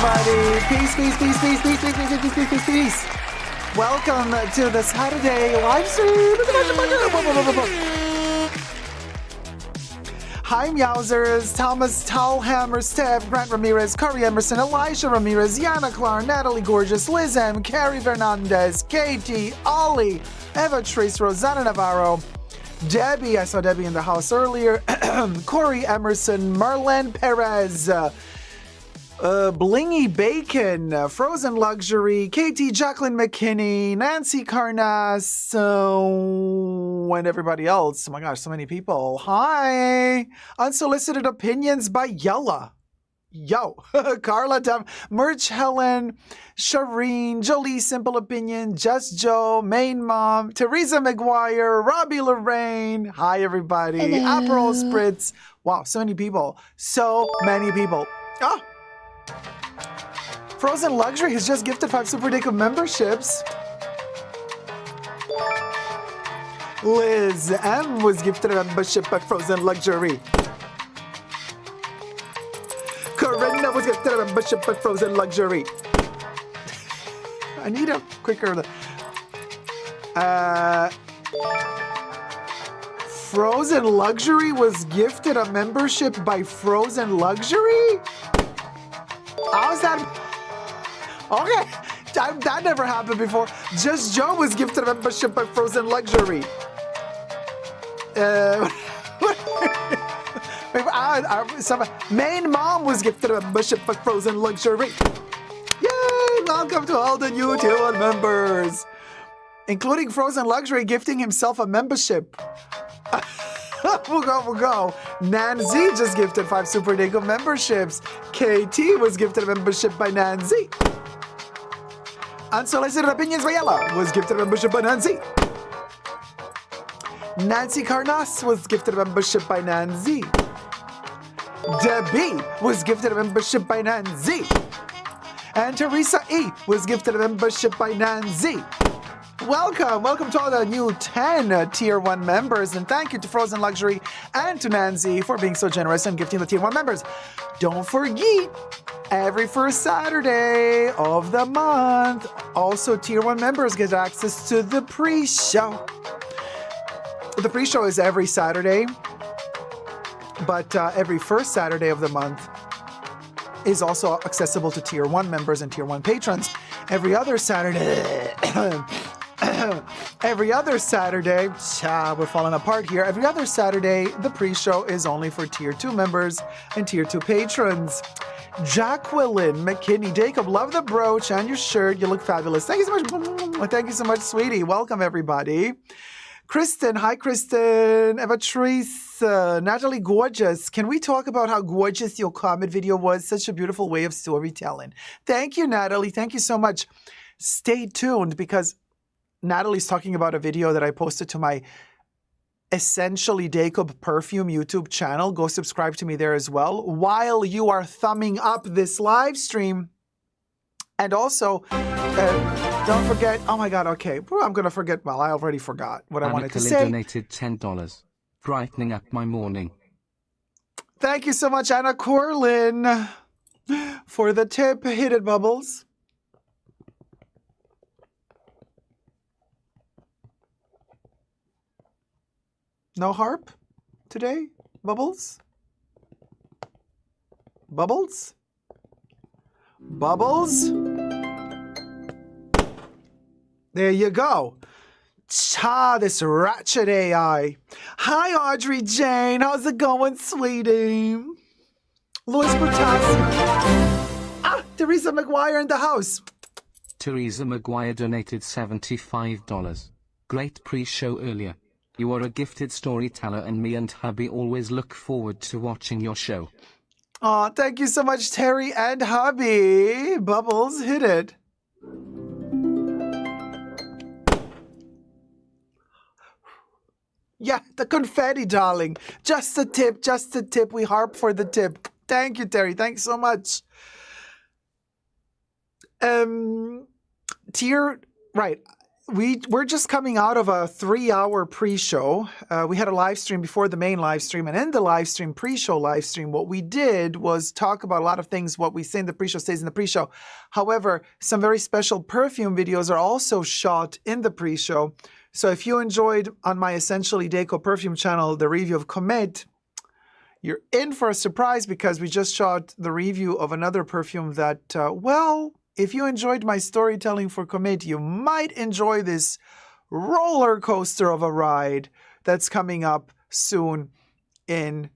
everybody. Peace, peace, peace, peace, peace, peace, peace, peace, peace, peace, peace. Welcome to the Saturday live stream. Hi, Meowsers, Thomas Tallhammer, Steph, Grant Ramirez, Curry Emerson, Elijah Ramirez, Yana Clar, Natalie Gorgeous, Liz M, Carrie Fernandez, Katie, Ollie, Eva Trace, Rosanna Navarro, Debbie, I saw Debbie in the house earlier, Corey Emerson, Marlene Perez, Blingy Bacon, Frozen Luxury, Katie, Jacqueline McKinney, Nancy Carnas, and everybody else. Oh my gosh, so many people. Hi. Unsolicited Opinions by Yella. Yo. Carla, Merch Helen, Shireen, Jolie, Simple Opinion, Just Joe, Main Mom, Teresa McGuire, Robbie Lorraine. Hi, everybody. Aperol Spritz. Wow, so many people. So many people. Oh. Frozen Luxury has just gifted 5 Super Dacob memberships. Liz M was gifted a membership by Frozen Luxury. Corinna was gifted a membership by Frozen Luxury. I need a quicker. Frozen Luxury was gifted a membership by Frozen Luxury? How's that? Okay, that never happened before. Just Joe was gifted a membership by Frozen Luxury. Main Mom was gifted a membership by Frozen Luxury. Yay! Welcome to all the new Tier 1 members, including Frozen Luxury gifting himself a membership. We'll go. Nancy just gifted 5 Super Dacob memberships. KT was gifted a membership by Nancy. Unsolicited Opinions by Ella was gifted a membership by Nancy. Nancy Carnas was gifted a membership by Nancy. Debbie was gifted a membership by Nancy. And Teresa E was gifted a membership by Nancy. Welcome to all the new 10 Tier 1 members, and thank you to Frozen Luxury and to Nancy for being so generous and gifting the Tier 1 members. Don't forget, every first Saturday of the month, also Tier 1 members get access to the pre-show. The pre-show is every Saturday, but every first Saturday of the month is also accessible to Tier 1 members and Tier 1 patrons. Every other Saturday... we're falling apart here. Every other Saturday, the pre-show is only for Tier 2 members and Tier 2 patrons. Jacqueline McKinney, Dacob, love the brooch and your shirt. You look fabulous. Thank you so much. Thank you so much, sweetie. Welcome, everybody. Kristen, hi, Kristen. Eva Trace, Natalie Gorgeous. Can we talk about how gorgeous your comment video was? Such a beautiful way of storytelling. Thank you, Natalie. Thank you so much. Stay tuned because Natalie's talking about a video that I posted to my Essentially Dacob Perfume YouTube channel. Go subscribe to me there as well while you are thumbing up this live stream. And also, don't forget, oh my God, okay, I'm going to forget, well, I already forgot what I wanted to say. Donated $10, brightening up my morning. Thank you so much, Anna Corlin, for the tip. Hit it, Bubbles. No harp today? Bubbles? Bubbles? Bubbles? There you go. Cha, this ratchet AI. Hi, Audrey Jane. How's it going, sweetie? Louis Bertassi. Teresa McGuire in the house. Teresa McGuire donated $75. Great pre-show earlier. You are a gifted storyteller and me and hubby always look forward to watching your show. Aw, thank you so much, Terry and hubby. Bubbles, hit it. Yeah, the confetti, darling. Just a tip, just a tip. We harp for the tip. Thank you, Terry. Thanks so much. Right. we're just coming out of a 3-hour pre-show. We had a live stream before the main live stream, and in the live stream, pre-show live stream, what we did was talk about a lot of things. What we say in the pre-show stays in the pre-show. However, some very special perfume videos are also shot in the pre-show. So if you enjoyed on my Essentially Dacob perfume channel the review of Comet, you're in for a surprise because we just shot the review of another perfume that, well, if you enjoyed my storytelling for Comet, you might enjoy this roller coaster of a ride that's coming up soon in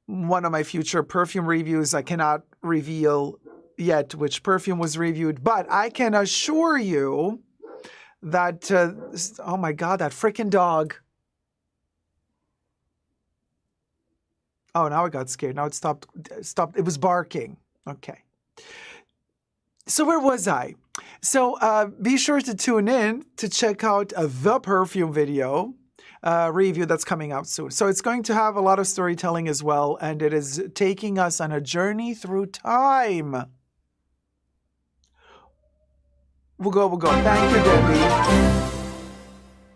one of my future perfume reviews. I cannot reveal yet which perfume was reviewed, but I can assure you that, oh my God, that freaking dog. Oh, now I got scared. Now it stopped. It was barking. Okay. So where was I? So be sure to tune in to check out the perfume video review that's coming out soon. So it's going to have a lot of storytelling as well, and it is taking us on a journey through time. We'll go. Thank you, Debbie.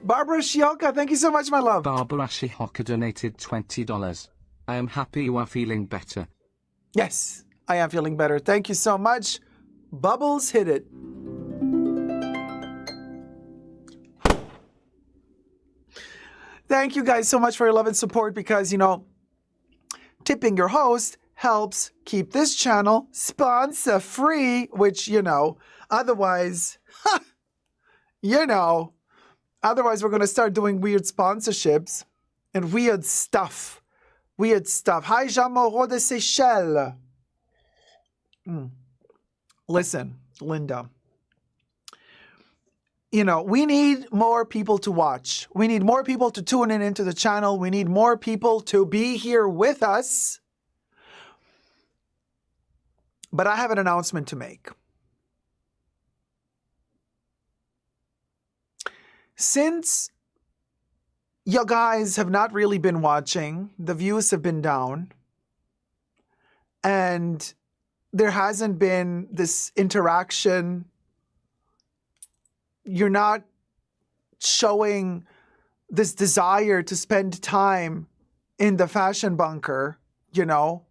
Barbara Shioka, thank you so much, my love. Barbara Shioka donated $20. I am happy you are feeling better. Yes, I am feeling better. Thank you so much. Bubbles hit it. Thank you guys so much for your love and support because, you know, tipping your host helps keep this channel sponsor free, which, you know, otherwise, otherwise we're going to start doing weird sponsorships and weird stuff. Hi, Jean Moreau de Seychelles. Listen, Linda, you know, we need more people to watch. We need more people to tune in into the channel. We need more people to be here with us. But I have an announcement to make. Since you guys have not really been watching, the views have been down, and there hasn't been this interaction. You're not showing this desire to spend time in the fashion bunker, you know,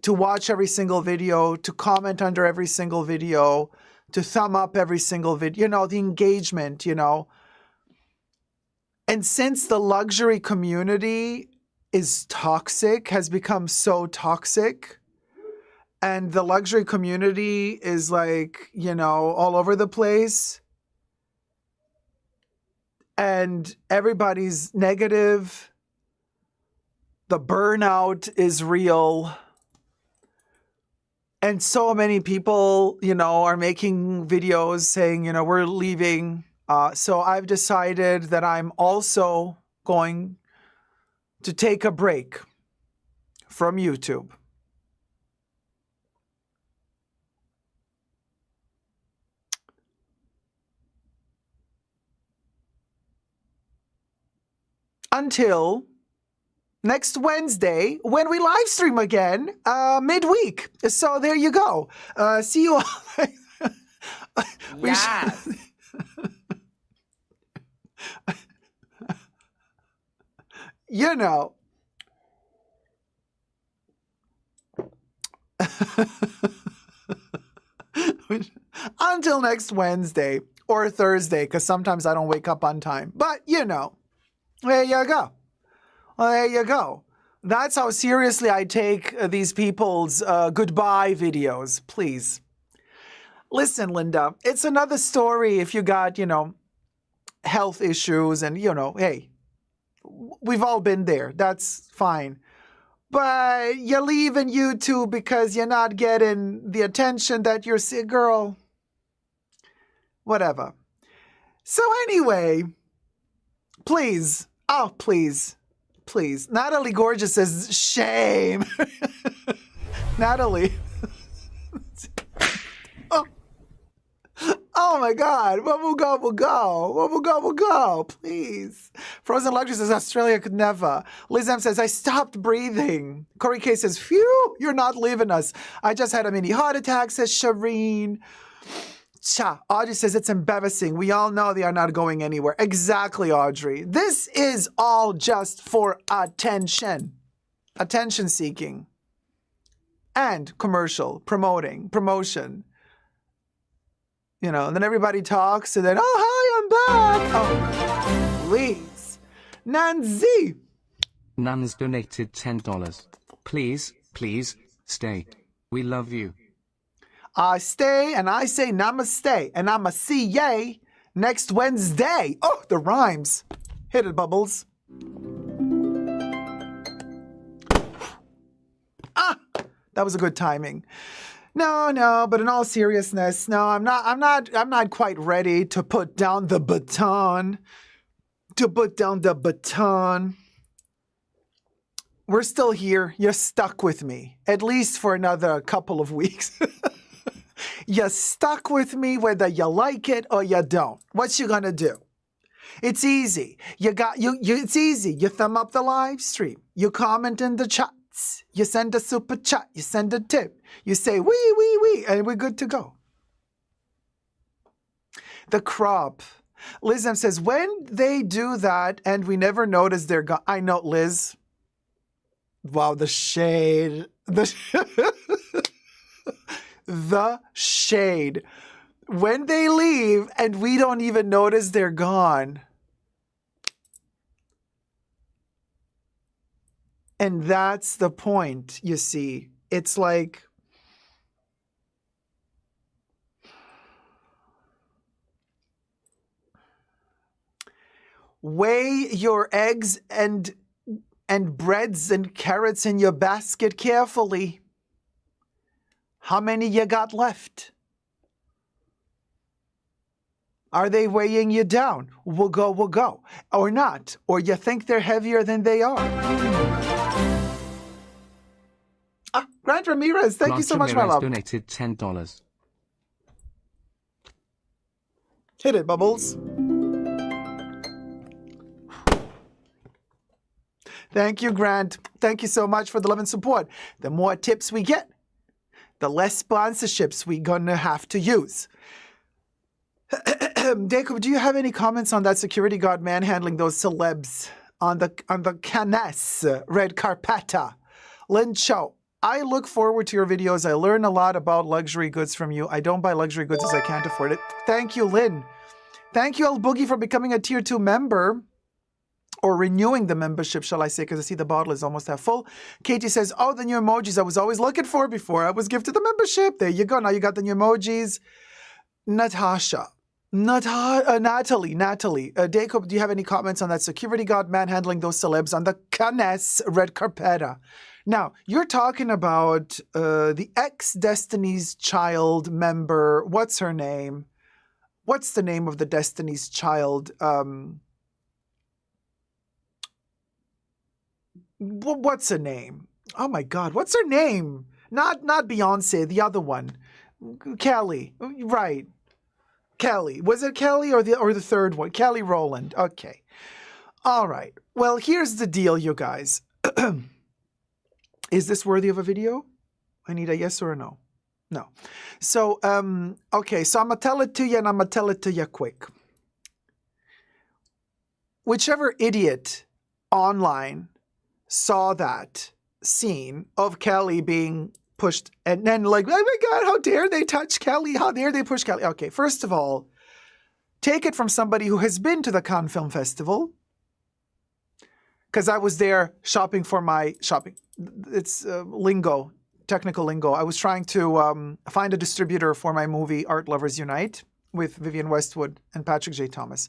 to watch every single video, to comment under every single video, to thumb up every single video, you know, the engagement, you know. And since the luxury community is toxic, has become so toxic, and the luxury community is like, you know, all over the place, and everybody's negative, the burnout is real, and so many people, you know, are making videos saying, you know, we're leaving. So I've decided that I'm also going to take a break from YouTube. Until next Wednesday when we live stream again, midweek. So there you go. See you all. Yes. You know. Until next Wednesday or Thursday, because sometimes I don't wake up on time. But, you know, there you go. Well, there you go. That's how seriously I take these people's goodbye videos, please. Listen, Linda, it's another story if you got, you know, health issues and, you know, hey, we've all been there. That's fine. But you're leaving YouTube because you're not getting the attention that you're girl. Whatever. So anyway, please. Oh, please. Please. Natalie Gorgeous says, shame. Natalie. Oh my God. We'll go. Please. Frozen Luxury says Australia could never. Liz M says, I stopped breathing. Corey K says, phew, you're not leaving us. I just had a mini heart attack, says Shireen. Cha. Audrey says it's embarrassing. We all know they are not going anywhere. Exactly, Audrey. This is all just for attention. Attention seeking. And commercial, promotion. You know, and then everybody talks and then, oh, hi, I'm back. Oh, please. Nancy. Nans donated $10. Please, please, stay. We love you. I stay and I say namaste and I'ma see yay next Wednesday. Oh, the rhymes. Hit it, Bubbles. That was a good timing. No, but in all seriousness, no, I'm not quite ready to put down the baton. We're still here. You're stuck with me, at least for another couple of weeks. You're stuck with me whether you like it or you don't. What you gonna do? It's easy. It's easy. You thumb up the live stream. You comment in the chats. You send a super chat. You send a tip. You say wee, and we're good to go. The crop. Liz M says, when they do that and we never notice they're gone. I know, Liz. Wow, the shade. The shade. When they leave and we don't even notice they're gone. And that's the point, you see. It's like, weigh your eggs and breads and carrots in your basket carefully. How many you got left? Are they weighing you down? We'll go. Or not. Or you think they're heavier than they are. Grant Ramirez, thank you so much, my love. Donated $10. Hit it, Bubbles. Thank you, Grant. Thank you so much for the love and support. The more tips we get, the less sponsorships we're gonna have to use. Dacob, do you have any comments on that security guard manhandling those celebs on the Cannes red carpeta? Lynn Cho, I look forward to your videos. I learn a lot about luxury goods from you. I don't buy luxury goods as I can't afford it. Thank you, Lynn. Thank you, El Boogie, for becoming a Tier 2 member. Or renewing the membership, shall I say, because I see the bottle is almost half full. Katie says, oh, the new emojis I was always looking for before I was gifted the membership. There you go. Now you got the new emojis. Natalie. Dacob, do you have any comments on that security guard manhandling those celebs on the Cannes red carpeta? Now, you're talking about the ex-Destiny's Child member. What's her name? What's the name of the Destiny's Child? What's her name? Oh my God, what's her name? Not Beyonce, the other one. Kelly, right. Kelly. Was it Kelly or the third one? Kelly Roland. Okay. All right. Well, here's the deal, you guys. Is this worthy of a video? I need a yes or a no. No. So, okay, so I'm going to tell it to you and I'm going to tell it to you quick. Whichever idiot online saw that scene of Kelly being pushed and then like, oh my God, how dare they touch Kelly? How dare they push Kelly? Okay, first of all, take it from somebody who has been to the Cannes Film Festival, because I was there shopping for my shopping. It's lingo, technical lingo. I was trying to find a distributor for my movie Art Lovers Unite with Vivienne Westwood and Patrick J. Thomas.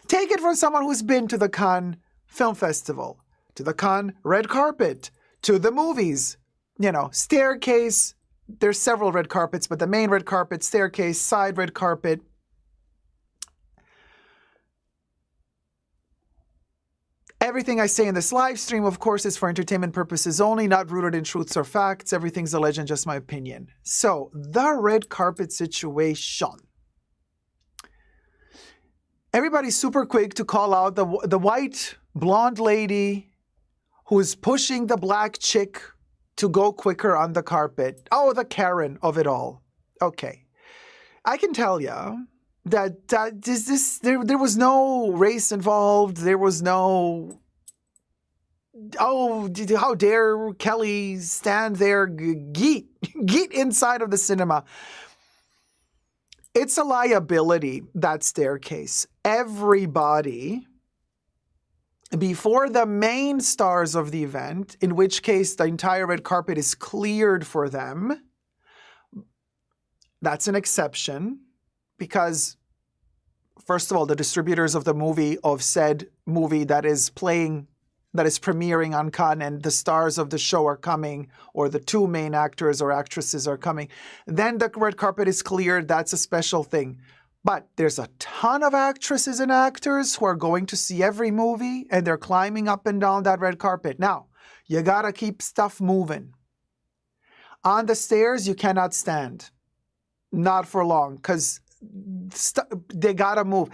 Take it from someone who's been to the Cannes Film Festival, to the Cannes red carpet, to the movies, you know, staircase. There's several red carpets, but the main red carpet, staircase, side red carpet. Everything I say in this live stream, of course, is for entertainment purposes only, not rooted in truths or facts. Everything's a legend, just my opinion. So, the red carpet situation. Everybody's super quick to call out the white blonde lady who's pushing the black chick to go quicker on the carpet. Oh, the Karen of it all. Okay. I can tell you that there was no race involved. There was no, oh, how dare Kelly stand there, geet inside of the cinema. It's a liability, that staircase. Everybody, before the main stars of the event, in which case the entire red carpet is cleared for them, that's an exception because, first of all, the distributors of the movie, of said movie that is premiering on Cannes, and the stars of the show are coming, or the two main actors or actresses are coming. Then the red carpet is cleared. That's a special thing. But there's a ton of actresses and actors who are going to see every movie, and they're climbing up and down that red carpet. Now, you gotta keep stuff moving. On the stairs, you cannot stand. Not for long, because they gotta move.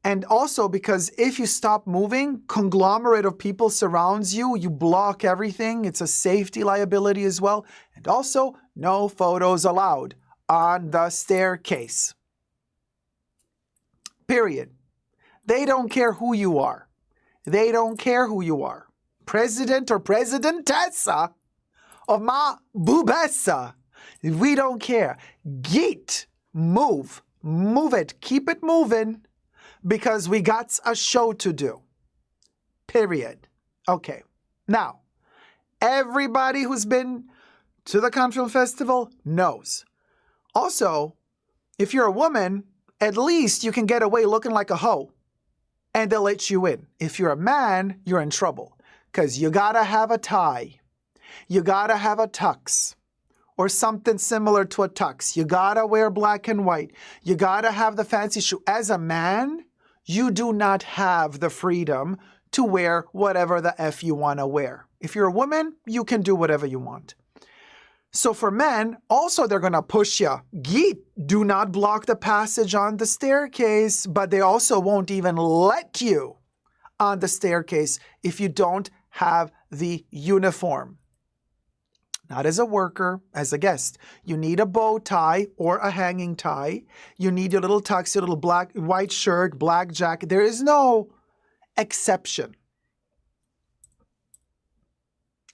And also because if you stop moving, conglomerate of people surrounds you, you block everything. It's a safety liability as well. And also, no photos allowed on the staircase. Period. They don't care who you are. They don't care who you are. President or presidentessa of ma bubessa. We don't care. Get, move it, keep it moving, because we got a show to do. Period. Okay. Now, everybody who's been to the Cannes Film Festival knows. Also, if you're a woman, at least you can get away looking like a hoe, and they'll let you in. If you're a man, you're in trouble, because you gotta have a tie. You gotta have a tux, or something similar to a tux. You gotta wear black and white. You gotta have the fancy shoe. As a man, you do not have the freedom to wear whatever the F you want to wear. If you're a woman, you can do whatever you want. So for men, also they're going to push you. Do not block the passage on the staircase, but they also won't even let you on the staircase if you don't have the uniform. Not as a worker, as a guest. You need a bow tie or a hanging tie. You need your little tux, your little black, white shirt, black jacket. There is no exception.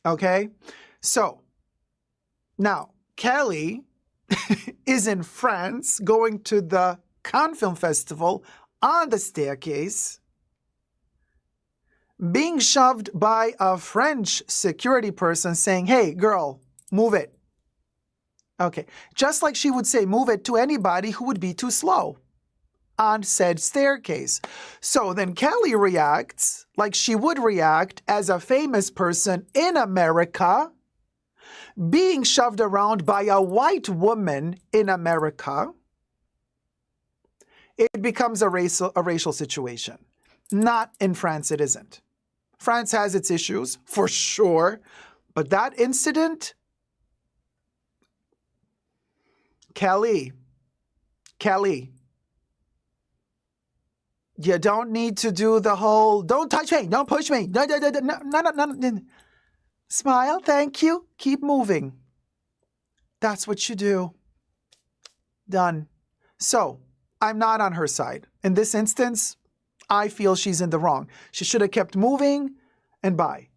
Okay? So, now, Kelly is in France going to the Cannes Film Festival on the staircase, being shoved by a French security person saying, hey, girl, move it. Okay. Just like she would say, move it to anybody who would be too slow on said staircase. So then Kelly reacts like she would react as a famous person in America being shoved around by a white woman in America. It becomes a racial situation. Not in France, it isn't. France has its issues, for sure. But that incident, Kelly, you don't need to do the whole, don't touch me, don't push me. No. Smile, thank you, keep moving. That's what you do. Done. So, I'm not on her side. In this instance, I feel she's in the wrong. She should have kept moving and bye.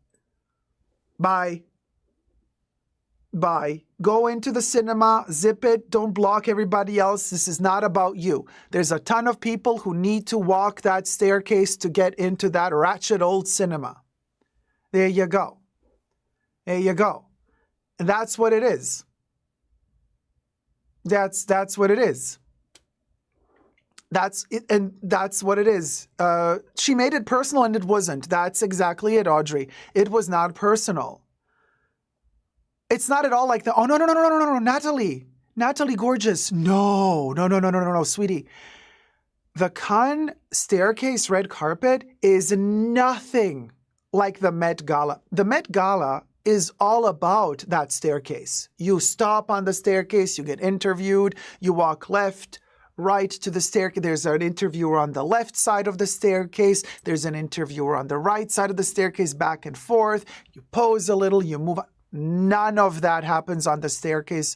Go into the cinema, zip it, don't block everybody else. This is not about you. There's a ton of people who need to walk that staircase to get into that ratchet old cinema. There you go. There you go. And that's what it is. That's what it is. That's it, and that's what it is. She made it personal and it wasn't. That's exactly it, Audrey. It was not personal. It's not at all like oh, no, Natalie, gorgeous. No, sweetie. The Cannes staircase red carpet is nothing like the Met Gala. The Met Gala is all about that staircase. You stop on the staircase, you get interviewed, you walk left, right to the staircase. There's an interviewer on the left side of the staircase. There's an interviewer on the right side of the staircase, back and forth. You pose a little, you move. None of that happens on the staircase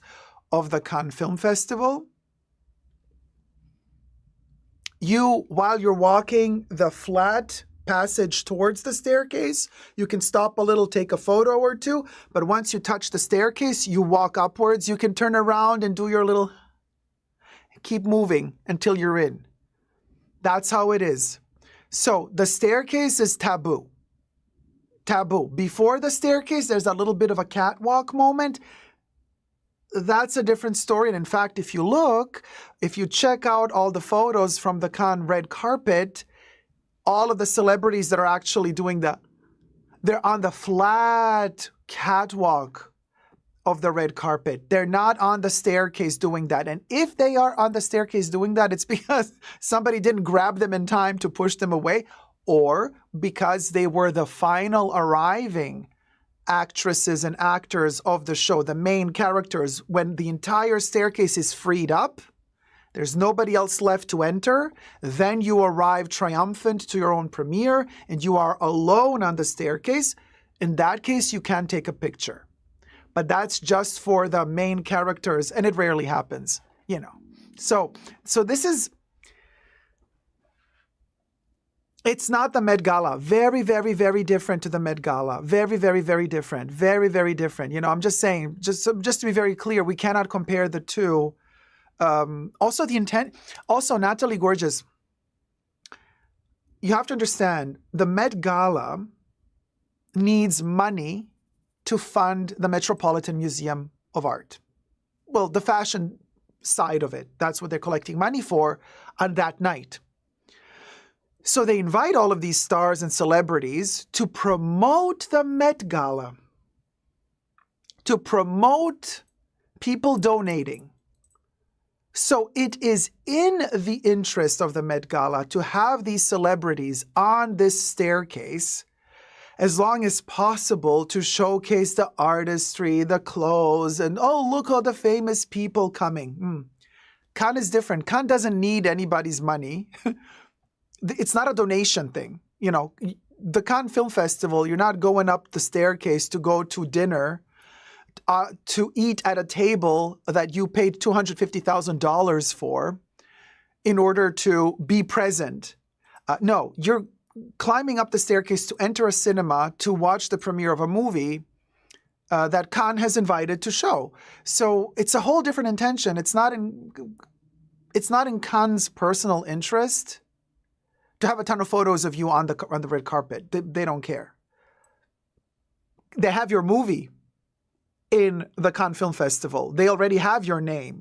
of the Cannes Film Festival. while you're walking the flat passage towards the staircase, you can stop a little, take a photo or two, but once you touch the staircase, you walk upwards, you can turn around and do your little, keep moving until you're in. That's how it is. So the staircase is taboo. Taboo. Before the staircase, there's a little bit of a catwalk moment. That's a different story. And in fact, if you check out all the photos from the Cannes red carpet, all of the celebrities that are actually they're on the flat catwalk of the red carpet. They're not on the staircase doing that. And if they are on the staircase doing that, it's because somebody didn't grab them in time to push them away, or because they were the final arriving actresses and actors of the show, the main characters. When the entire staircase is freed up, there's nobody else left to enter, then you arrive triumphant to your own premiere and you are alone on the staircase. In that case, you can take a picture. But that's just for the main characters, and it rarely happens, So this is, it's not the Met Gala. Very, very, very different to the Met Gala. Very, very, very different. Very, very different. I'm just saying, just to be very clear, we cannot compare the two. Also, the intent. Also, Natalie Gorgeous, you have to understand, the Met Gala needs money to fund the Metropolitan Museum of Art. Well, the fashion side of it. That's what they're collecting money for on that night. So they invite all of these stars and celebrities to promote the Met Gala, to promote people donating. So it is in the interest of the Met Gala to have these celebrities on this staircase as long as possible, to showcase the artistry, the clothes, and look all the famous people coming. Cannes is different. Cannes doesn't need anybody's money. It's not a donation thing. The Cannes Film Festival, you're not going up the staircase to go to dinner, to eat at a table that you paid $250,000 for in order to be present. No, you're climbing up the staircase to enter a cinema to watch the premiere of a movie that Cannes has invited to show. So it's a whole different intention. It's not in Cannes' personal interest to have a ton of photos of you on the red carpet. They don't care. They have your movie in the Cannes Film Festival. They already have your name,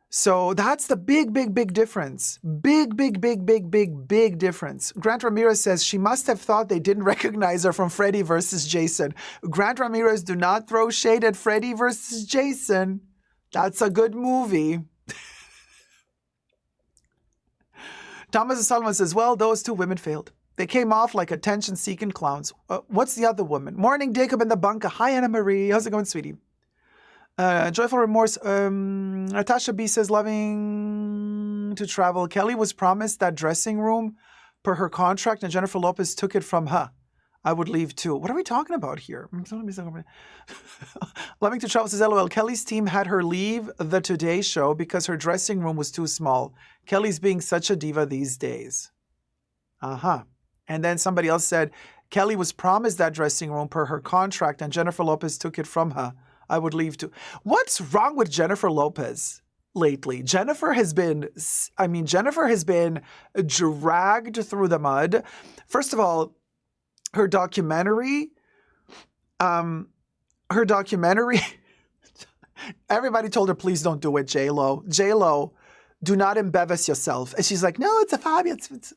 So that's the big, big, big difference. Big, big, big, big, big, big difference. Grant Ramirez says she must have thought they didn't recognize her from Freddy versus Jason. Grant Ramirez, do not throw shade at Freddy versus Jason. That's a good movie. Thomas Solomon says, well, those two women failed. They came off like attention-seeking clowns. What's the other woman? Morning, Dacob in the bunker. Hi, Anna Marie. How's it going, sweetie? Joyful Remorse. Natasha B says, loving to travel. Kelly was promised that dressing room per her contract, and Jennifer Lopez took it from her. I would leave too. What are we talking about here? Loving to travel says, LOL. Kelly's team had her leave the Today Show because her dressing room was too small. Kelly's being such a diva these days. And then somebody else said, Kelly was promised that dressing room per her contract, and Jennifer Lopez took it from her. I would leave too. What's wrong with Jennifer Lopez lately? Jennifer has been dragged through the mud. First of all, her documentary, everybody told her, please don't do it, J-Lo. J-Lo, do not embarrass yourself. And she's like, no, it's a fabulous, it's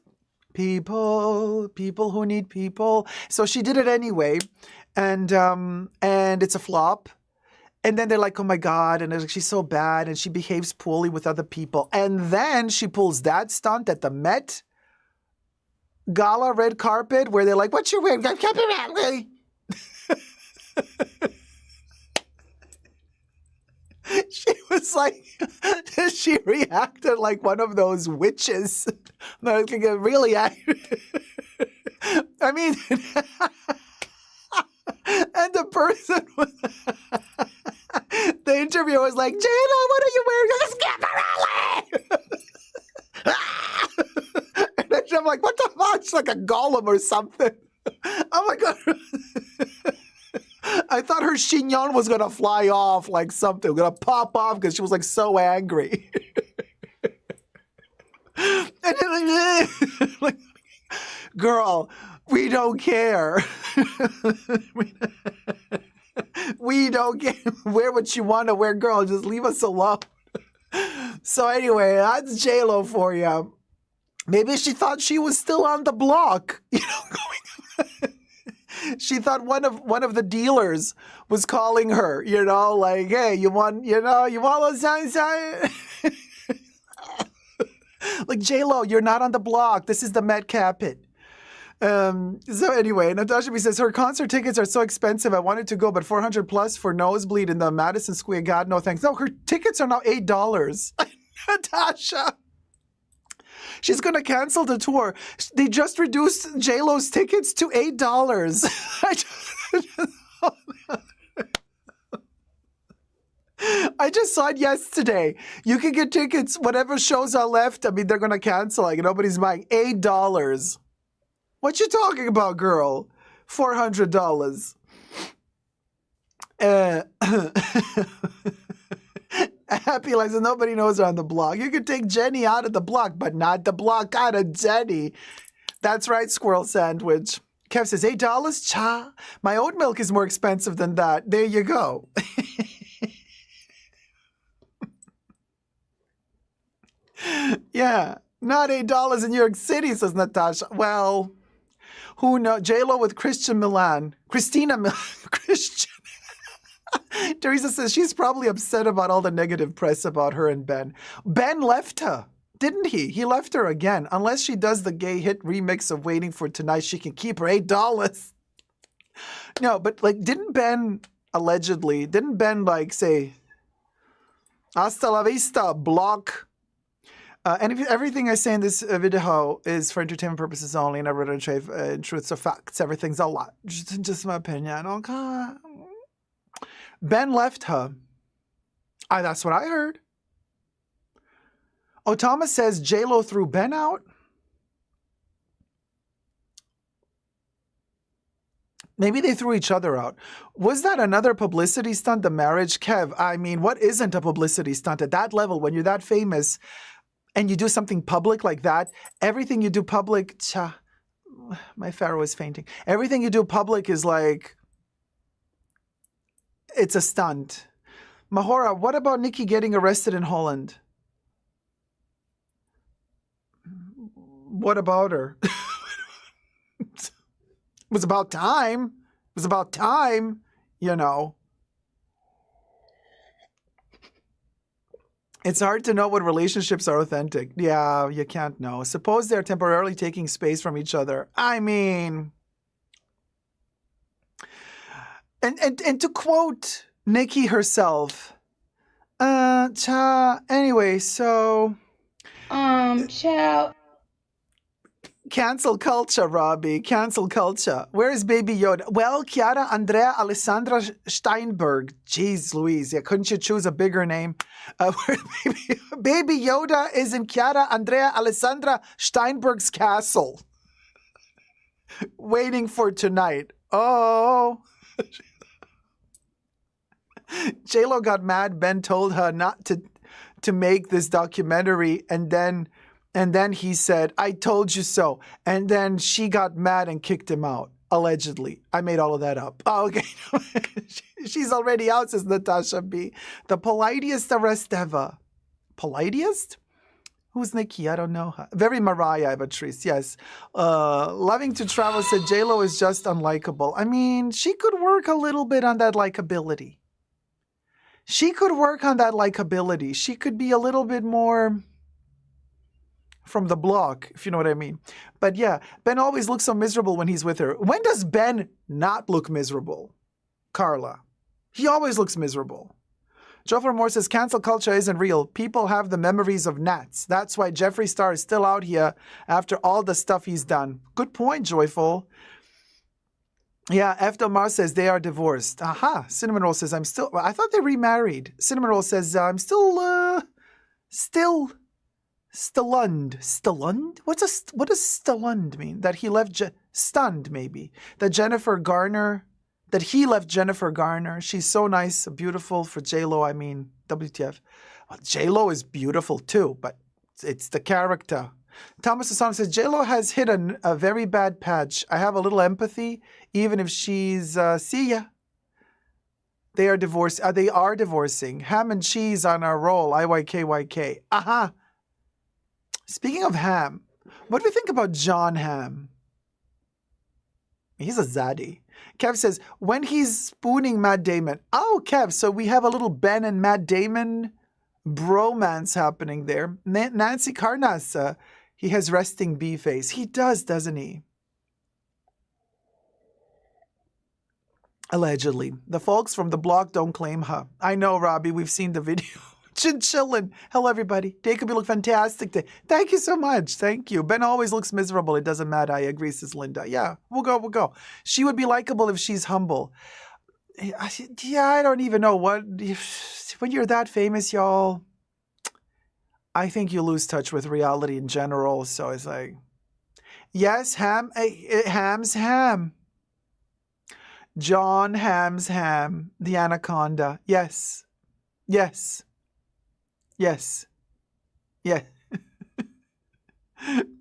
people who need people. So she did it anyway. And it's a flop. And then they're like, oh my God, and like, she's so bad, and she behaves poorly with other people. And then she pulls that stunt at the Met Gala red carpet where they're like, what you wearing? She was like, she reacted like one of those witches. Like, really angry. I mean, and the person was, the interviewer was like, J-Lo, what are you wearing? like a golem or something. I'm like, I thought her chignon was going to fly off like something, going to pop off because she was like so angry. And then, like, girl, we don't care. We don't care. Wear what you want to wear, girl. Just leave us alone. So anyway, that's J-Lo for you. Maybe she thought she was still on the block. You know, she thought one of the dealers was calling her. You know, like, hey, you want those? Like, J-Lo, you're not on the block. This is the Met Capit. So anyway, Natasha B says her concert tickets are so expensive. I wanted to go, but $400 plus for nosebleed in the Madison Square. God, no thanks. No, her tickets are now $8. Natasha, she's gonna cancel the tour. They just reduced J-Lo's tickets to $8. I just saw it yesterday. You can get tickets, whatever shows are left. I mean, they're gonna cancel. Like, nobody's buying. $8. What you talking about, girl? $400. Happy like so nobody knows her on the block. You could take Jenny out of the block, but not the block out of Jenny. That's right, Squirrel Sandwich. Kev says, $8? Cha. My oat milk is more expensive than that. There you go. Yeah, not $8 in New York City, says Natasha. Well, who knows? J-Lo with Christina Milan. Christian. Teresa says she's probably upset about all the negative press about her and Ben. Ben left her, didn't he? He left her again. Unless she does the gay hit remix of Waiting for Tonight, she can keep her $8. No, but like, didn't Ben like say, hasta la vista, block? And everything I say in this video is for entertainment purposes only, and I read in truths or facts. Everything's a lot. Just my opinion. Okay. Ben left her. That's what I heard. Oh, Thomas says J-Lo threw Ben out. Maybe they threw each other out. Was that another publicity stunt, the marriage? Kev, I mean, what isn't a publicity stunt at that level when you're that famous? And you do something public like that, everything you do public, my pharaoh is fainting. Everything you do public is like, it's a stunt. Mahora, what about Nikki getting arrested in Holland? What about her? It was about time. It was about time, you know. It's hard to know what relationships are authentic. Yeah, you can't know. Suppose they're temporarily taking space from each other. I mean, and to quote Nikki herself, anyway, so ciao. Cancel culture, Robbie. Cancel culture. Where is Baby Yoda? Well, Chiara Andrea Alessandra Steinberg. Jeez Louise. Yeah, couldn't you choose a bigger name? Baby Yoda is in Chiara Andrea Alessandra Steinberg's castle. Waiting for tonight. Oh. J-Lo got mad. Ben told her not to make this documentary, and then he said, I told you so. And then she got mad and kicked him out, allegedly. I made all of that up. Oh, okay. She's already out, says Natasha B. The politest arrest ever. Politest? Who's Nikki? I don't know her. Very Mariah, Patrice, yes. Loving to Travel said J-Lo is just unlikable. I mean, she could work a little bit on that likability. She could work on that likability. She could be a little bit more from the block, if you know what I mean. But yeah, Ben always looks so miserable when he's with her. When does Ben not look miserable? Carla. He always looks miserable. Joffrey Moore says, cancel culture isn't real. People have the memories of gnats. That's why Jeffree Star is still out here after all the stuff he's done. Good point, Joyful. Yeah, F. Del Mar says they are divorced. Aha. Cinnamon Roll says, I thought they remarried. Cinnamon Roll says, I'm still Stunned? What does stunned mean? That he left stunned maybe. That he left Jennifer Garner. She's so nice, beautiful for J-Lo. I mean, WTF. Well, J-Lo is beautiful too, but it's the character. Thomas Hassan says, J-Lo has hit a very bad patch. I have a little empathy, even if she's, see ya. They are divorced. They are divorcing. Ham and cheese on our roll. IYKYK. Aha. Speaking of Ham, what do we think about John Ham? He's a zaddy. Kev says, when he's spooning Matt Damon. Oh, Kev, so we have a little Ben and Matt Damon bromance happening there. Nancy Carnas, he has resting bee face. He does, doesn't he? Allegedly. The folks from the block don't claim her. I know, Robbie. We've seen the video. Chinchillin. Hello, everybody. Dacob, you look fantastic today. Thank you so much. Thank you. Ben always looks miserable. It doesn't matter. I agree, says Linda. Yeah, we'll go. She would be likable if she's humble. Yeah, I don't even know what. When you're that famous, y'all, I think you lose touch with reality in general. So it's like, yes, Ham's Ham. John Ham's Ham, the anaconda. Yes. Yeah.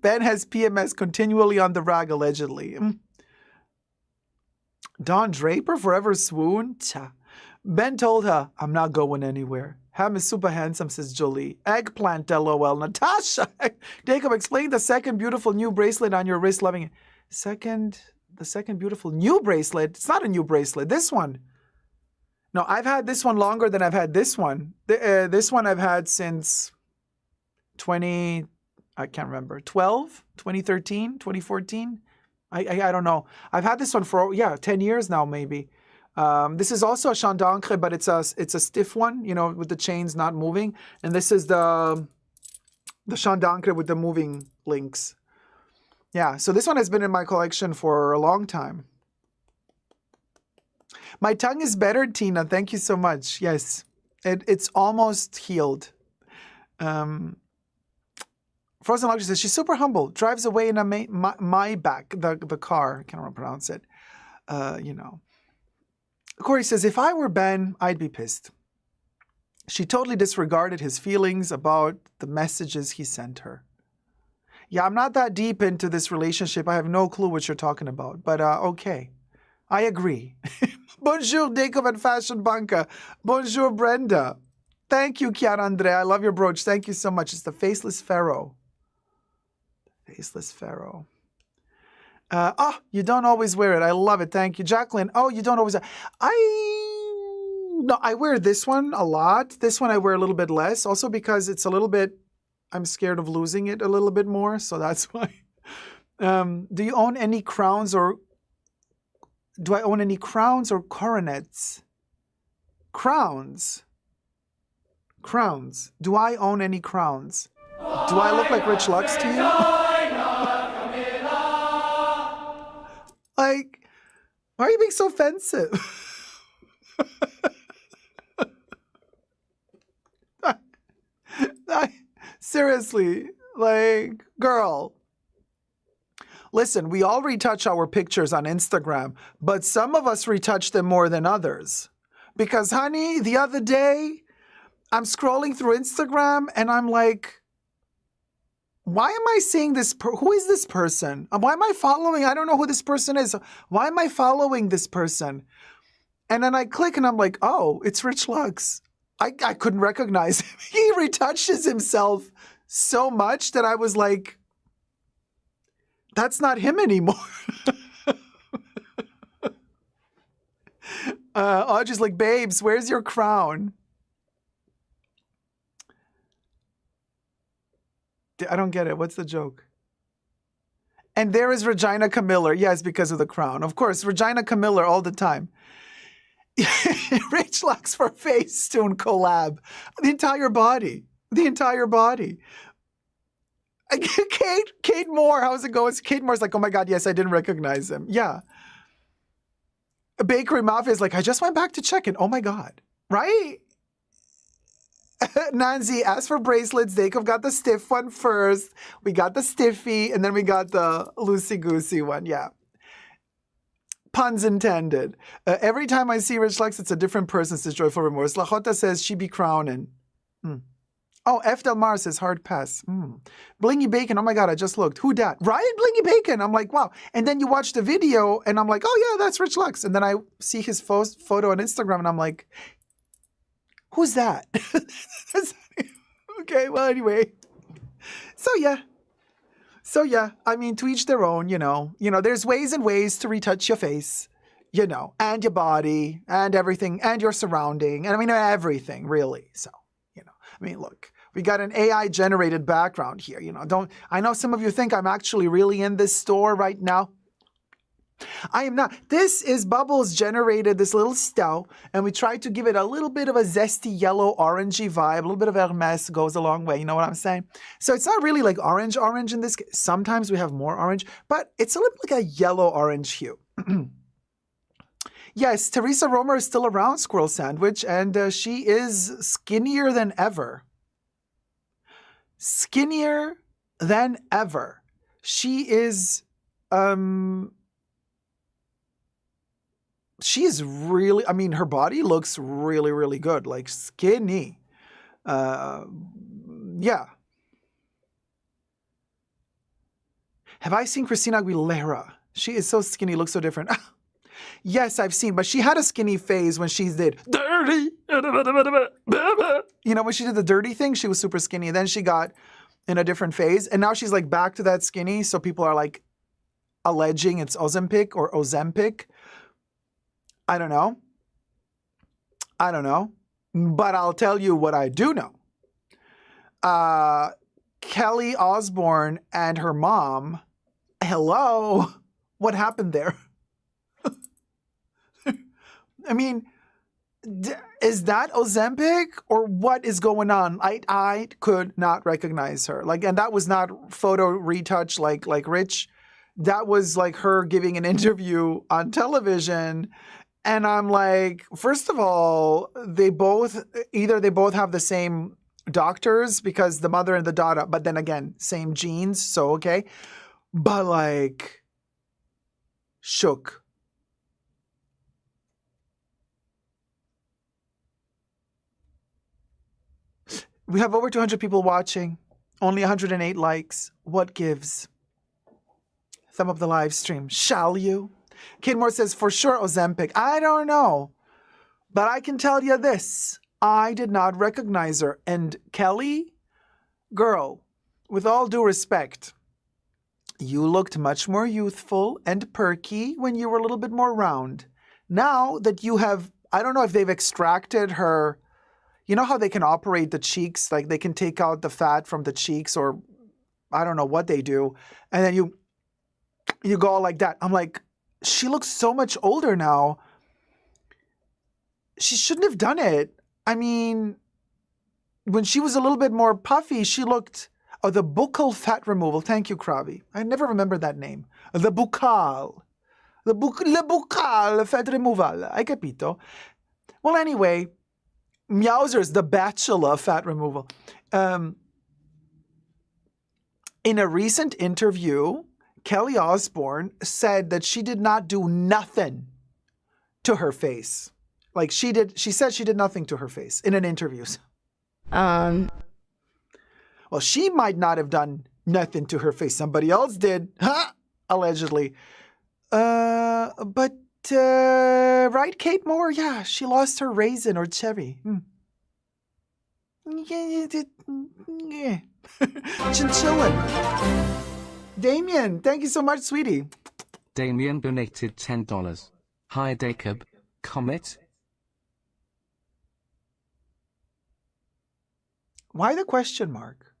Ben has PMS continually on the rag, allegedly. Don Draper, forever swoon? Ben told her, I'm not going anywhere. Ham is super handsome, says Jolie. Eggplant, LOL. Natasha! Dacob, explain the second beautiful new bracelet on your wrist, loving it. The second beautiful new bracelet. It's not a new bracelet. This one. No, I've had this one longer than I've had this one. This one I've had since 2013, 2014. I don't know. I've had this one for 10 years now, maybe. This is also a chandancre, but it's a stiff one, with the chains not moving. And this is the chandancre with the moving links. Yeah, so this one has been in my collection for a long time. My tongue is better, Tina. Thank you so much. Yes, it's almost healed. Frozen Luxury says, she's super humble. Drives away in a Maybach, the car. I can't remember how to pronounce it. Corey says, if I were Ben, I'd be pissed. She totally disregarded his feelings about the messages he sent her. Yeah, I'm not that deep into this relationship. I have no clue what you're talking about. But okay, I agree. Bonjour, Dacob and Fashion Banca. Bonjour, Brenda. Thank you, Chiara Andre. I love your brooch. Thank you so much. It's the Faceless Pharaoh. Faceless Pharaoh. You don't always wear it. I love it. Thank you. Jacqueline. Oh, you don't always. I wear this one a lot. This one I wear a little bit less. Also because it's a little bit, I'm scared of losing it a little bit more. So that's why. Do you own any crowns or, do I own any crowns or coronets? Crowns. Do I own any crowns? Do I look like Rich Lux to you? Like, why are you being so offensive? Seriously, like, girl. Listen, we all retouch our pictures on Instagram, but some of us retouch them more than others. Because, honey, the other day, I'm scrolling through Instagram and I'm like, why am I seeing this? Who is this person? Why am I following? I don't know who this person is. Why am I following this person? And then I click and I'm like, oh, it's Rich Lux. I couldn't recognize him. He retouches himself so much that I was like, that's not him anymore. Audrey's like, babes, where's your crown? I don't get it. What's the joke? And there is Regina Camiller. Yes, because of the crown. Of course, Regina Camiller all the time. Rich Lux for Facetune collab. The entire body. Kate Moore, how's it going? Kate Moore's like, oh my God, yes, I didn't recognize him. Yeah. Bakery Mafia is like, I just went back to check it. Oh my God. Right? Nancy, as for bracelets, Dacob got the stiff one first. We got the stiffy, and then we got the loosey-goosey one. Yeah. Puns intended. Every time I see Rich Lex, it's a different person, says Joyful Remorse. La Jota says she be crowning. Oh, F. Del Mar says hard pass. Blingy Bacon, oh my God, I just looked. Who dat? Ryan Blingy Bacon. I'm like, wow. And then you watch the video, and I'm like, oh yeah, that's Rich Lex. And then I see his photo on Instagram, and I'm like, who's that? Okay, well, anyway. So yeah, I mean, to each their own, you know, there's ways and ways to retouch your face, you know, and your body and everything and your surrounding. And I mean, everything really. So, you know, I mean, look, we got an AI generated background here, you know, I know some of you think I'm actually really in this store right now. I am not. This is Bubbles generated this little stove, and we tried to give it a little bit of a zesty yellow orangey vibe. A little bit of Hermes goes a long way. You know what I'm saying? So it's not really like orange in this case. Sometimes we have more orange, but it's a little bit like a yellow orange hue. Yes, Teresa Romer is still around, Squirrel Sandwich, and she is skinnier than ever. Skinnier than ever. She is, she's really, I mean, her body looks really, really good, like skinny. Yeah. Have I seen Christina Aguilera? She is so skinny, looks so different. Yes, I've seen, but she had a skinny phase when she did dirty. You know, when she did the dirty thing, she was super skinny. Then she got in a different phase, and now she's like back to that skinny. So people are like alleging it's Ozempic or Ozempic. I don't know. But I'll tell you what I do know. Kelly Osbourne and her mom. Hello. What happened there? I mean, is that Ozempic or what is going on? I could not recognize her. Like, and that was not photo retouch like Rich. That was like her giving an interview on television. And I'm like, first of all, they both have the same doctors because the mother and the daughter, but then again, same genes. So, okay. But like, shook. We have over 200 people watching, only 108 likes. What gives? Thumb up the live stream. Shall you? Kidmore says, for sure, Ozempic. I don't know. But I can tell you this. I did not recognize her. And Kelly, girl, with all due respect, you looked much more youthful and perky when you were a little bit more round. Now that you have, I don't know if they've extracted her. You know how they can operate the cheeks? Like they can take out the fat from the cheeks, or I don't know what they do. And then you go like that. I'm like, she looks so much older now. She shouldn't have done it. I mean, when she was a little bit more puffy, she looked, the buccal fat removal. Thank you, Kravi. I never remember that name. The buccal. Le buccal fat removal. Hai capito? Well, anyway, Meowsers, the bachelor fat removal. In a recent interview, Kelly Osbourne said that she did not do nothing to her face. Like she said she did nothing to her face in an interview. Well, she might not have done nothing to her face. Somebody else did, allegedly. But right, Kate Moore? Yeah, she lost her raisin or cherry. Yeah. Chinchillin. Damien, thank you so much, sweetie. Damien donated $10. Hi Dacob, Comet. Why the question mark?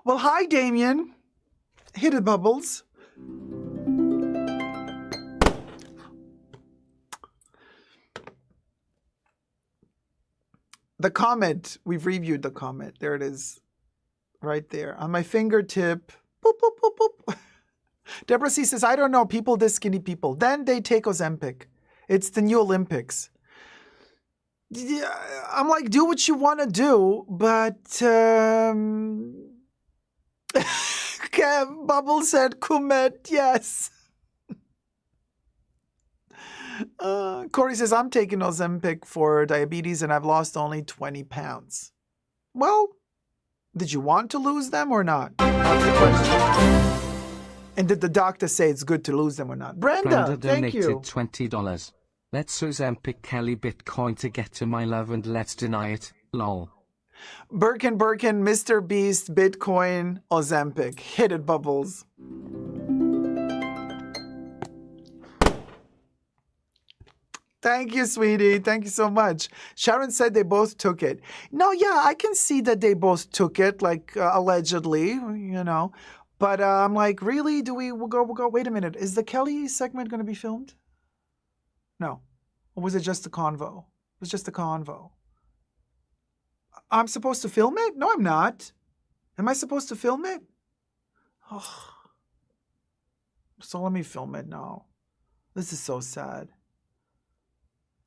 Well, hi, Damien. Hit it, Bubbles. The comment, we've reviewed the comment. There it is. Right there. On my fingertip. Boop, boop, boop, boop. Deborah C says, I don't know, people diss skinny people. Then they take Ozempic. It's the new Olympics. Yeah, I'm like, do what you want to do, but Bubble said Kumet, yes. Corey says, I'm taking Ozempic for diabetes and I've lost only 20 pounds. Well, did you want to lose them or not? That's the question. And did the doctor say it's good to lose them or not? Brenda thank you. Donated $20. Let's Ozempic Kelly Bitcoin to get to my love and let's deny it, lol. Birkin, Mr. Beast, Bitcoin, Ozempic. Hit it, Bubbles. Thank you, sweetie. Thank you so much. Sharon said they both took it. No, yeah, I can see that they both took it, like allegedly, you know. But I'm like, really? We'll go. Wait a minute. Is the Kelly segment going to be filmed? No. Or was it just a convo? It was just a convo. I'm supposed to film it? No, I'm not. Am I supposed to film it? Oh. So let me film it now. This is so sad.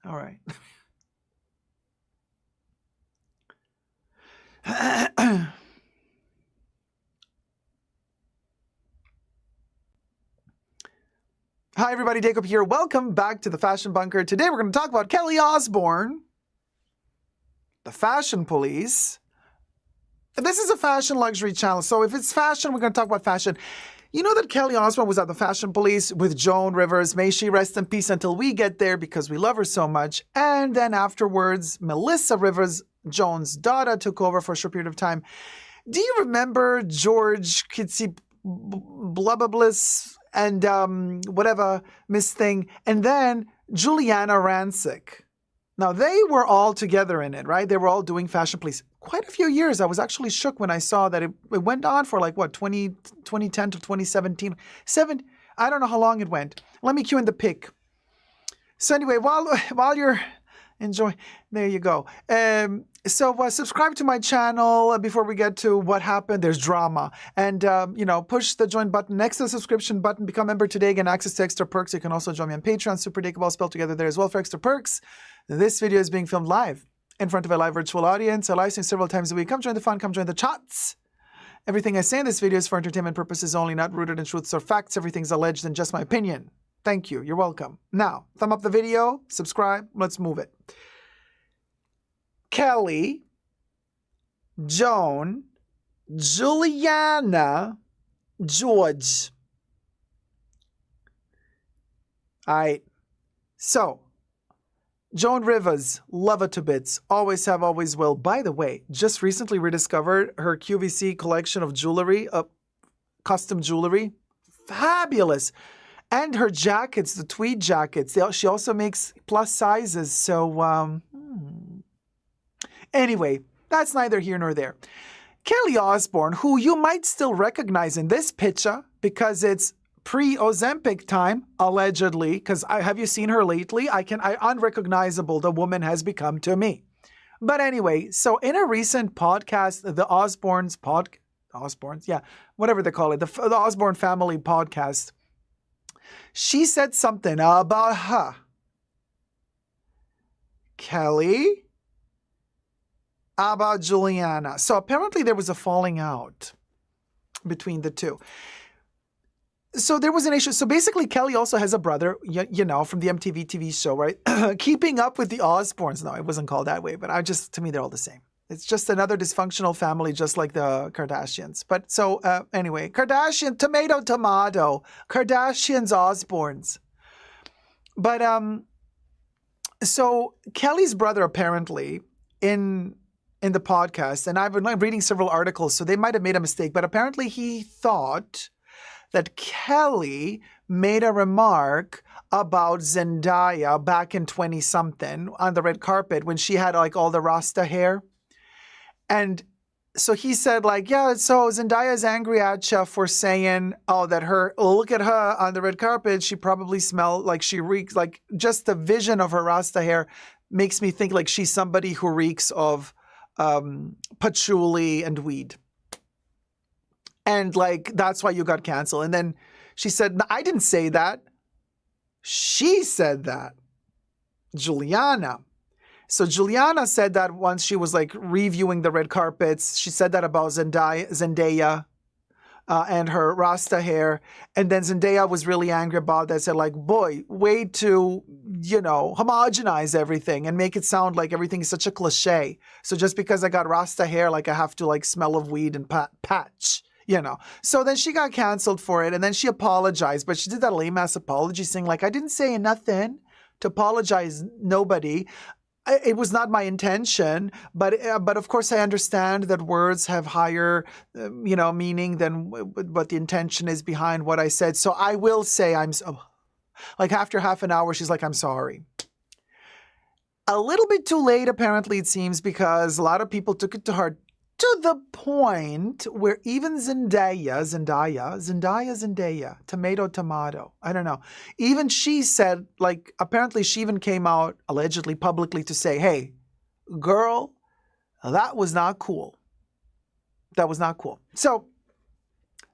All right. Hi, everybody. Dacob here. Welcome back to the Fashion Bunker. Today, we're going to talk about Kelly Osbourne, the fashion police. This is a fashion luxury channel. So if it's fashion, we're going to talk about fashion. You know that Kelly Osbourne was at the Fashion Police with Joan Rivers. May she rest in peace until we get there because we love her so much. And then afterwards, Melissa Rivers, Joan's daughter, took over for a short period of time. Do you remember George Kitsy Blubbabliss and whatever Miss Thing? And then Juliana Rancic. Now, they were all together in it, right? They were all doing Fashion Police. Quite a few years. I was actually shook when I saw that it went on for like, what, 2010 to 2017? I don't know how long it went. Let me cue in the pic. So anyway, while you're enjoying, there you go. So subscribe to my channel before we get to what happened. There's drama. And, push the join button next to the subscription button. Become a member today. Get access to extra perks. You can also join me on Patreon. Super Dacob all spelled together there as well for extra perks. This video is being filmed live in front of a live virtual audience. I live stream several times a week. Come join the fun. Come join the chats. Everything I say in this video is for entertainment purposes only, not rooted in truths or facts. Everything's alleged and just my opinion. Thank you. You're welcome. Now, thumb up the video, subscribe. Let's move it. Kelly, Joan, Juliana, George. All right. So, Joan Rivers, love her to bits. Always have, always will. By the way, just recently rediscovered her QVC collection of jewelry, custom jewelry. Fabulous. And her jackets, the tweed jackets. She also makes plus sizes. So, Anyway, that's neither here nor there. Kelly Osbourne, who you might still recognize in this picture because it's pre-Ozempic time, allegedly, because have you seen her lately? Unrecognizable the woman has become to me. But anyway, so in a recent podcast, the Osbournes, yeah, whatever they call it, the Osbourne family podcast, she said something about her. Kelly, about Juliana. So apparently there was a falling out between the two. So there was an issue. So basically, Kelly also has a brother, from the MTV TV show, right? Keeping Up with the Osbournes. No, it wasn't called that way, but to me, they're all the same. It's just another dysfunctional family, just like the Kardashians. But so anyway, Kardashian, tomato, Kardashians, Osbournes. But so Kelly's brother apparently in the podcast, and I've been reading several articles, so they might have made a mistake, but apparently he thought that Kelly made a remark about Zendaya back in 20-something on the red carpet when she had like all the Rasta hair. And so he said like, yeah, so Zendaya's angry at you for saying, look at her on the red carpet. She probably smelled like she reeks, like just the vision of her Rasta hair makes me think like she's somebody who reeks of patchouli and weed. And like, that's why you got canceled. And then she said, no, I didn't say that. She said that. Juliana. So Juliana said that once she was like reviewing the red carpets. She said that about Zendaya and her Rasta hair. And then Zendaya was really angry about that. Said like, boy, way to, homogenize everything and make it sound like everything is such a cliche. So just because I got Rasta hair, like I have to like smell of weed and patch. So then she got canceled for it, and then she apologized, but she did that lame-ass apology saying, like, I didn't say nothing to apologize, nobody. It was not my intention, but of course I understand that words have higher, meaning than what the intention is behind what I said. So I will say like after half an hour, she's like, I'm sorry. A little bit too late, apparently, it seems, because a lot of people took it to heart. To the point where even Zendaya, tomato, I don't know. Even she said, like, apparently she even came out allegedly publicly to say, hey, girl, that was not cool. That was not cool. So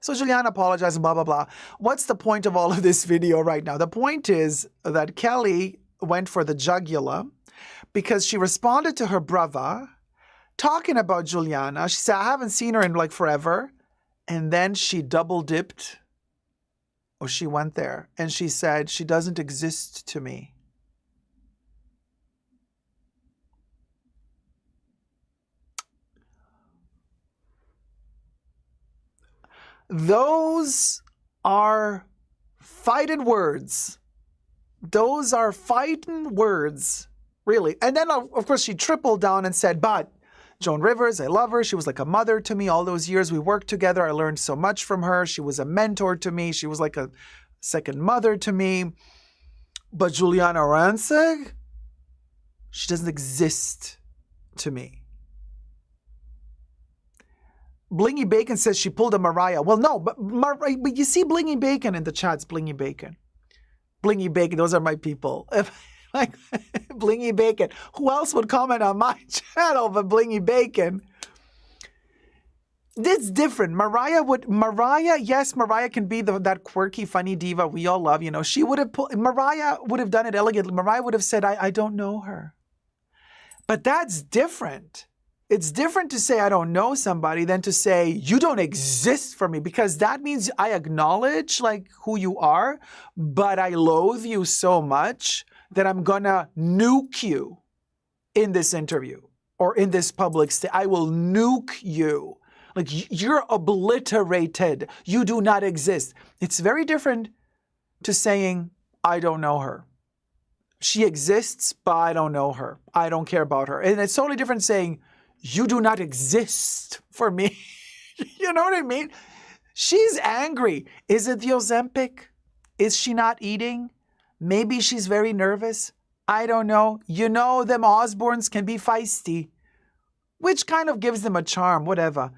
Juliana apologized and blah, blah, blah. What's the point of all of this video right now? The point is that Kelly went for the jugular because she responded to her brother talking about Juliana. She said, I haven't seen her in like forever. And then she double dipped, or she went there, and she said, she doesn't exist to me. Those are fighting words. Those are fighting words, really. And then, of course, she tripled down and said, but Joan Rivers, I love her. She was like a mother to me all those years we worked together. I learned so much from her. She was a mentor to me. She was like a second mother to me. But Juliana Rancic, she doesn't exist to me. Blingy Bacon says she pulled a Mariah. Well, no, but you see Blingy Bacon in the chats, Blingy Bacon. Blingy Bacon, those are my people. Like Blingy Bacon. Who else would comment on my channel but Blingy Bacon? It's different. Mariah, yes, Mariah can be that quirky, funny diva we all love. She would have Mariah would have done it elegantly. Mariah would have said, I don't know her. But that's different. It's different to say I don't know somebody than to say you don't exist for me, because that means I acknowledge like who you are, but I loathe you so much that I'm gonna nuke you in this interview or in this public state. I will nuke you. Like, you're obliterated. You do not exist. It's very different to saying, I don't know her. She exists, but I don't know her. I don't care about her. And it's totally different saying, you do not exist for me. You know what I mean? She's angry. Is it the Ozempic? Is she not eating? Maybe she's very nervous. I don't know. Them Osbournes can be feisty, which kind of gives them a charm, whatever.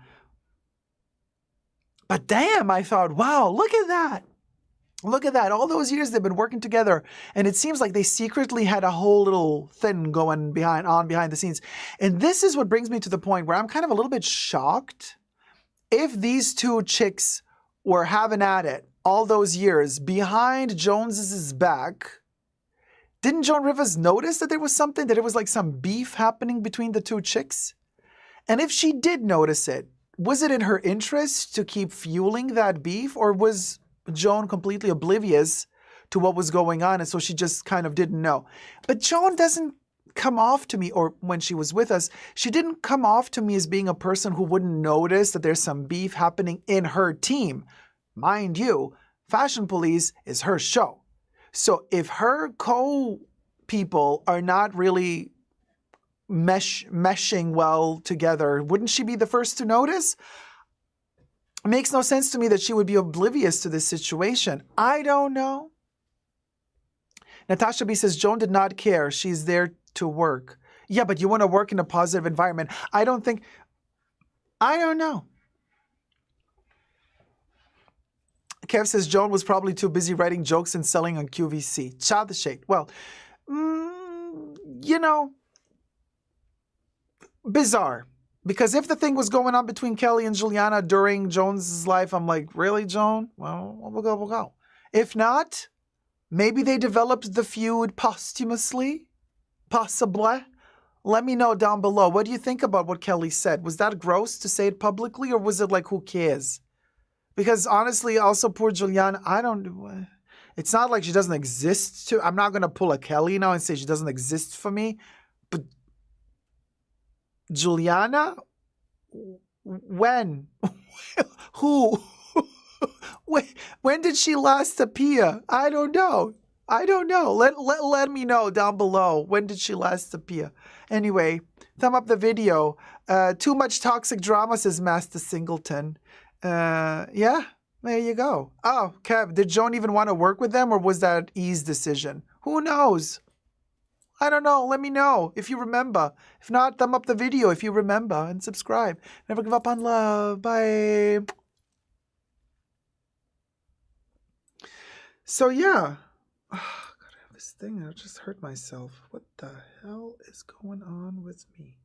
But damn, I thought, wow, look at that. Look at that. All those years they've been working together, and it seems like they secretly had a whole little thing going behind the scenes. And this is what brings me to the point where I'm kind of a little bit shocked. If these two chicks were having at it all those years behind Jones's back, didn't Joan Rivers notice that there was something, that it was like some beef happening between the two chicks? And if she did notice it, was it in her interest to keep fueling that beef, or was Joan completely oblivious to what was going on, and so she just kind of didn't know? But Joan doesn't come off to me, or when she was with us, she didn't come off to me as being a person who wouldn't notice that there's some beef happening in her team. Mind you, Fashion Police is her show. So if her co-people are not really meshing well together, wouldn't she be the first to notice? It makes no sense to me that she would be oblivious to this situation. I don't know. Natasha B says, Joan did not care. She's there to work. Yeah, but you want to work in a positive environment. I don't know. Kev says, Joan was probably too busy writing jokes and selling on QVC. Cha the shade. Well, bizarre. Because if the thing was going on between Kelly and Juliana during Jones's life, I'm like, really, Joan? Well, we'll go. If not, maybe they developed the feud posthumously, possibly, Let me know down below. What do you think about what Kelly said? Was that gross to say it publicly, or was it like, who cares? Because honestly, also poor Juliana, it's not like she doesn't exist to, I'm not going to pull a Kelly now and say she doesn't exist for me. But Juliana, when? Who? When did she last appear? I don't know. Let me know down below. When did she last appear? Anyway, thumb up the video. Too much toxic drama, says Master Singleton. Yeah, there you go. Oh, Kev, did Joan even want to work with them, or was that E's decision? Who knows? I don't know. Let me know if you remember. If not, thumb up the video if you remember, and subscribe. Never give up on love. Bye. So yeah. Oh, God, I have this thing. I just hurt myself. What the hell is going on with me?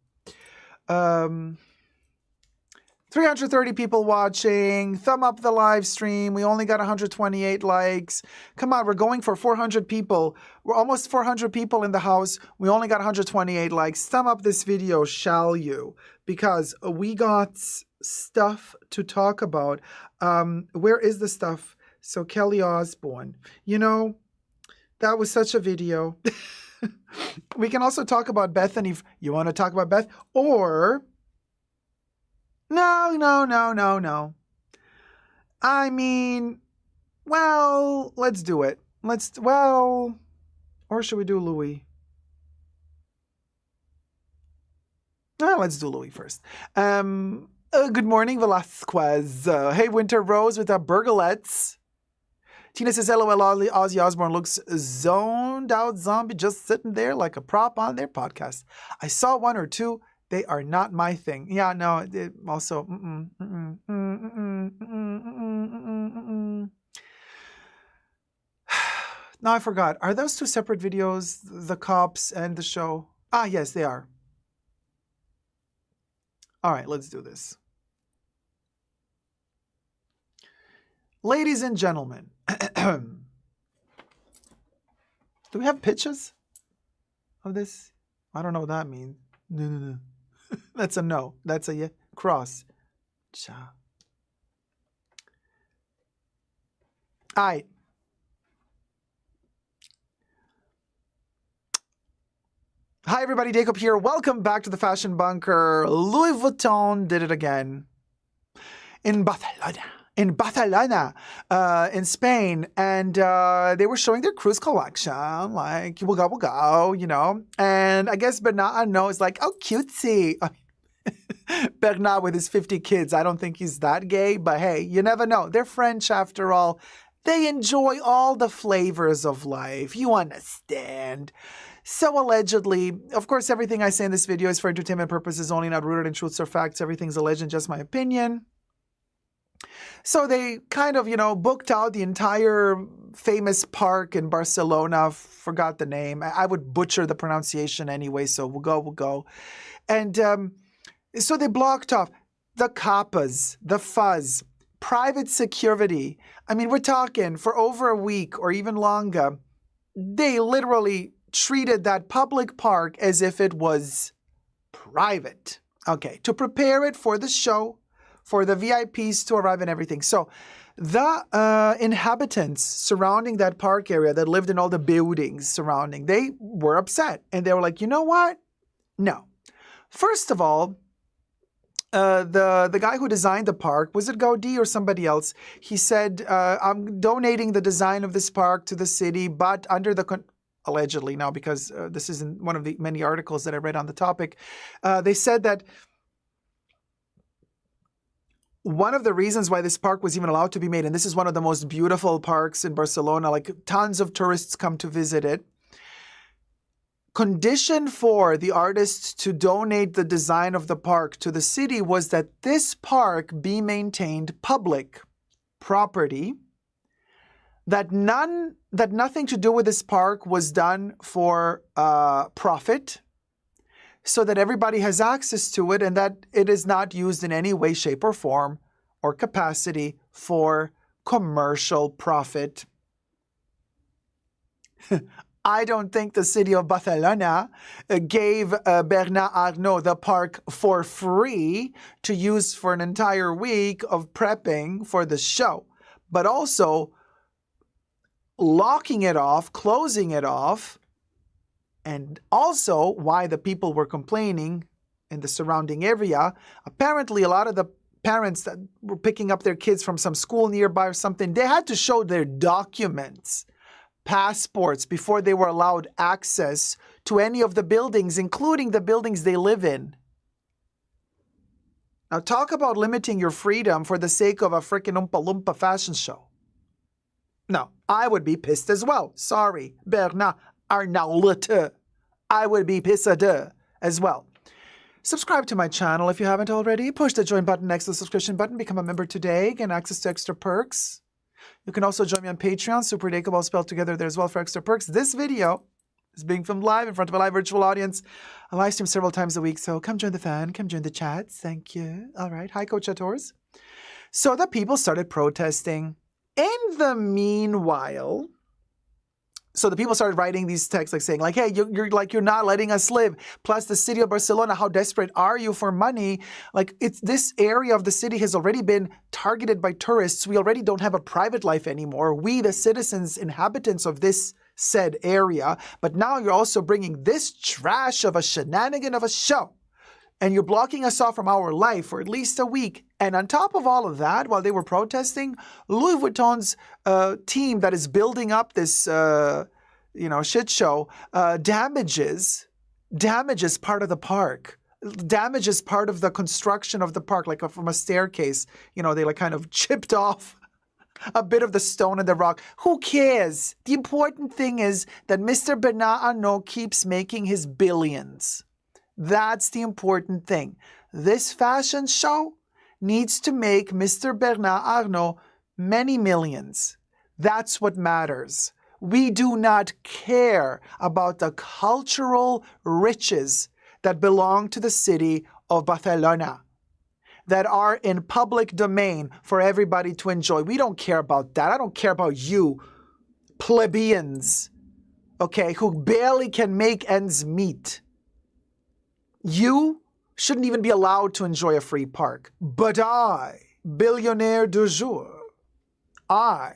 330 people watching. Thumb up the live stream. We only got 128 likes. Come on, we're going for 400 people. We're almost 400 people in the house. We only got 128 likes. Thumb up this video, shall you? Because we got stuff to talk about. Where is the stuff? So Kelly Osbourne, you know, that was such a video. We can also talk about Bethenny. You want to talk about Beth? Or, no. I mean, well, let's do it. Or should we do Louis? No, let's do Louis first. Good morning, Velasquez. Hey, Winter Rose with our burgalettes. Tina says, LOL, Ozzy Osbourne looks zoned out zombie just sitting there like a prop on their podcast. I saw one or two. They are not my thing. Yeah, no, it also, Now I forgot. Are those two separate videos, the cops and the show? Ah, yes, they are. All right, let's do this. Ladies and gentlemen, do we have pictures of this? I don't know what that means. No. That's a no. That's a yeah. Cross. Cha. All right. Hi, everybody. Dacob here. Welcome back to the Fashion Bunker. Louis Vuitton did it again in Barcelona. In Spain, and they were showing their cruise collection, like, we'll go, you know, and I guess Bernard knows, like, oh, cutesy. Bernard with his 50 kids, I don't think he's that gay, but hey, you never know. They're French after all. They enjoy all the flavors of life, you understand. So allegedly, of course, everything I say in this video is for entertainment purposes only, not rooted in truths or facts. Everything's alleged and just my opinion. So they kind of, you know, booked out the entire famous park in Barcelona. Forgot the name. I would butcher the pronunciation anyway, so we'll go. And so they blocked off the Kappas, the Fuzz, private security. I mean, we're talking for over a week or even longer. They literally treated that public park as if it was private. Okay, to prepare it for the show, for the VIPs to arrive and everything. So the inhabitants surrounding that park area that lived in all the buildings surrounding, they were upset. And they were like, you know what? No. First of all, the guy who designed the park, was it Gaudi or somebody else? He said, I'm donating the design of this park to the city, but under the... allegedly now, because this isn't one of the many articles that I read on the topic. They said that one of the reasons why this park was even allowed to be made, and this is one of the most beautiful parks in Barcelona, like tons of tourists come to visit it, condition for the artists to donate the design of the park to the city was that this park be maintained public property, that nothing to do with this park was done for profit, so that everybody has access to it and that it is not used in any way, shape, or form or capacity for commercial profit. I don't think the city of Barcelona gave Bernard Arnault the park for free to use for an entire week of prepping for the show. But also locking it off, closing it off, and also why the people were complaining in the surrounding area. Apparently, a lot of the parents that were picking up their kids from some school nearby or something, they had to show their documents, passports, before they were allowed access to any of the buildings, including the buildings they live in. Now, talk about limiting your freedom for the sake of a frickin' Oompa Loompa fashion show. No, I would be pissed as well. Sorry, Bernard Arnault. I would be pissed as well. Subscribe to my channel if you haven't already. Push the join button next to the subscription button. Become a member today. Get access to extra perks. You can also join me on Patreon. Super Dacob all spelled together there as well for extra perks. This video is being filmed live in front of a live virtual audience. I live stream several times a week, so come join the fan. Come join the chats. Thank you. All right. Hi, Coach Ators. So the people started protesting. In the meanwhile, so the people started writing these texts like saying, like, hey, you're not letting us live. Plus the city of Barcelona, how desperate are you for money? Like, it's this area of the city has already been targeted by tourists. We already don't have a private life anymore. We, the citizens, inhabitants of this said area. But now you're also bringing this trash of a shenanigan of a show. And you're blocking us off from our life for at least a week. And on top of all of that, while they were protesting, Louis Vuitton's team that is building up this, shit show, damages part of the park, damages part of the construction of the park, like from a staircase. They like kind of chipped off a bit of the stone and the rock. Who cares? The important thing is that Mr. Bernard Arnault keeps making his billions. That's the important thing. This fashion show needs to make Mr. Bernard Arnault many millions. That's what matters. We do not care about the cultural riches that belong to the city of Barcelona, that are in public domain for everybody to enjoy. We don't care about that. I don't care about you, plebeians, okay, who barely can make ends meet. You shouldn't even be allowed to enjoy a free park. But I, billionaire du jour, I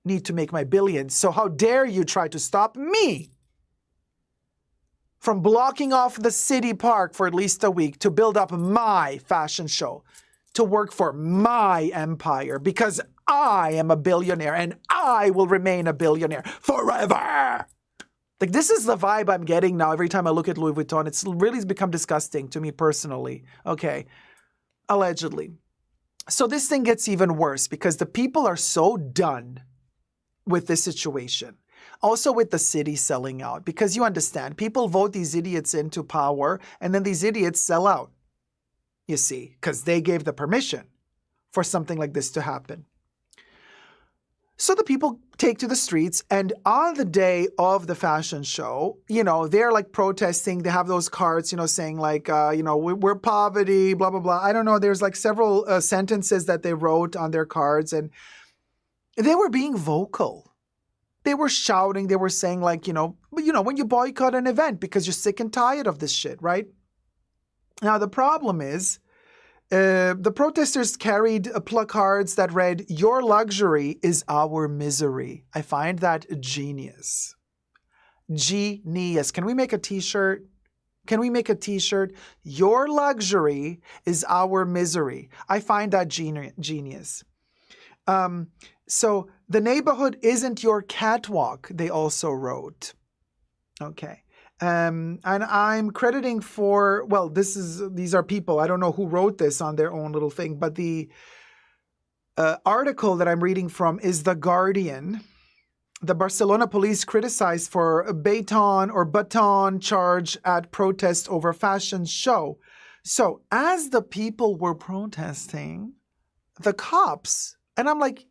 need to make my billions. So how dare you try to stop me from blocking off the city park for at least a week to build up my fashion show, to work for my empire, because I am a billionaire and I will remain a billionaire forever. Like, this is the vibe I'm getting now every time I look at Louis Vuitton. It's really become disgusting to me personally. Okay, allegedly. So this thing gets even worse because the people are so done with this situation. Also with the city selling out. Because you understand, people vote these idiots into power and then these idiots sell out. You see, because they gave the permission for something like this to happen. So the people take to the streets, and on the day of the fashion show, they're like protesting. They have those cards, saying like, we're poverty, blah, blah, blah. I don't know. There's like several sentences that they wrote on their cards, and they were being vocal. They were shouting. They were saying like, when you boycott an event because you're sick and tired of this shit, right? Now, the problem is, the protesters carried placards that read, "Your luxury is our misery." I find that genius. Genius. Can we make a t-shirt? Can we make a t-shirt? Your luxury is our misery. I find that genius. So the neighborhood isn't your catwalk, they also wrote. Okay. And I'm crediting for, well, these are people, I don't know who wrote this on their own little thing, but the article that I'm reading from is The Guardian. The Barcelona police criticized for a Bethenny charge at protest over fashion show. So as the people were protesting, the cops, and I'm like,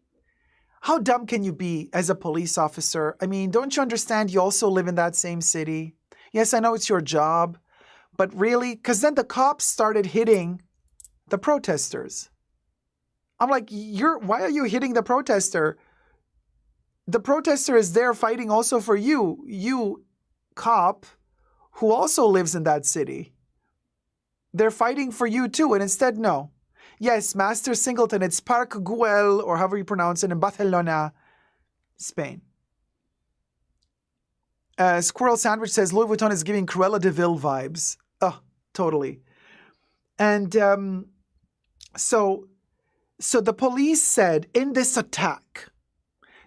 how dumb can you be as a police officer? I mean, don't you understand you also live in that same city? Yes, I know it's your job, but really? Because then the cops started hitting the protesters. I'm like, why are you hitting the protester? The protester is there fighting also for you cop, who also lives in that city. They're fighting for you too, and instead, no. Yes, Master Singleton, it's Park Güell, or however you pronounce it, in Barcelona, Spain. Squirrel Sandwich says Louis Vuitton is giving Cruella de Vil vibes. Oh, totally. And so the police said in this attack,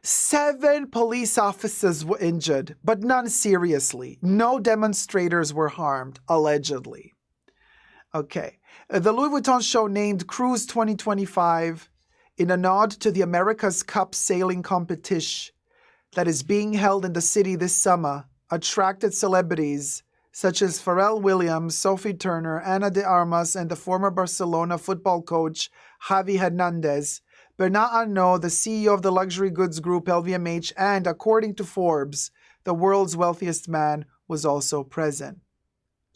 7 police officers were injured, but none seriously. No demonstrators were harmed, allegedly. Okay. The Louis Vuitton show named Cruise 2025 in a nod to the America's Cup sailing competition that is being held in the city this summer attracted celebrities such as Pharrell Williams, Sophie Turner, Ana de Armas, and the former Barcelona football coach Javi Hernandez. Bernard Arnault, the CEO of the luxury goods group LVMH, and, according to Forbes, the world's wealthiest man, was also present.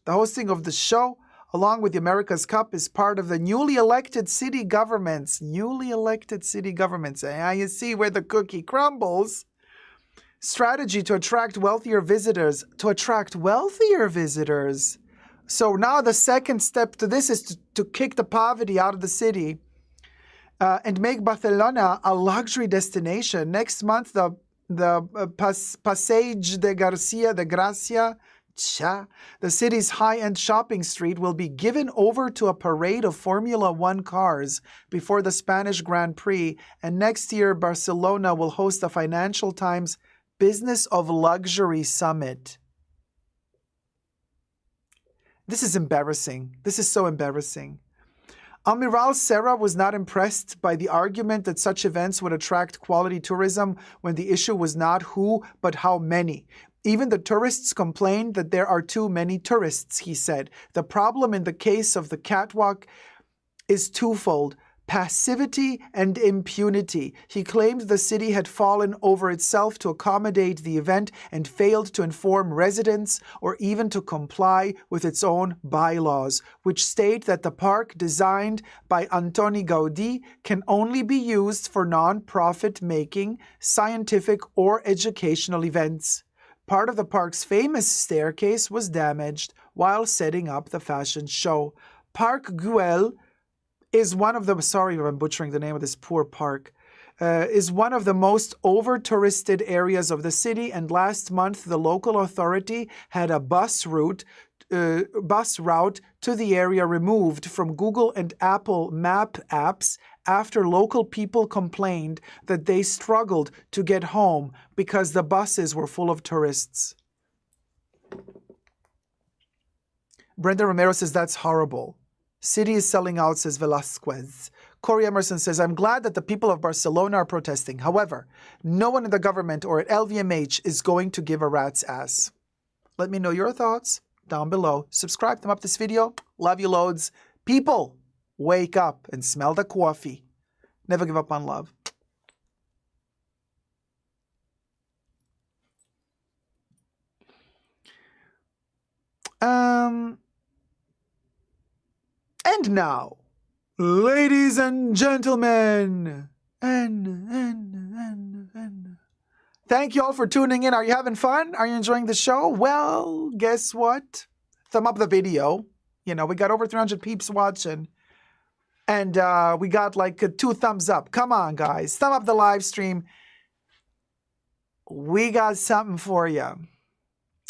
The hosting of the show, along with the America's Cup, is part of the newly elected city governments. And you see where the cookie crumbles. Strategy to attract wealthier visitors. So now the second step to this is to kick the poverty out of the city and make Barcelona a luxury destination. Next month, the Passeig de Gracia, the city's high-end shopping street, will be given over to a parade of Formula One cars before the Spanish Grand Prix. And next year, Barcelona will host the Financial Times Business of Luxury Summit. This is embarrassing. This is so embarrassing. Amiral Serra was not impressed by the argument that such events would attract quality tourism when the issue was not who, but how many. Even the tourists complained that there are too many tourists, he said. The problem in the case of the catwalk is twofold: passivity and impunity. He claimed the city had fallen over itself to accommodate the event and failed to inform residents or even to comply with its own bylaws, which state that the park designed by Antoni Gaudí can only be used for non-profit making, scientific or educational events. Part of the park's famous staircase was damaged while setting up the fashion show. Park Güell is one of the, sorry if I'm butchering the name of this poor park, is one of the most over-touristed areas of the city, and last month the local authority had a bus route to the area removed from Google and Apple Map apps after local people complained that they struggled to get home because the buses were full of tourists. Brenda Romero says, that's horrible. City is selling out, says Velasquez. Corey Emerson says, I'm glad that the people of Barcelona are protesting. However, no one in the government or at LVMH is going to give a rat's ass. Let me know your thoughts down below. Subscribe, thumb up this video. Love you loads. People, wake up and smell the coffee. Never give up on love. And now, ladies and gentlemen, thank you all for tuning in. Are you having fun? Are you enjoying the show? Well, guess what? Thumb up the video. You know, we got over 300 peeps watching. And we got like 2 thumbs up. Come on, guys. Thumb up the live stream. We got something for you.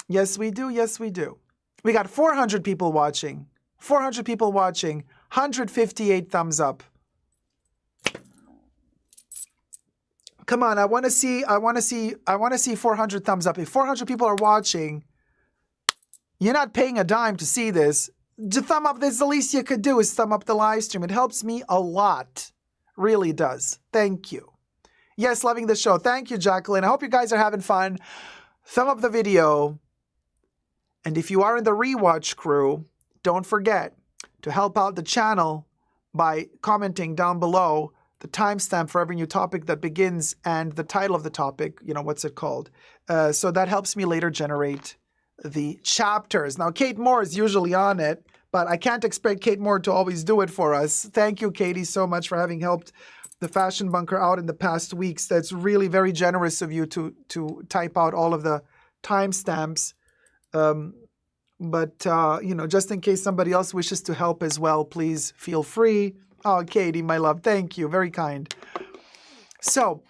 Yes, we do. Yes, we do. We got 400 people watching. 400 people watching. 158 thumbs up. Come on, I want to see 400 thumbs up. If 400 people are watching, you're not paying a dime to see this. Just thumb up. This is the least you could do is thumb up the live stream. It helps me a lot. Really does. Thank you. Yes, loving the show. Thank you, Jacqueline. I hope you guys are having fun. Thumb up the video. And if you are in the rewatch crew, don't forget to help out the channel by commenting down below the timestamp for every new topic that begins and the title of the topic, you know, what's it called? So that helps me later generate the chapters. Now, Kate Moore is usually on it, but I can't expect Kate Moore to always do it for us. Thank you, Katie, so much for having helped the fashion bunker out in the past weeks. That's really very generous of you to type out all of the timestamps. But just in case somebody else wishes to help as well, please feel free. Oh, Katie, my love, thank you. Very kind. So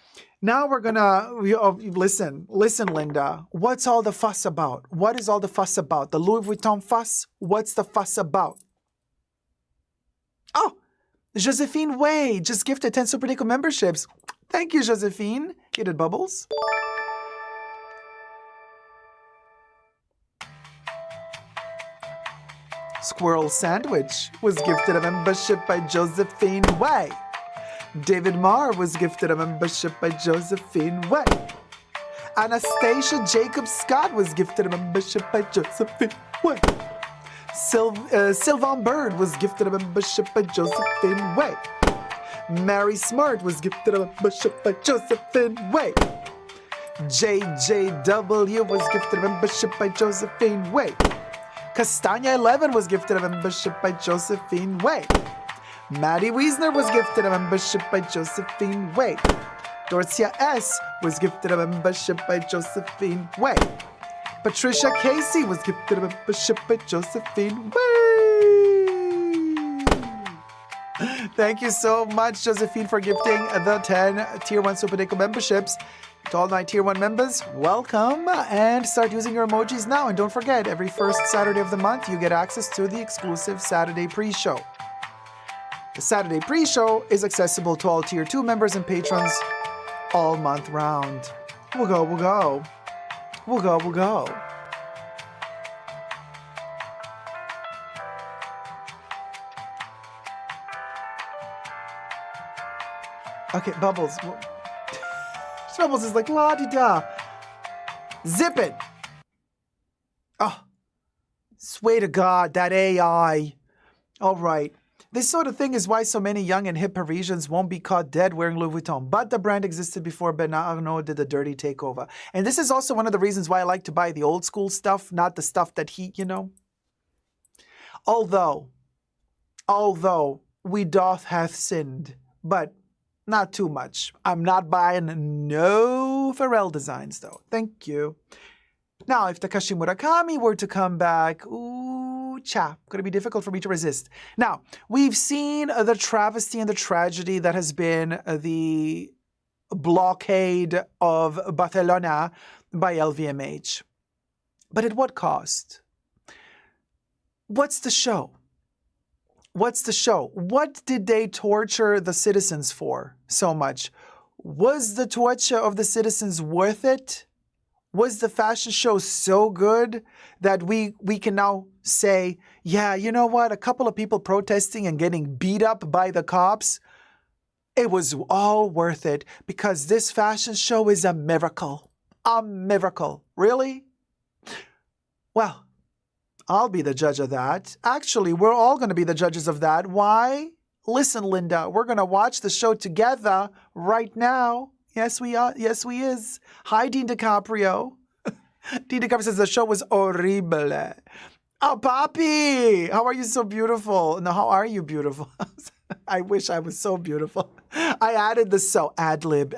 now we're gonna listen, Linda. What's all the fuss about? What is all the fuss about? The Louis Vuitton fuss? What's the fuss about? Oh, Josephine Way just gifted 10 Super Dacob memberships. Thank you, Josephine. You did bubbles. Squirrel Sandwich was gifted a membership by Josephine Way. David Marr was gifted a membership by Josephine Way. Anastasia Jacob Scott was gifted a membership by Josephine Way. Sylvan Bird was gifted a membership by Josephine Way. Mary Smart was gifted a membership by Josephine Way. JJW was gifted a membership by Josephine Way. Castagna 11 was gifted a membership by Josephine Way. Maddie Wiesner was gifted a membership by Josephine Way. Dorcia S was gifted a membership by Josephine Way. Patricia Casey was gifted a membership by Josephine Way. Thank you so much, Josephine, for gifting the 10 Tier 1 Super Dacob memberships. To all my Tier 1 members, welcome, and start using your emojis now. And don't forget, every first Saturday of the month, you get access to the exclusive Saturday pre-show. The Saturday pre-show is accessible to all Tier 2 members and patrons all month round. We'll go. Okay, Bubbles. Bubbles is like la-di-da. Zip it. Oh, swear to God, that AI. All right. This sort of thing is why so many young and hip Parisians won't be caught dead wearing Louis Vuitton. But the brand existed before Bernard Arnault did the dirty takeover. And this is also one of the reasons why I like to buy the old school stuff, not the stuff that Although we doth hath sinned, but not too much. I'm not buying no Pharrell designs, though. Thank you. Now, if Takashi Murakami were to come back, going to be difficult for me to resist. Now, we've seen the travesty and the tragedy that has been the blockade of Barcelona by LVMH. But at what cost? What's the show? What's the show? What did they torture the citizens for so much? Was the torture of the citizens worth it? Was the fashion show so good that we can now say, yeah, you know what? A couple of people protesting and getting beat up by the cops, it was all worth it because this fashion show is a miracle. A miracle. Really? Well, I'll be the judge of that. Actually, we're all going to be the judges of that. Why? Listen, Linda, we're going to watch the show together right now. Yes, we are. Yes, we is. Hi, Dean DiCaprio. Dean DiCaprio says the show was horrible. Oh, Papi, how are you so beautiful? No, how are you beautiful? I wish I was so beautiful. I added the so. Ad-lib.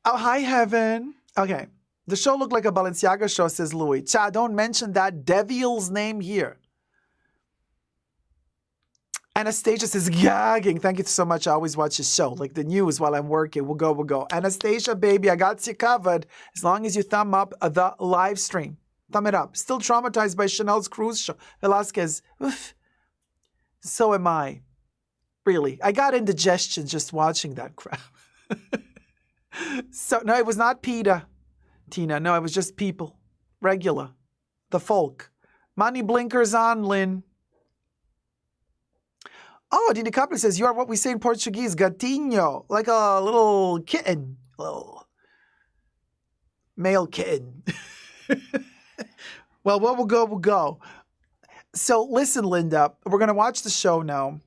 Oh, hi, Heaven. Okay. The show looked like a Balenciaga show, says Louis. Cha, don't mention that devil's name here. Anastasia says, gagging. Thank you so much. I always watch the show, like the news while I'm working. We'll go. Anastasia, baby, I got you covered. As long as you thumb up the live stream. Thumb it up. Still traumatized by Chanel's cruise show. Velasquez, oof. So am I. Really. I got indigestion just watching that crap. So, no, it was not PETA, Tina. No, it was just people. Regular. The folk. Money blinkers on, Lynn. Oh, Dina Capri says, you are what we say in Portuguese, gatinho, like a little kitten, little male kitten. Well, we'll go. So listen, Linda, we're going to watch the show now.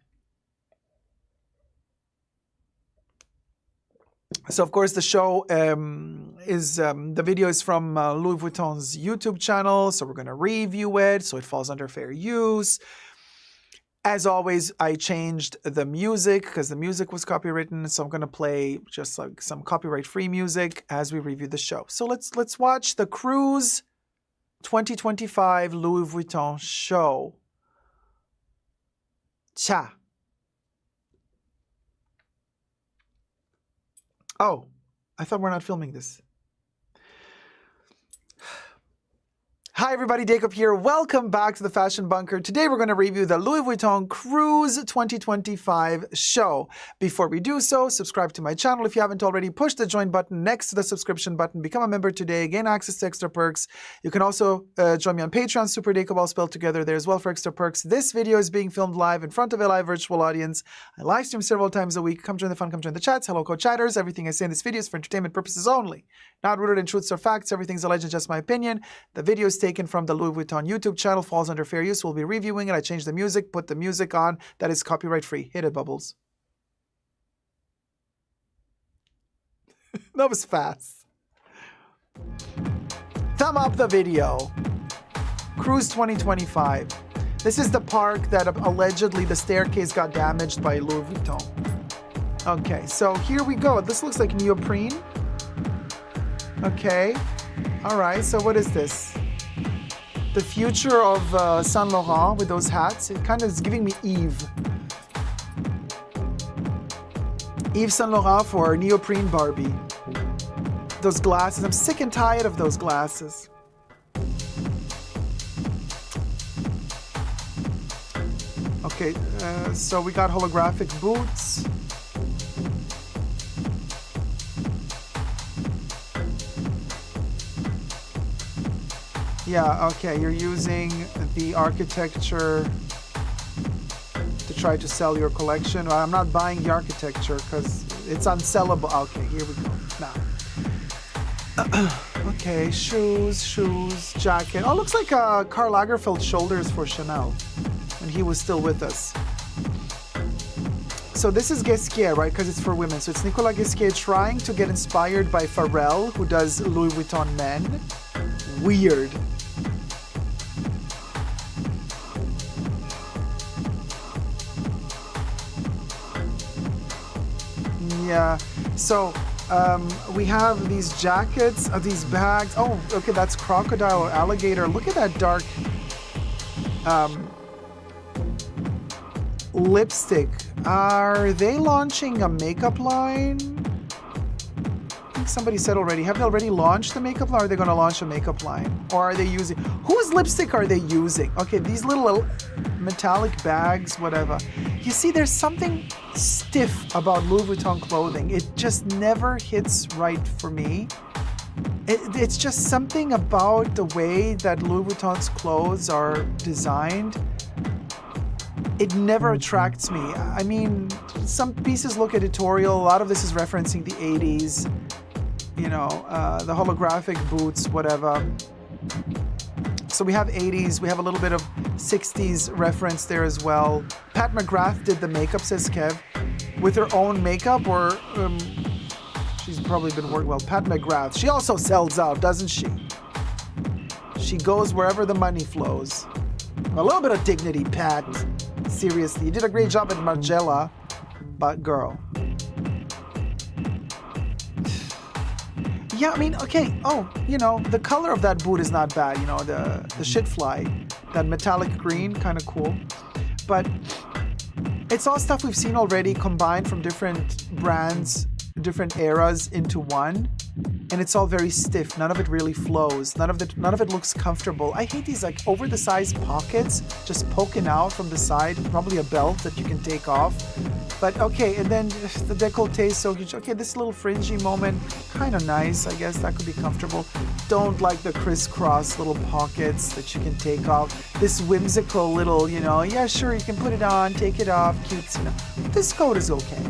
So, of course, the show the video is from Louis Vuitton's YouTube channel. So we're going to review it. So it falls under fair use. As always, I changed the music because the music was copywritten, so I'm going to play just like some copyright-free music as we review the show. So let's watch the Cruise 2025 Louis Vuitton show. Cha. Oh, I thought we're not filming this. Hi everybody, Dacob here. Welcome back to the Fashion Bunker. Today we're going to review the Louis Vuitton Cruise 2025 show. Before we do so, subscribe to my channel if you haven't already. Push the join button next to the subscription button. Become a member today. Gain access to extra perks. You can also join me on Patreon, Super Dacob, all spelled together there as well for extra perks. This video is being filmed live in front of a live virtual audience. I live stream several times a week. Come join the fun, come join the chats. Hello, co-chatters. Everything I say in this video is for entertainment purposes only. Not rooted in truths or facts. Everything's alleged, just my opinion. The video is taken from the Louis Vuitton YouTube channel, falls under fair use. We'll be reviewing it. I changed the music, put the music on. That is copyright free. Hit it, Bubbles. That was fast. Thumb up the video. Cruise 2025. This is the park that allegedly the staircase got damaged by Louis Vuitton. Okay, so here we go. This looks like neoprene. Okay. All right, so what is this? The future of Saint Laurent with those hats. It kind of is giving me Yves. Yves Saint Laurent for neoprene Barbie. Those glasses. I'm sick and tired of those glasses. Okay, so we got holographic boots. Yeah, okay, you're using the architecture to try to sell your collection. Well, I'm not buying the architecture because it's unsellable. Okay, here we go. Now. Okay, shoes, jacket. Oh, looks like Karl Lagerfeld shoulders for Chanel when he was still with us. So this is Ghesquière, right? Because it's for women. So it's Nicolas Ghesquière trying to get inspired by Pharrell, who does Louis Vuitton men. Weird. Yeah, so we have these jackets, these bags. Oh, okay, that's crocodile or alligator. Look at that dark lipstick. Are they launching a makeup line? I think somebody said already. Have they already launched the makeup line? Or are they going to launch a makeup line? Or are they using... Whose lipstick are they using? Okay, these little metallic bags, whatever. You see, there's something stiff about Louis Vuitton clothing. It just never hits right for me. It's just something about the way that Louis Vuitton's clothes are designed. It never attracts me. I mean, some pieces look editorial. A lot of this is referencing the 80s. You know, the holographic boots, whatever. So we have 80s, we have a little bit of 60s reference there as well. Pat McGrath did the makeup, says Kev, with her own makeup, or she's probably been working well. Pat McGrath, she also sells out, doesn't she? She goes wherever the money flows. A little bit of dignity, Pat. Seriously, you did a great job at Margiela, but girl. Yeah, I mean, okay, oh, you know, the color of that boot is not bad, you know, the shit fly, that metallic green, kind of cool. But it's all stuff we've seen already combined from different brands, different eras into one. And it's all very stiff. None of it really flows. None of it looks comfortable. I hate these like over-the-sized pockets just poking out from the side. Probably a belt that you can take off. But okay, and then the décolleté is so huge. Okay, this little fringy moment, kind of nice. I guess that could be comfortable. Don't like the crisscross little pockets that you can take off. This whimsical little, you know, yeah, sure, you can put it on, take it off, cute, you know. This coat is okay.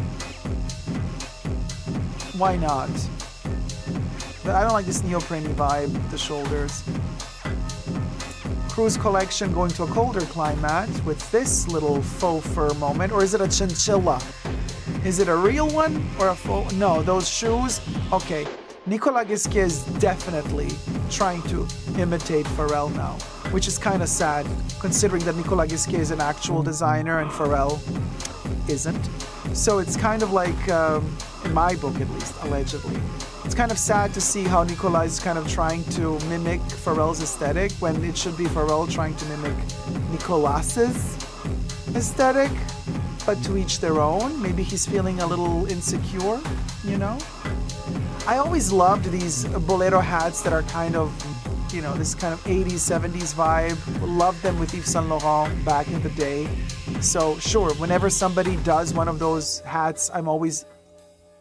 Why not? But I don't like this neoprene vibe, the shoulders. Cruise collection going to a colder climate with this little faux fur moment. Or is it a chinchilla? Is it a real one or a faux? No, those shoes. Okay, Nicolas Ghesquière is definitely trying to imitate Pharrell now. which is kind of sad, considering that Nicolas Ghesquier is an actual designer and Pharrell isn't. So it's kind of like, in my book at least, allegedly, it's kind of sad to see how Nicolas is kind of trying to mimic Pharrell's aesthetic when it should be Pharrell trying to mimic Nicolas's aesthetic, but to each their own. Maybe he's feeling a little insecure, you know? I always loved these bolero hats that are kind of, you know, this kind of 80s, 70s vibe. Loved them with Yves Saint Laurent back in the day. So sure, whenever somebody does one of those hats, I'm always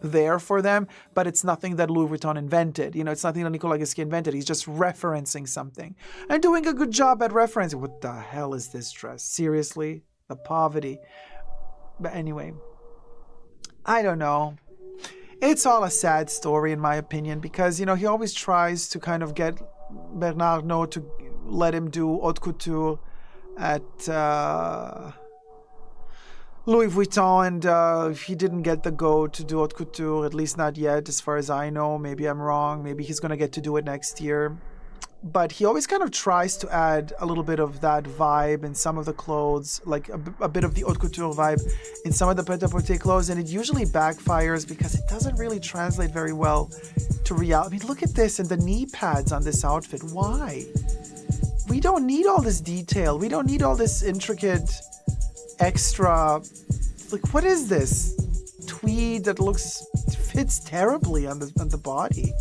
there for them, but it's nothing that Louis Vuitton invented. You know, it's nothing that Nicolas Ghesquier invented. He's just referencing something and doing a good job at referencing. What the hell is this dress? Seriously? The poverty. But anyway, I don't know. It's all a sad story in my opinion, because, you know, he always tries to kind of get Bernard Arnault to let him do haute couture at Louis Vuitton, and he didn't get the go to do haute couture, at least not yet, as far as I know. Maybe I'm wrong. Maybe he's going to get to do it next year. But he always kind of tries to add a little bit of that vibe in some of the clothes, like a bit of the haute couture vibe in some of the pret-a-porter clothes, and it usually backfires because it doesn't really translate very well to reality. I mean, look at this and the knee pads on this outfit. Why? We don't need all this detail. We don't need all this intricate extra. Like, what is this? Tweed that fits terribly on the body.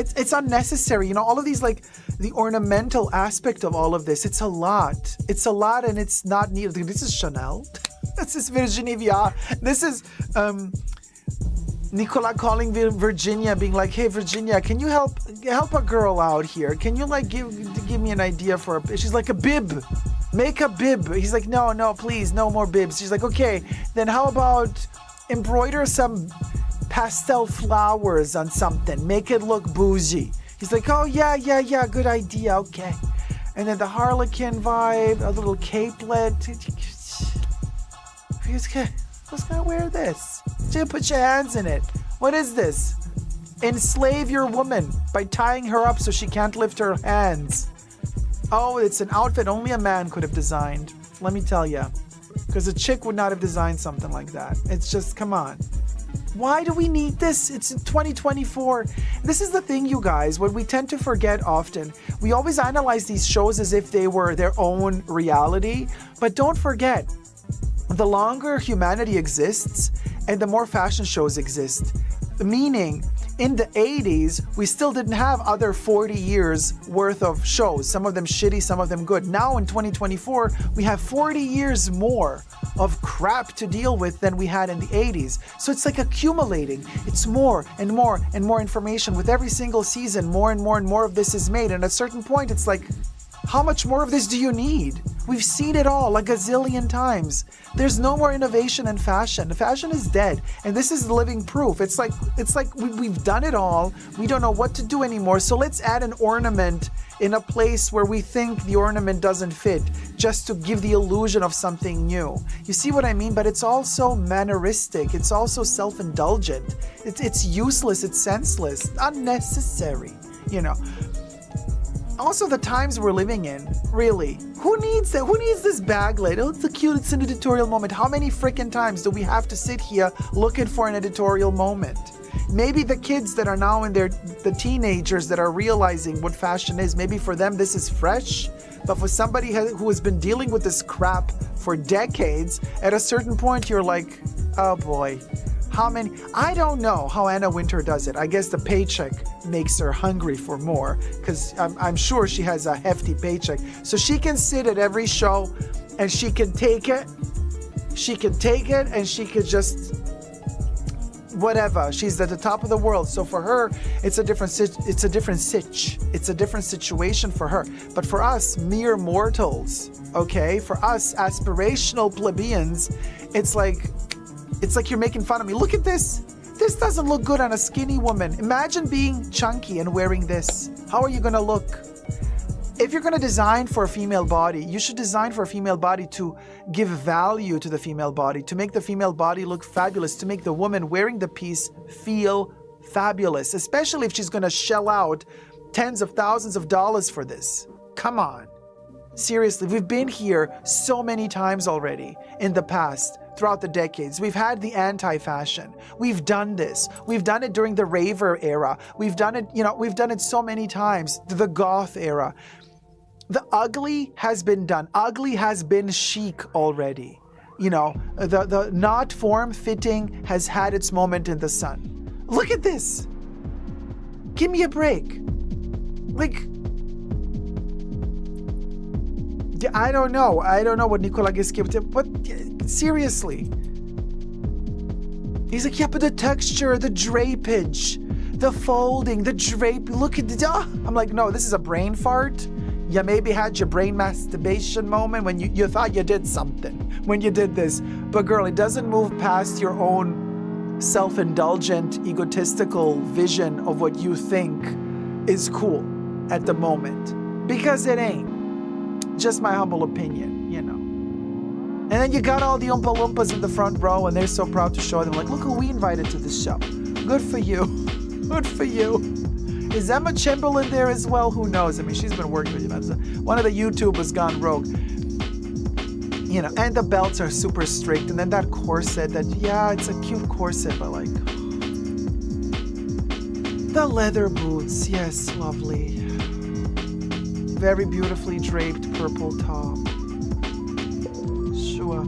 It's unnecessary, you know, all of these, like, the ornamental aspect of all of this, it's a lot. It's a lot, and it's not needed. This is Chanel. This is Virginie Viard. This is Nicolas calling Virginia, being like, hey, Virginia, can you help a girl out here? Can you, like, give me an idea for a... She's like, a bib. Make a bib. He's like, no, please, no more bibs. She's like, okay, then how about embroider some pastel flowers on something, make it look bougie. He's like, oh yeah, good idea, okay. And then the harlequin vibe, a little capelet. Who's gonna wear this? Just put your hands in it. What is this? Enslave your woman by tying her up so she can't lift her hands. Oh, it's an outfit only a man could have designed. Let me tell you. Because a chick would not have designed something like that. It's just, come on. Why do we need this? It's 2024. This is the thing, you guys, what we tend to forget often. We always analyze these shows as if they were their own reality. But don't forget, the longer humanity exists and the more fashion shows exist. Meaning, in the 80s, we still didn't have other 40 years worth of shows. Some of them shitty, some of them good. Now in 2024, we have 40 years more of crap to deal with than we had in the 80s. So it's like accumulating. It's more and more and more information. With every single season, more and more of this is made. And at a certain point, it's like, how much more of this do you need? We've seen it all a gazillion times. There's no more innovation in fashion. Fashion is dead, and this is living proof. It's like we've done it all. We don't know what to do anymore. So let's add an ornament in a place where we think the ornament doesn't fit, just to give the illusion of something new. You see what I mean? But it's also manneristic. It's also self-indulgent. It's useless. It's senseless. Unnecessary. You know. Also, the times we're living in, really. Who needs that? Who needs this baglet? Oh, it's so cute. It's an editorial moment. How many freaking times do we have to sit here looking for an editorial moment? Maybe the kids that are now in the teenagers that are realizing what fashion is, maybe for them this is fresh. But for somebody who has been dealing with this crap for decades, at a certain point you're like, oh boy. How many? I don't know how Anna Wintour does it. I guess the paycheck makes her hungry for more, because I'm sure she has a hefty paycheck. So she can sit at every show and she can take it. She can take it and she could just whatever. She's at the top of the world. So for her, it's a different situation for her. But for us mere mortals, okay, for us aspirational plebeians, it's like you're making fun of me. Look at this. This doesn't look good on a skinny woman. Imagine being chunky and wearing this. How are you going to look? If you're going to design for a female body, you should design for a female body to give value to the female body, to make the female body look fabulous, to make the woman wearing the piece feel fabulous, especially if she's going to shell out tens of thousands of dollars for this. Come on. Seriously, we've been here so many times already in the past, throughout the decades. We've had the anti-fashion. We've done this. We've done it during the raver era. We've done it, we've done it so many times. The goth era. The ugly has been done. Ugly has been chic already. The not form-fitting has had its moment in the sun. Look at this. Give me a break. I don't know what Nicola Gipsy, but seriously. He's like, yeah, but the texture, the drapage, the folding, the drape, look at the... I'm like, no, this is a brain fart. You maybe had your brain masturbation moment when you thought you did something when you did this. But girl, it doesn't move past your own self-indulgent, egotistical vision of what you think is cool at the moment. Because it ain't. Just my humble opinion, And then you got all the Oompa Loompas in the front row and they're so proud to show them, like, look who we invited to the show. Good for you. Good for you. Is Emma Chamberlain there as well? Who knows? I mean, she's been working with one of the YouTubers gone rogue. And the belts are super strict. And then that corset, it's a cute corset, but like... The leather boots, yes, lovely. Very beautifully draped purple top. Sure.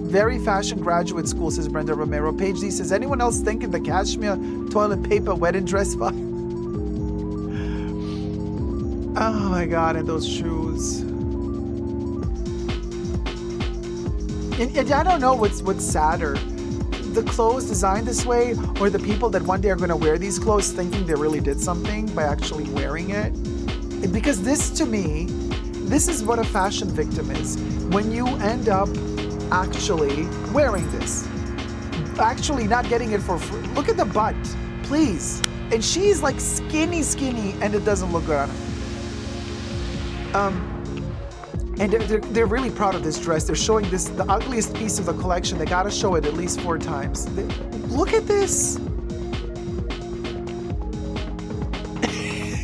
Very fashion graduate school, says Brenda Romero. Paige D says, anyone else thinking the cashmere toilet paper wedding dress vibe? Oh my God, and those shoes. And I don't know what's sadder. The clothes designed this way, or the people that one day are going to wear these clothes thinking they really did something by actually wearing it. Because this, to me, this is what a fashion victim is. When you end up actually wearing this. Actually not getting it for free. Look at the butt, please. And she's like skinny, and it doesn't look good on her. And they're really proud of this dress. They're showing this, the ugliest piece of the collection. They gotta show it at least 4 times. Look at this.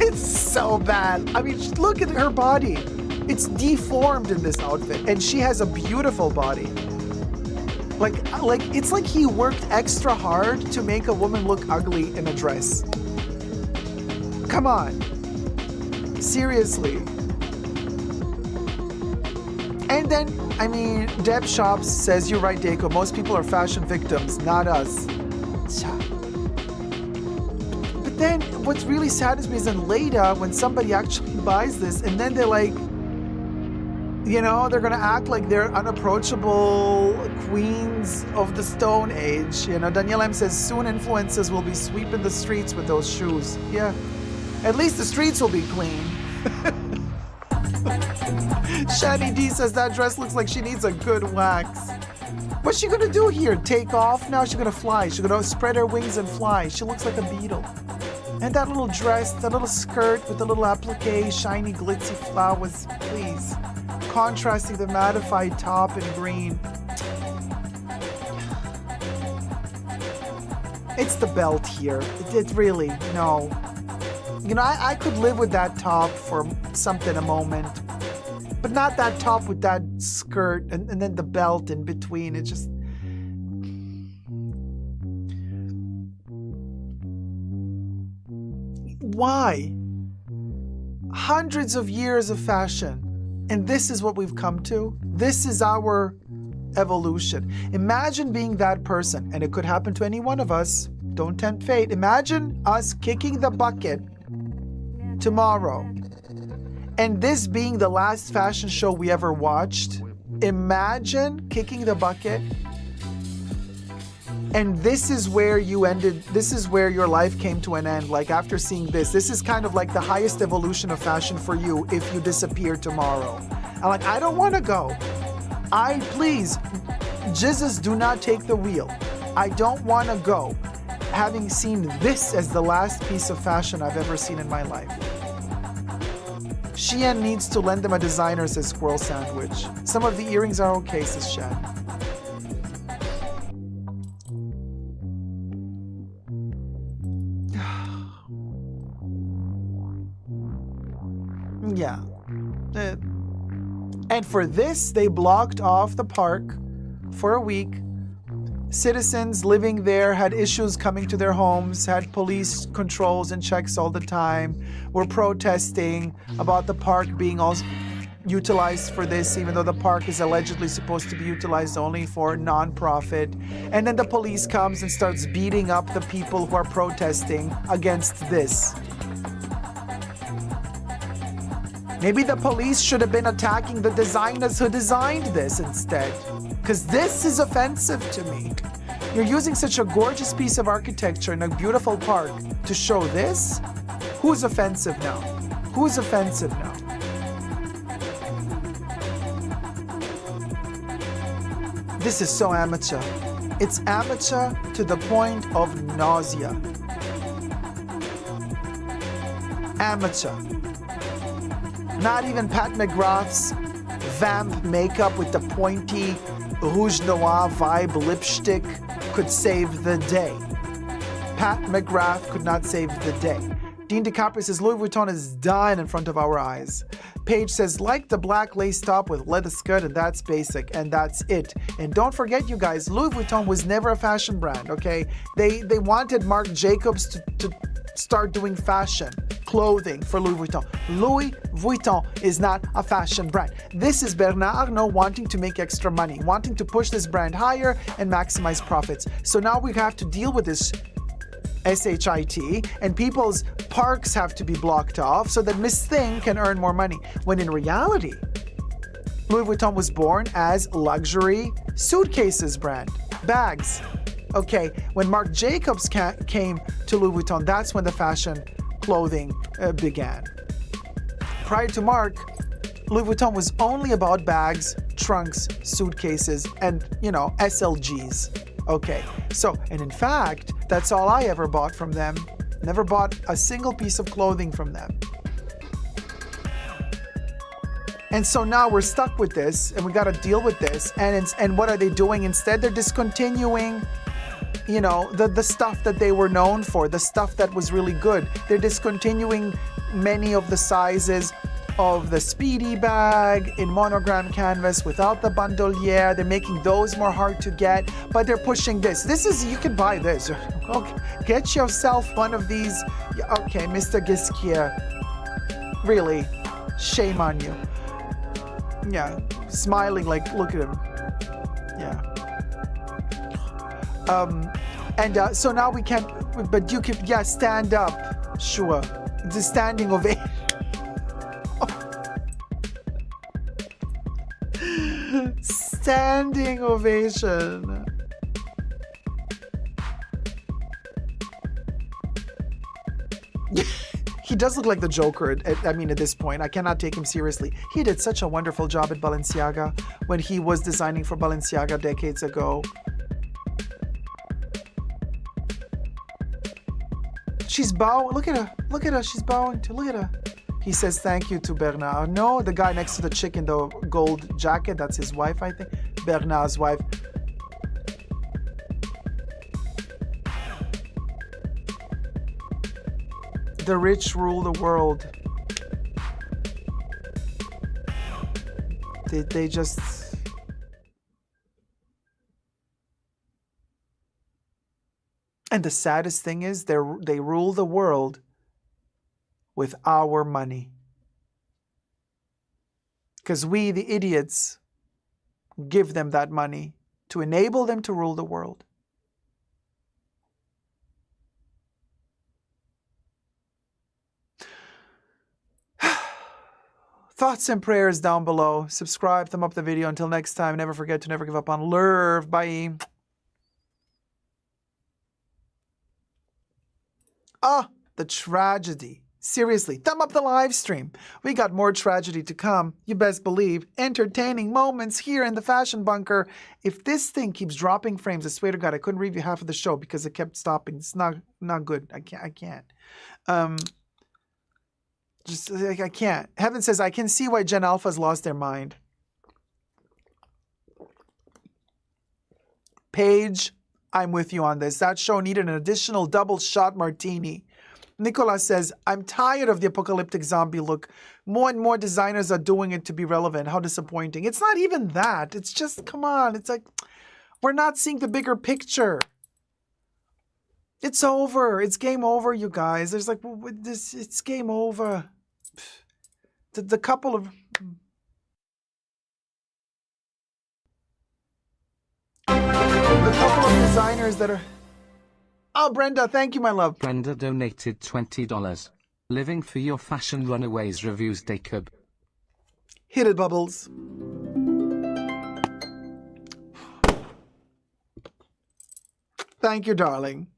It's so bad. I mean, look at her body. It's deformed in this outfit, and she has a beautiful body. Like it's like he worked extra hard to make a woman look ugly in a dress. Come on. Seriously. And then, I mean, Deb Shops says, you're right, Dacob. Most people are fashion victims, not us. But then, what's really saddens me is then later, when somebody actually buys this, and then they're like, they're gonna act like they're unapproachable queens of the Stone Age. Danielle M says, soon influencers will be sweeping the streets with those shoes. Yeah, at least the streets will be clean. Shani D says that dress looks like she needs a good wax. What's she gonna do here? Take off? Now she's gonna fly. She's gonna spread her wings and fly. She looks like a beetle. And that little dress, that little skirt with the little applique, shiny glitzy flowers, please. Contrasting the mattified top in green. It's the belt here. It really, no. I could live with that top for a moment. But not that top with that skirt and then the belt in between. It just... Why? Hundreds of years of fashion. And this is what we've come to? This is our evolution. Imagine being that person, and it could happen to any one of us. Don't tempt fate. Imagine us kicking the bucket tomorrow. And this being the last fashion show we ever watched. Imagine kicking the bucket. And this is where you ended, this is where your life came to an end. Like after seeing this is kind of like the highest evolution of fashion for you if you disappear tomorrow. I'm like, I don't want to go. Please, Jesus, do not take the wheel. I don't want to go. Having seen this as the last piece of fashion I've ever seen in my life. Shein needs to lend them a designer, says Squirrel Sandwich. Some of the earrings are okay, says Shen. And for this, they blocked off the park for a week. Citizens living there had issues coming to their homes, had police controls and checks all the time, were protesting about the park being also utilized for this, even though the park is allegedly supposed to be utilized only for non-profit. And then the police comes and starts beating up the people who are protesting against this. Maybe the police should have been attacking the designers who designed this instead. Because this is offensive to me. You're using such a gorgeous piece of architecture in a beautiful park to show this? Who's offensive now? Who's offensive now? This is so amateur. It's amateur to the point of nausea. Amateur. Not even Pat McGrath's vamp makeup with the pointy Rouge Noir vibe lipstick could save the day. Pat McGrath could not save the day. Dean DeCaprio says Louis Vuitton is dying in front of our eyes. Paige says, like the black lace top with leather skirt, and that's basic, and that's it. And don't forget, you guys, Louis Vuitton was never a fashion brand, okay? They wanted Marc Jacobs to start doing fashion, clothing for Louis Vuitton. Louis Vuitton is not a fashion brand. This is Bernard Arnault wanting to make extra money, wanting to push this brand higher and maximize profits. So now we have to deal with this SHIT, and people's parks have to be blocked off so that Miss Thing can earn more money. When in reality, Louis Vuitton was born as luxury suitcases brand, bags. Okay, when Marc Jacobs came to Louis Vuitton, that's when the fashion clothing began. Prior to Marc, Louis Vuitton was only about bags, trunks, suitcases, and, SLGs. Okay, so, and in fact, that's all I ever bought from them. Never bought a single piece of clothing from them. And so now we're stuck with this, and we got to deal with this. And what are they doing instead? They're discontinuing, the stuff that they were known for, the stuff that was really good. They're discontinuing many of the sizes of the Speedy bag in monogram canvas without the bandolier. They're making those more hard to get, but they're pushing this. You can buy this. Okay, get yourself one of these. Okay, Mr. Gisquier, really, shame on you. Yeah, smiling like, look at him. Yeah. So now we can't, but you can, stand up. Sure. It's a standing ovation. Standing ovation. He does look like the Joker. At this point, I cannot take him seriously. He did such a wonderful job at Balenciaga when he was designing for Balenciaga decades ago. She's bowing. Look at her. Look at her. She's bowing to. Look at her. He says thank you to Bernard. No, the guy next to the chick in the gold jacket, that's his wife, I think. Bernard's wife. The rich rule the world. They just... And the saddest thing is they rule the world with our money. Because we, the idiots, give them that money to enable them to rule the world. Thoughts and prayers down below. Subscribe, thumb up the video. Until next time, never forget to never give up on love. Bye. The tragedy. Seriously, thumb up the live stream. We got more tragedy to come. You best believe. Entertaining moments here in the Fashion Bunker. If this thing keeps dropping frames, I swear to God, I couldn't review half of the show because it kept stopping. It's not good. I can't. I can't. Heaven says, I can see why Gen Alphas lost their mind. Paige, I'm with you on this. That show needed an additional double shot martini. Nicolas says, I'm tired of the apocalyptic zombie look. More and more designers are doing it to be relevant. How disappointing. It's not even that. It's just, come on. It's like, we're not seeing the bigger picture. It's over. It's game over, you guys. There's like, this. It's game over. The couple of... The couple of designers that are... Oh, Brenda, thank you, my love. Brenda donated $20. Living for your fashion runaways reviews Dacob. Hit it, Bubbles. Thank you, darling.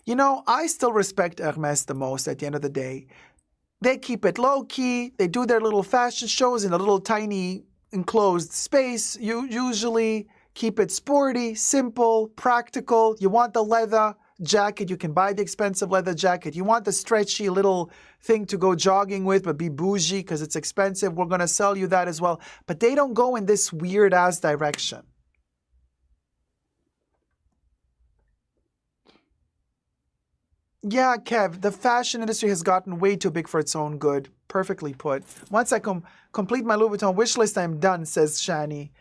You know, I still respect Hermès the most at the end of the day. They keep it low-key. They do their little fashion shows in a little tiny enclosed space. You usually keep it sporty, simple, practical. You want the leather jacket, you can buy the expensive leather jacket. You want the stretchy little thing to go jogging with, but be bougie because it's expensive. We're going to sell you that as well. But they don't go in this weird-ass direction. Yeah, Kev, the fashion industry has gotten way too big for its own good. Perfectly put. Once I complete my Louis Vuitton wish list, I'm done, says Shani.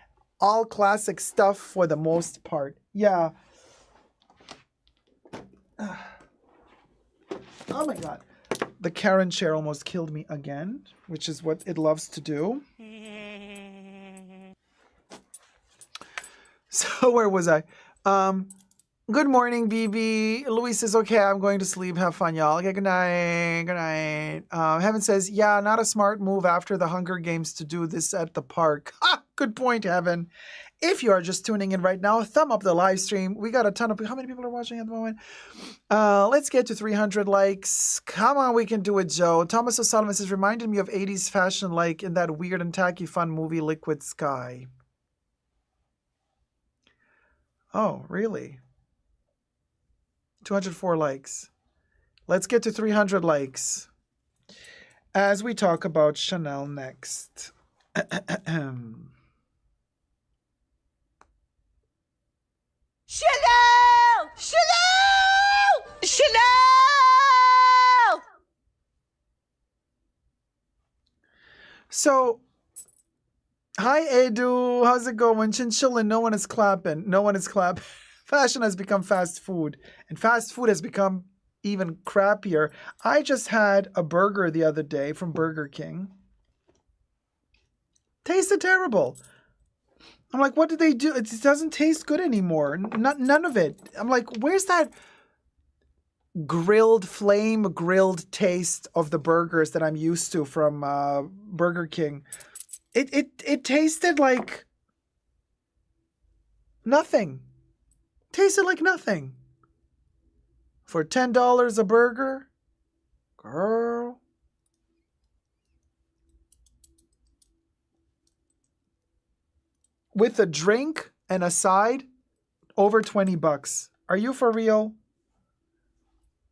All classic stuff for the most part. Yeah. Oh my God. The Karen chair almost killed me again, which is what it loves to do. So where was I? Good morning, BB. Louis says, okay, I'm going to sleep. Have fun, y'all. Okay, good night. Good night. Heaven says, yeah, not a smart move after the Hunger Games to do this at the park. Ha! Good point, Heaven. If you are just tuning in right now, thumb up the live stream. We got a ton of... How many people are watching at the moment? Let's get to 300 likes. Come on, we can do it, Joe. Thomas O'Sullivan says, reminded me of 80s fashion like in that weird and tacky fun movie, Liquid Sky. Oh, really? 204 likes. Let's get to 300 likes as we talk about Chanel next. Chanel! Chanel! Chanel! So, hi, Edu. How's it going? Chinchilla, no one is clapping. No one is clapping. Fashion has become fast food, and fast food has become even crappier. I just had a burger the other day from Burger King. Tasted terrible. I'm like, what did they do? It doesn't taste good anymore. None of it. I'm like, where's that flame-grilled taste of the burgers that I'm used to from Burger King? It tasted like nothing. Tasted like nothing. For $10 a burger? Girl. With a drink and a side, over $20. Are you for real?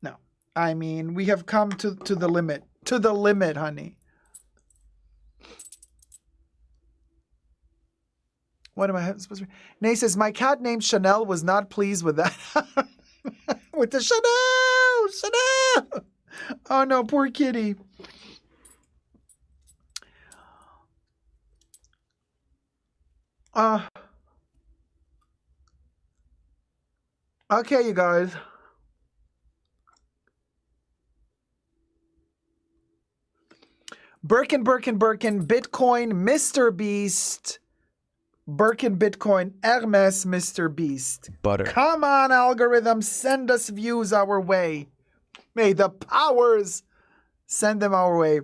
No. I mean, we have come to the limit. To the limit, honey. What am I supposed to be? Nay says, my cat named Chanel was not pleased with that. With the Chanel! Chanel! Oh no, poor kitty. Okay, you guys. Birkin, Bitcoin, Mr. Beast. Birkin, Bitcoin, Hermes, Mr. Beast. Butter. Come on, algorithm, send us views our way. May the powers send them our way.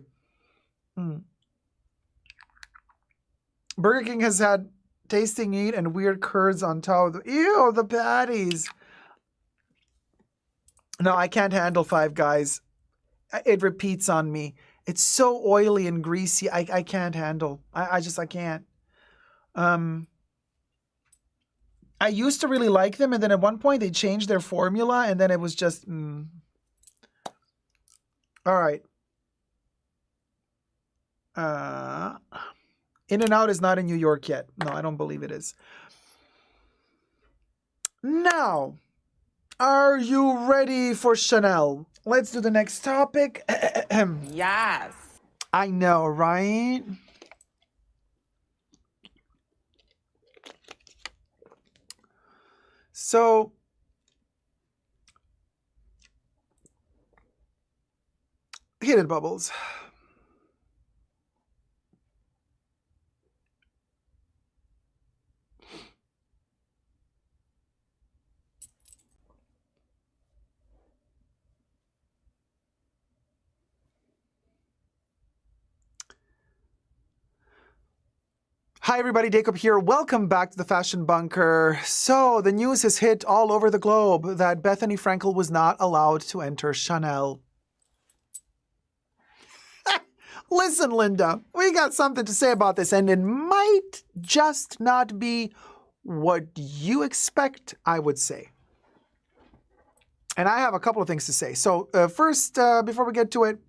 Burger King has had tasting meat and weird curds on top. Ew, the patties. No, I can't handle Five Guys. It repeats on me. It's so oily and greasy. I can't handle. I can't. I used to really like them, and then at one point they changed their formula, and then it was just... All right. In-N-Out is not in New York yet. No, I don't believe it is. Now, Are you ready for Chanel? Let's do the next topic. Yes. I know, right? So, heated bubbles. Hi everybody, Dacob here. Welcome back to the Fashion Bunker. So, the news has hit all over the globe that Bethenny Frankel was not allowed to enter Chanel. Listen, Linda, we got something to say about this, and it might just not be what you expect, I would say. And I have a couple of things to say. So first, before we get to it,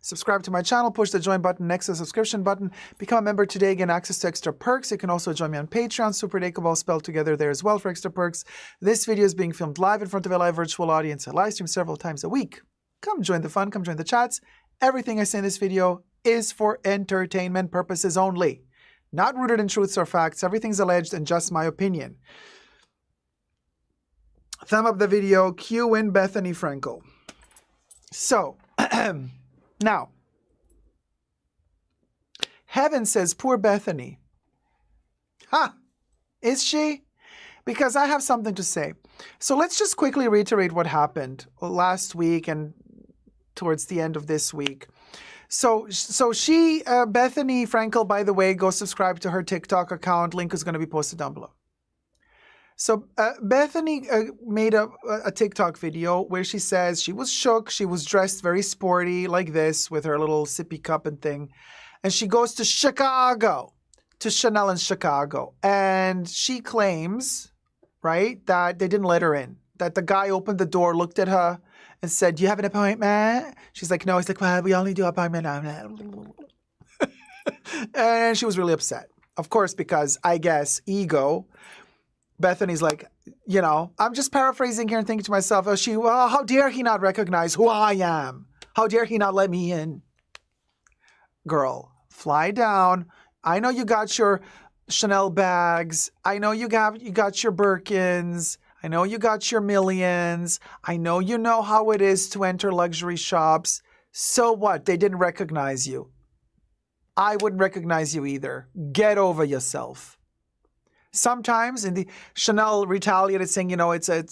subscribe to my channel, push the join button next to the subscription button, become a member today, get access to extra perks. You can also join me on Patreon, Super Dacob, all spelled together there as well for extra perks. This video is being filmed live in front of a live virtual audience. I live stream several times a week. Come join the fun, come join the chats. Everything I say in this video is for entertainment purposes only, not rooted in truths or facts. Everything's alleged and just my opinion. Thumb up the video, cue in Bethenny Frankel. So, now, Heaven says, poor Bethenny. Ha! Is she? Because I have something to say. So let's just quickly reiterate what happened last week and towards the end of this week. So she, Bethenny Frankel, by the way, go subscribe to her TikTok account. Link is going to be posted down below. So Bethenny made a TikTok video where she says she was shook. She was dressed very sporty like this with her little sippy cup and thing. And she goes to Chicago, to Chanel in Chicago. And she claims, right, that they didn't let her in. That the guy opened the door, looked at her, and said, "Do you have an appointment?" She's like, "No." He's like, "Well, we only do appointment." And she was really upset. Of course, because I guess ego. Bethenny's like, you know, I'm just paraphrasing here and thinking to myself, well, how dare he not recognize who I am? How dare he not let me in? Girl, fly down. I know you got your Chanel bags. I know you got your Birkins. I know you got your millions. I know you know how it is to enter luxury shops. So what? They didn't recognize you. I wouldn't recognize you either. Get over yourself. Sometimes in the Chanel retaliated saying, you know, it's a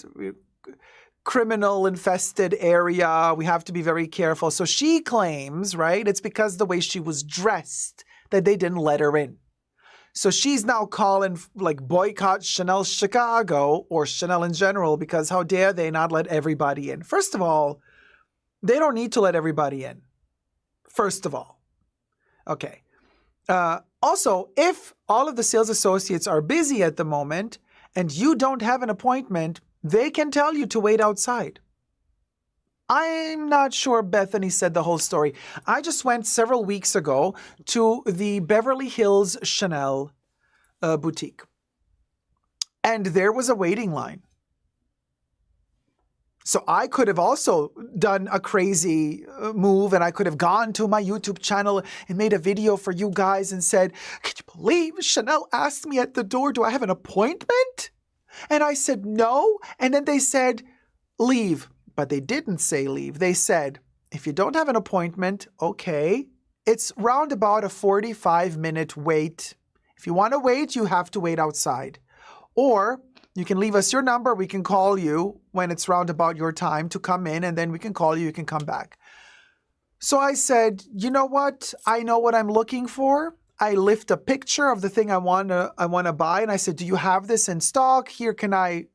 criminal infested area. We have to be very careful. So she claims, right, it's because the way she was dressed that they didn't let her in. So she's now calling, like, boycott Chanel Chicago or Chanel in general because how dare they not let everybody in? First of all, they don't need to let everybody in. First of all. Okay. Also, if all of the sales associates are busy at the moment and you don't have an appointment, they can tell you to wait outside. I'm not sure Bethenny said the whole story. I just went several weeks ago to the Beverly Hills Chanel boutique. And there was a waiting line. So I could have also done a crazy move and I could have gone to my YouTube channel and made a video for you guys and said, "Can you believe Chanel asked me at the door, do I have an appointment?" And I said, "No." And then they said, "Leave." But they didn't say leave. They said, "If you don't have an appointment, okay, it's round about a 45-minute wait. If you want to wait, you have to wait outside. Or you can leave us your number. We can call you when it's round about your time to come in, and then we can call you. You can come back." So I said, you know what? I know what I'm looking for. I lift a picture of the thing I want to buy, and I said, "Do you have this in stock? Here, can I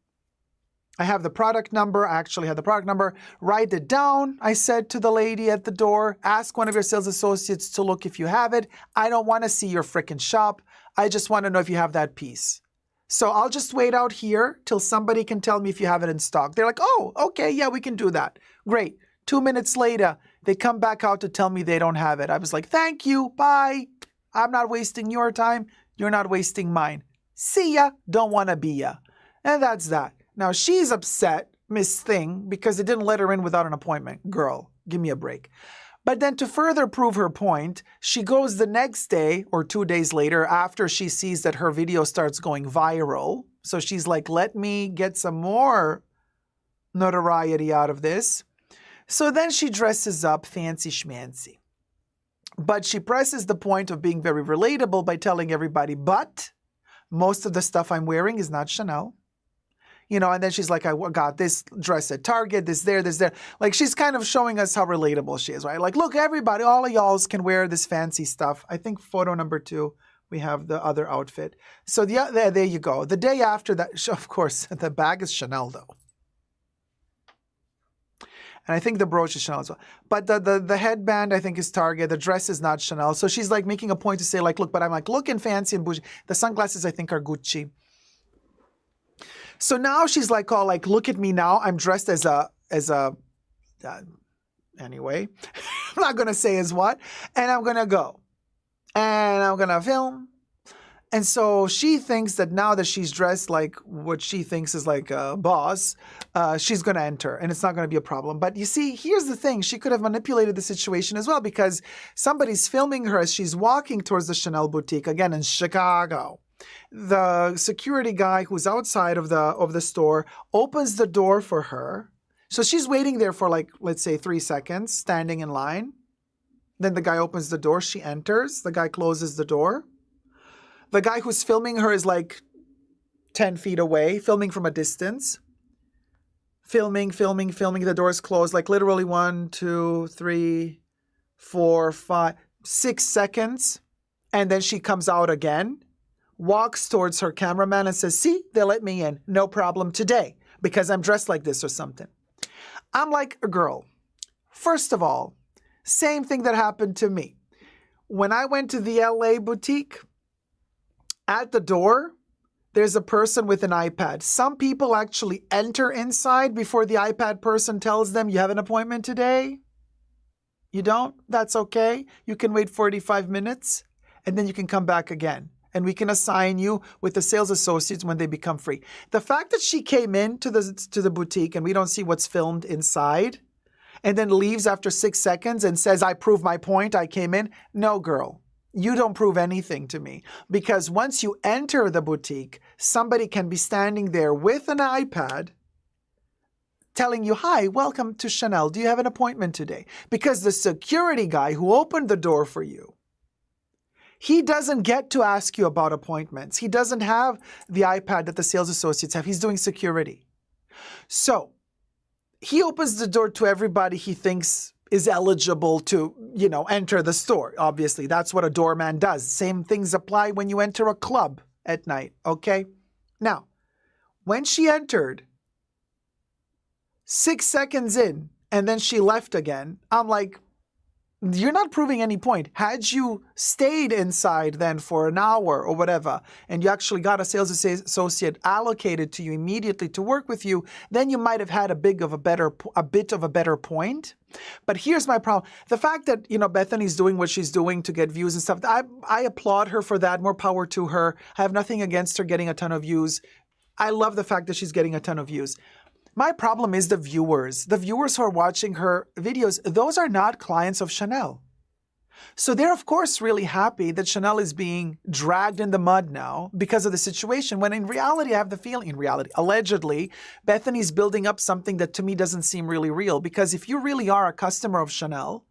have the product number." I actually had the product number. "Write it down," I said to the lady at the door. "Ask one of your sales associates to look if you have it. I don't want to see your frickin' shop. I just want to know if you have that piece. So I'll just wait out here till somebody can tell me if you have it in stock." They're like, "Oh, okay, yeah, we can do that." Great. 2 minutes later, they come back out to tell me they don't have it. I was like, "Thank you, bye. I'm not wasting your time. You're not wasting mine. See ya, don't want to be ya." And that's that. Now she's upset Miss Thing because it didn't let her in without an appointment. Girl, give me a break. But then to further prove her point, she goes the next day or 2 days later after she sees that her video starts going viral. So she's like, let me get some more notoriety out of this. So then she dresses up fancy schmancy. But she presses the point of being very relatable by telling everybody, but most of the stuff I'm wearing is not Chanel. You know, and then she's like, I got this dress at Target, this there. Like, she's kind of showing us how relatable she is, right? Like, look, everybody, all of y'all can wear this fancy stuff. I think photo number 2, we have the other outfit. So there you go. The day after that, of course, the bag is Chanel, though. And I think the brooch is Chanel as well. But the headband, I think, is Target. The dress is not Chanel. So she's like making a point to say, like, look, but I'm like looking fancy and bougie. The sunglasses, I think, are Gucci. So now she's like, oh, like, look at me now. I'm dressed as a anyway, I'm not going to say as what. And I'm going to go. And I'm going to film. And so she thinks that now that she's dressed like what she thinks is like a boss, she's going to enter. And it's not going to be a problem. But you see, here's the thing. She could have manipulated the situation as well because somebody's filming her as she's walking towards the Chanel boutique, again, in Chicago. The security guy who's outside of the store opens the door for her. So she's waiting there for like, let's say 3 seconds, standing in line. Then the guy opens the door. She enters. The guy closes the door. The guy who's filming her is like 10 feet away, filming from a distance. Filming. The door's closed. Like literally 1, 2, 3, 4, 5, 6 seconds. And then she comes out again. Walks towards her cameraman and says, see, they let me in. No problem today because I'm dressed like this or something. I'm like, girl, first of all, same thing that happened to me. When I went to the LA boutique, at the door, there's a person with an iPad. Some people actually enter inside before the iPad person tells them you have an appointment today. You don't? That's okay. You can wait 45 minutes and then you can come back again. And we can assign you with the sales associates when they become free. The fact that she came into the boutique and we don't see what's filmed inside and then leaves after 6 seconds and says, I proved my point, I came in. No, girl, you don't prove anything to me. Because once you enter the boutique, somebody can be standing there with an iPad telling you, hi, welcome to Chanel. Do you have an appointment today? Because the security guy who opened the door for you, he doesn't get to ask you about appointments. He doesn't have the iPad that the sales associates have. He's doing security. So he opens the door to everybody he thinks is eligible to, enter the store. Obviously, that's what a doorman does. Same things apply when you enter a club at night, okay? Now, when she entered, 6 seconds in, and then she left again, I'm like, you're not proving any point. Had you stayed inside then for an hour or whatever, and you actually got a sales associate allocated to you immediately to work with you, then you might have had a bit of a better point. But here's my problem. The fact that, Bethenny's doing what she's doing to get views and stuff, I applaud her for that. More power to her. I have nothing against her getting a ton of views. I love the fact that she's getting a ton of views. My problem is the viewers. The viewers who are watching her videos, those are not clients of Chanel. So they're, of course, really happy that Chanel is being dragged in the mud now because of the situation, when in reality, I have the feeling, allegedly, Bethenny's building up something that to me doesn't seem really real. Because if you really are a customer of Chanel,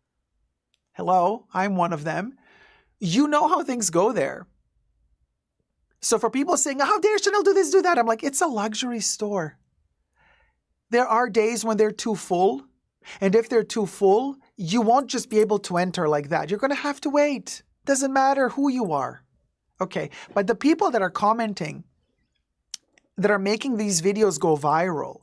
hello, I'm one of them, you know how things go there. So for people saying, how dare Chanel do this, do that, I'm like, it's a luxury store. There are days when they're too full. And if they're too full, you won't just be able to enter like that. You're going to have to wait. Doesn't matter who you are. Okay, but the people that are commenting, that are making these videos go viral,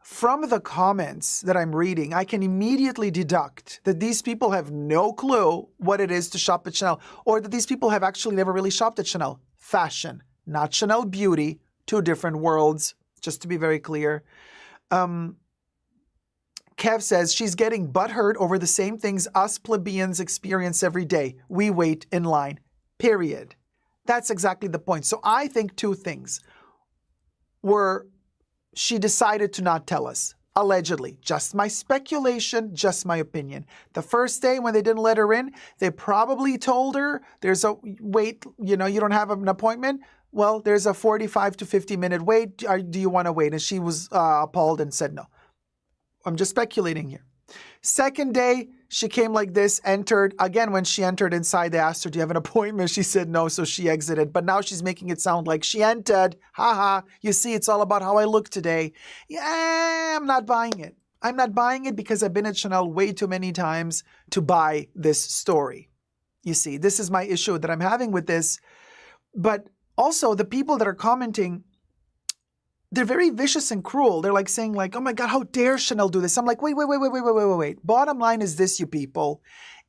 from the comments that I'm reading, I can immediately deduct that these people have no clue what it is to shop at Chanel, or that these people have actually never really shopped at Chanel. Fashion, not Chanel beauty, two different worlds. Just to be very clear. Kev says she's getting butthurt over the same things us plebeians experience every day. We wait in line. Period. That's exactly the point. So I think two things. We're she decided to not tell us. Allegedly. Just my speculation, just my opinion. The first day when they didn't let her in, they probably told her, there's a wait, you don't have an appointment? Well, there's a 45 to 50 minute wait. Do you want to wait? And she was appalled and said no. I'm just speculating here. Second day, she came like this, entered. Again, when she entered inside, they asked her, do you have an appointment? She said no, so she exited. But now she's making it sound like she entered. Haha, you see, it's all about how I look today. Yeah, I'm not buying it. I'm not buying it because I've been at Chanel way too many times to buy this story. You see, this is my issue that I'm having with this. But also, the people that are commenting, they're very vicious and cruel. They're like saying like, oh my God, how dare Chanel do this? I'm like, wait. Bottom line is this, you people.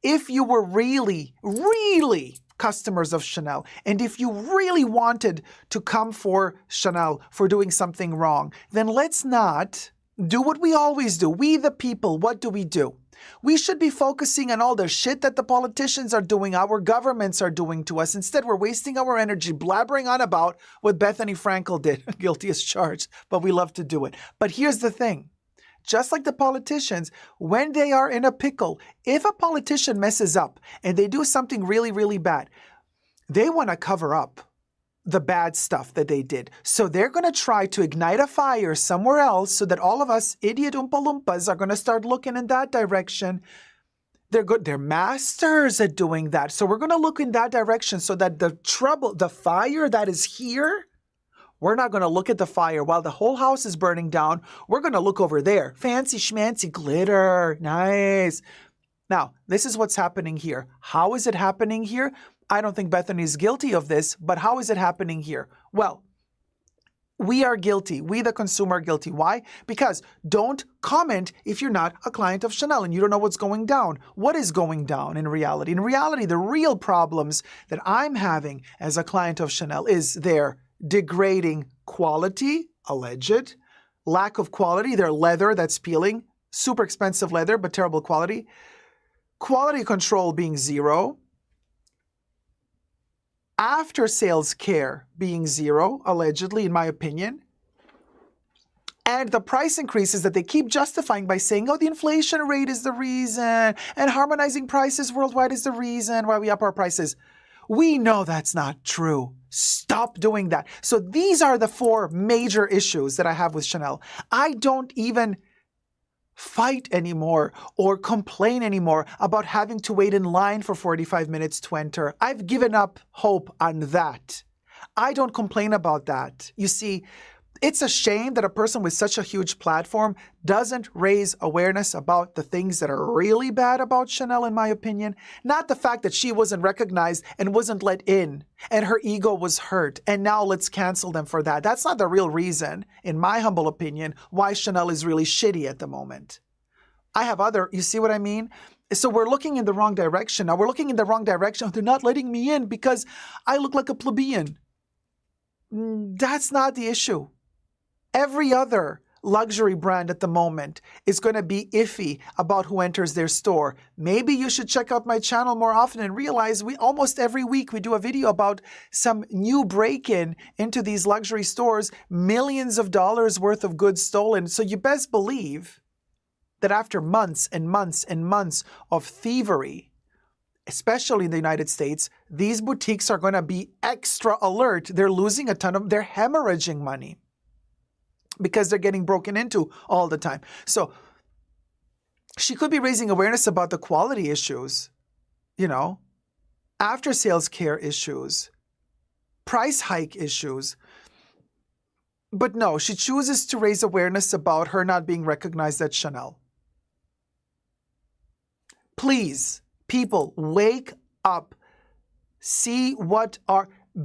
If you were really, really customers of Chanel, and if you really wanted to come for Chanel for doing something wrong, then let's not do what we always do. We the people, what do? We should be focusing on all the shit that the politicians are doing, our governments are doing to us. Instead, we're wasting our energy blabbering on about what Bethenny Frankel did. Guilty as charged, but we love to do it. But here's the thing. Just like the politicians, when they are in a pickle, if a politician messes up and they do something really, really bad, they want to cover up the bad stuff that they did. So they're going to try to ignite a fire somewhere else so that all of us idiot Oompa Loompas are going to start looking in that direction. They're good. They're masters at doing that. So we're going to look in that direction so that the fire that is here, we're not going to look at the fire while the whole house is burning down. We're going to look over there. Fancy schmancy glitter. Nice. Now, this is what's happening here. How is it happening here? I don't think Bethenny is guilty of this, but how is it happening here? Well, we are guilty. We, the consumer, are guilty. Why? Because don't comment if you're not a client of Chanel and you don't know what's going down. What is going down in reality? In reality, the real problems that I'm having as a client of Chanel is their degrading quality, alleged, lack of quality, their leather that's peeling, super expensive leather, but terrible quality, quality control being zero, after sales care being zero, allegedly, in my opinion, and the price increases that they keep justifying by saying, oh, the inflation rate is the reason, and harmonizing prices worldwide is the reason why we up our prices. We know that's not true. Stop doing that. So these are the four major issues that I have with Chanel. I don't even fight anymore or complain anymore about having to wait in line for 45 minutes to enter. I've given up hope on that. I don't complain about that. You see, it's a shame that a person with such a huge platform doesn't raise awareness about the things that are really bad about Chanel, in my opinion. Not the fact that she wasn't recognized and wasn't let in and her ego was hurt and now let's cancel them for that. That's not the real reason, in my humble opinion, why Chanel is really shitty at the moment. I have you see what I mean? So we're looking in the wrong direction. Now we're looking in the wrong direction. They're not letting me in because I look like a plebeian. That's not the issue. Every other luxury brand at the moment is going to be iffy about who enters their store. Maybe you should check out my channel more often and realize almost every week we do a video about some new break-in into these luxury stores, millions of dollars worth of goods stolen. So you best believe that after months and months and months of thievery, especially in the United States, these boutiques are going to be extra alert. They're losing they're hemorrhaging money, because they're getting broken into all the time. So she could be raising awareness about the quality issues, after sales care issues, price hike issues. But no, she chooses to raise awareness about her not being recognized at Chanel. Please, people, wake up.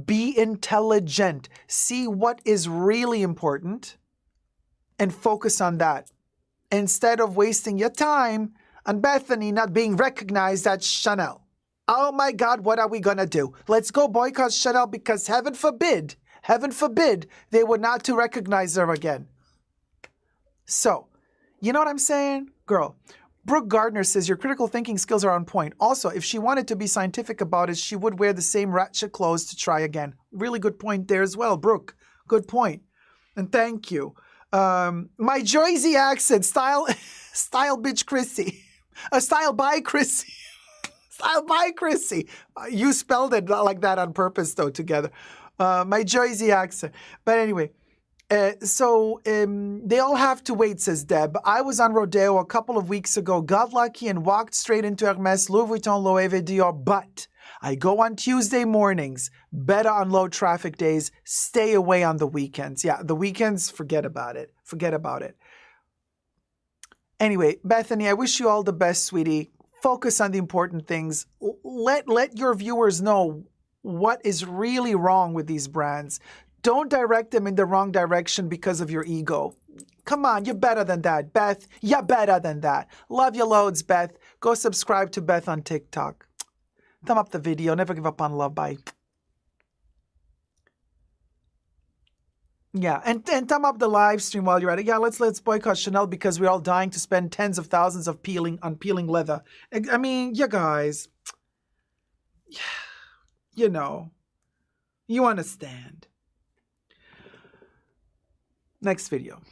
Be intelligent. See what is really important and focus on that, instead of wasting your time on Bethenny not being recognized at Chanel. Oh my God, what are we going to do? Let's go boycott Chanel because heaven forbid, they were not to recognize her again. So, you know what I'm saying? Girl, Brooke Gardner says your critical thinking skills are on point. Also, if she wanted to be scientific about it, she would wear the same ratchet clothes to try again. Really good point there as well, Brooke. Good point. And thank you. My Jersey accent, style bitch Chrissy. Style by Chrissy. Style by Chrissy. You spelled it like that on purpose, though, together. My Jersey accent. But anyway, they all have to wait, says Deb. I was on Rodeo a couple of weeks ago, got lucky and walked straight into Hermes, Louis Vuitton, Loewe, Dior, but I go on Tuesday mornings, better on low traffic days, stay away on the weekends. Yeah, the weekends, forget about it. Forget about it. Anyway, Bethenny, I wish you all the best, sweetie. Focus on the important things. Let your viewers know what is really wrong with these brands. Don't direct them in the wrong direction because of your ego. Come on, you're better than that, Beth. You're better than that. Love you loads, Beth. Go subscribe to Beth on TikTok. Thumb up the video. Never give up on love. Bye. Yeah, and thumb up the live stream while you're at it. Yeah, let's boycott Chanel because we're all dying to spend tens of thousands of peeling leather. I mean, you guys, you know, you understand. Next video.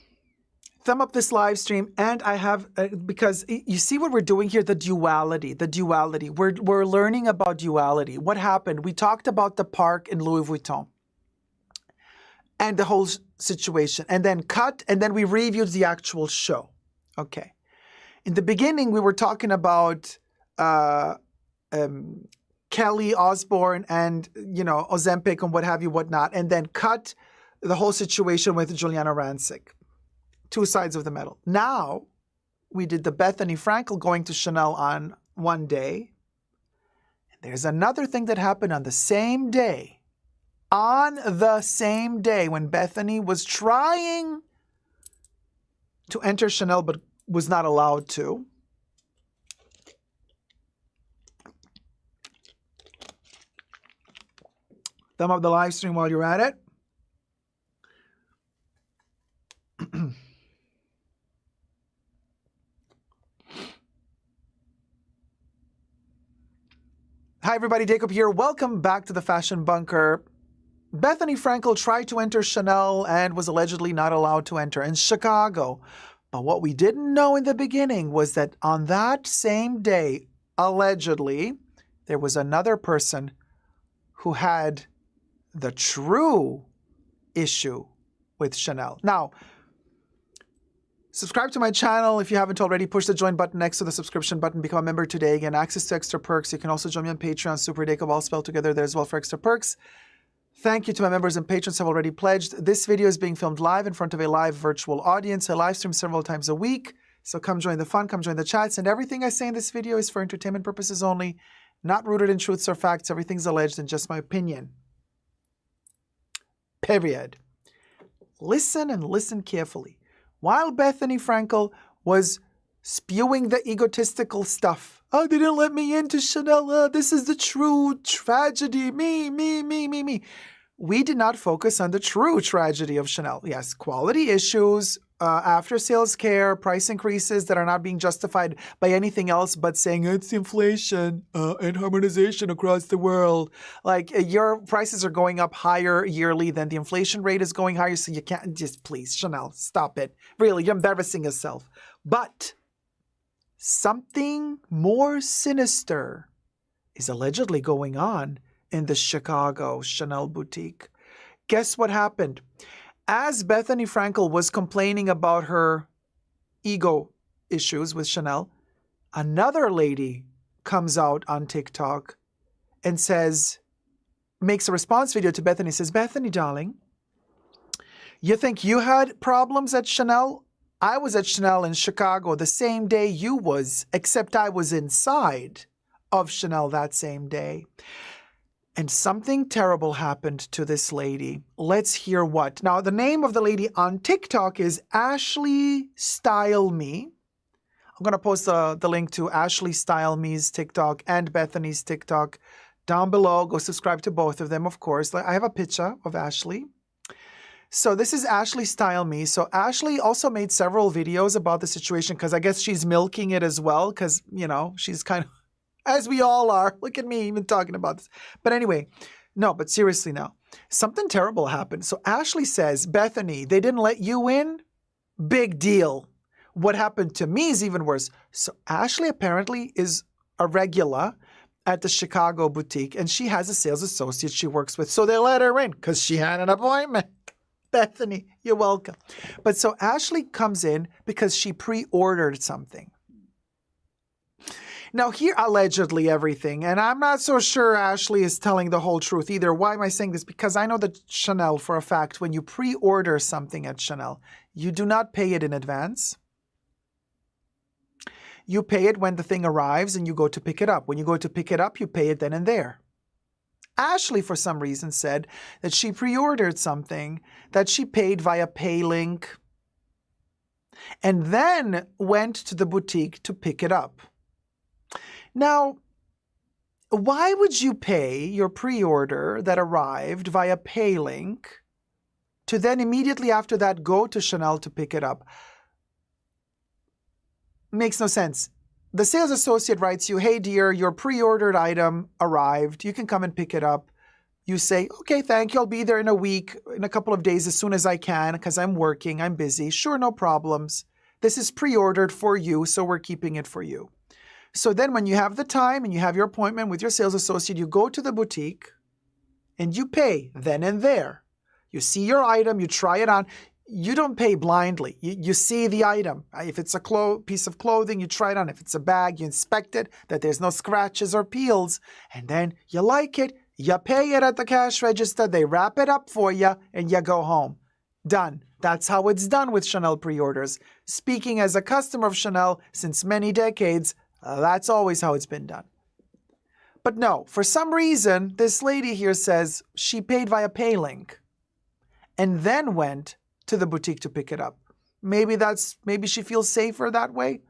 Thumb up this live stream, and I have because you see what we're doing here, the duality. We're learning about duality. What happened? We talked about the park in Louis Vuitton and the whole situation, and then cut, and then we reviewed the actual show. Okay. In the beginning, we were talking about Kelly, Osbourne, and, you know, Ozempic and what have you, whatnot, and then cut the whole situation with Juliana Rancic. Two sides of the medal. Now, we did the Bethenny Frankel going to Chanel on one day. There's another thing that happened on the same day. On the same day when Bethenny was trying to enter Chanel but was not allowed to. Thumb up the live stream while you're at it. Hi everybody, Dacob here. Welcome back to the Fashion Bunker. Bethenny Frankel tried to enter Chanel and was allegedly not allowed to enter in Chicago. But what we didn't know in the beginning was that on that same day, allegedly, there was another person who had the true issue with Chanel. Now, subscribe to my channel if you haven't already. Push the join button next to the subscription button. Become a member today. Again, access to extra perks. You can also join me on Patreon, Super Dacob, all spelled together there as well for extra perks. Thank you to my members and patrons who have already pledged. This video is being filmed live in front of a live virtual audience. I live stream several times a week. So come join the fun, come join the chats. And everything I say in this video is for entertainment purposes only, not rooted in truths or facts. Everything's alleged and just my opinion. Period. Listen and listen carefully. While Bethenny Frankel was spewing the egotistical stuff, oh, they didn't let me into Chanel, this is the true tragedy, me. We did not focus on the true tragedy of Chanel. Yes, quality issues, after sales care, price increases that are not being justified by anything else but saying it's inflation and harmonization across the world. Like your prices are going up higher yearly than the inflation rate is going higher, so you can't just, please, Chanel, stop it. Really, you're embarrassing yourself. But something more sinister is allegedly going on in the Chicago Chanel boutique. Guess what happened? As Bethenny Frankel was complaining about her ego issues with Chanel, another lady comes out on TikTok and says, makes a response video to Bethenny, says, Bethenny, darling, you think you had problems at Chanel? I was at Chanel in Chicago the same day you was, except I was inside of Chanel that same day. And something terrible happened to this lady. Let's hear what. Now, the name of the lady on TikTok is Ashley Style Me. I'm going to post the link to Ashley Style Me's TikTok and Bethenny's TikTok down below. Go subscribe to both of them, of course. I have a picture of Ashley. So this is Ashley Style Me. So Ashley also made several videos about the situation because I guess she's milking it as well because, you know, she's kind of, as we all are. Look at me even talking about this. But anyway, no, but seriously now, something terrible happened. So Ashley says, Bethenny, they didn't let you in? Big deal. What happened to me is even worse. So Ashley apparently is a regular at the Chicago boutique, and she has a sales associate she works with. So they let her in because she had an appointment. Bethenny, you're welcome. But so Ashley comes in because she pre-ordered something. Now here, allegedly everything, and I'm not so sure Ashley is telling the whole truth either. Why am I saying this? Because I know that Chanel, for a fact, when you pre-order something at Chanel, you do not pay it in advance. You pay it when the thing arrives and you go to pick it up. When you go to pick it up, you pay it then and there. Ashley, for some reason, said that she pre-ordered something that she paid via PayLink and then went to the boutique to pick it up. Now, why would you pay your pre-order that arrived via PayLink to then immediately after that go to Chanel to pick it up? Makes no sense. The sales associate writes you, hey dear, your pre-ordered item arrived. You can come and pick it up. You say, okay, thank you. I'll be there in a week, in a couple of days, as soon as I can, because I'm working, I'm busy. Sure, no problems. This is pre-ordered for you, so we're keeping it for you. So then when you have the time and you have your appointment with your sales associate, you go to the boutique and you pay then and there. You see your item, you try it on. You don't pay blindly. You see the item. If it's a piece of clothing, you try it on. If it's a bag, you inspect it, that there's no scratches or peels. And then you like it, you pay it at the cash register, they wrap it up for you, and you go home. Done. That's how it's done with Chanel pre-orders. Speaking as a customer of Chanel since many decades, that's always how it's been done. But no, for some reason, this lady here says she paid via PayLink and then went to the boutique to pick it up. Maybe she feels safer that way.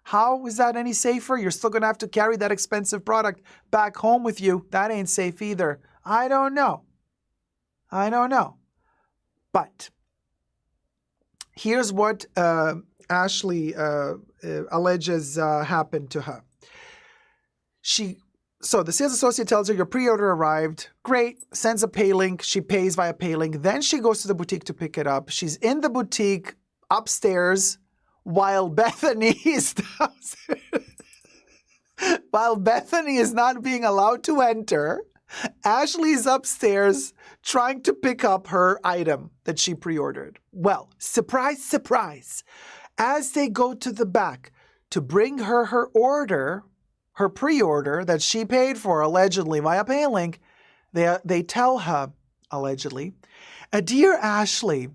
How is that any safer? You're still going to have to carry that expensive product back home with you. That ain't safe either. I don't know. But here's what Ashley alleges happened to her. So the sales associate tells her your pre-order arrived. Great. Sends a PayLink. She pays via PayLink. Then she goes to the boutique to pick it up. She's in the boutique upstairs while Bethenny is downstairs. While Bethenny is not being allowed to enter, Ashley's upstairs trying to pick up her item that she pre-ordered. Well, surprise, surprise. As they go to the back to bring her her order, her pre-order that she paid for allegedly via PayLink, they tell her, allegedly, Dear Ashley,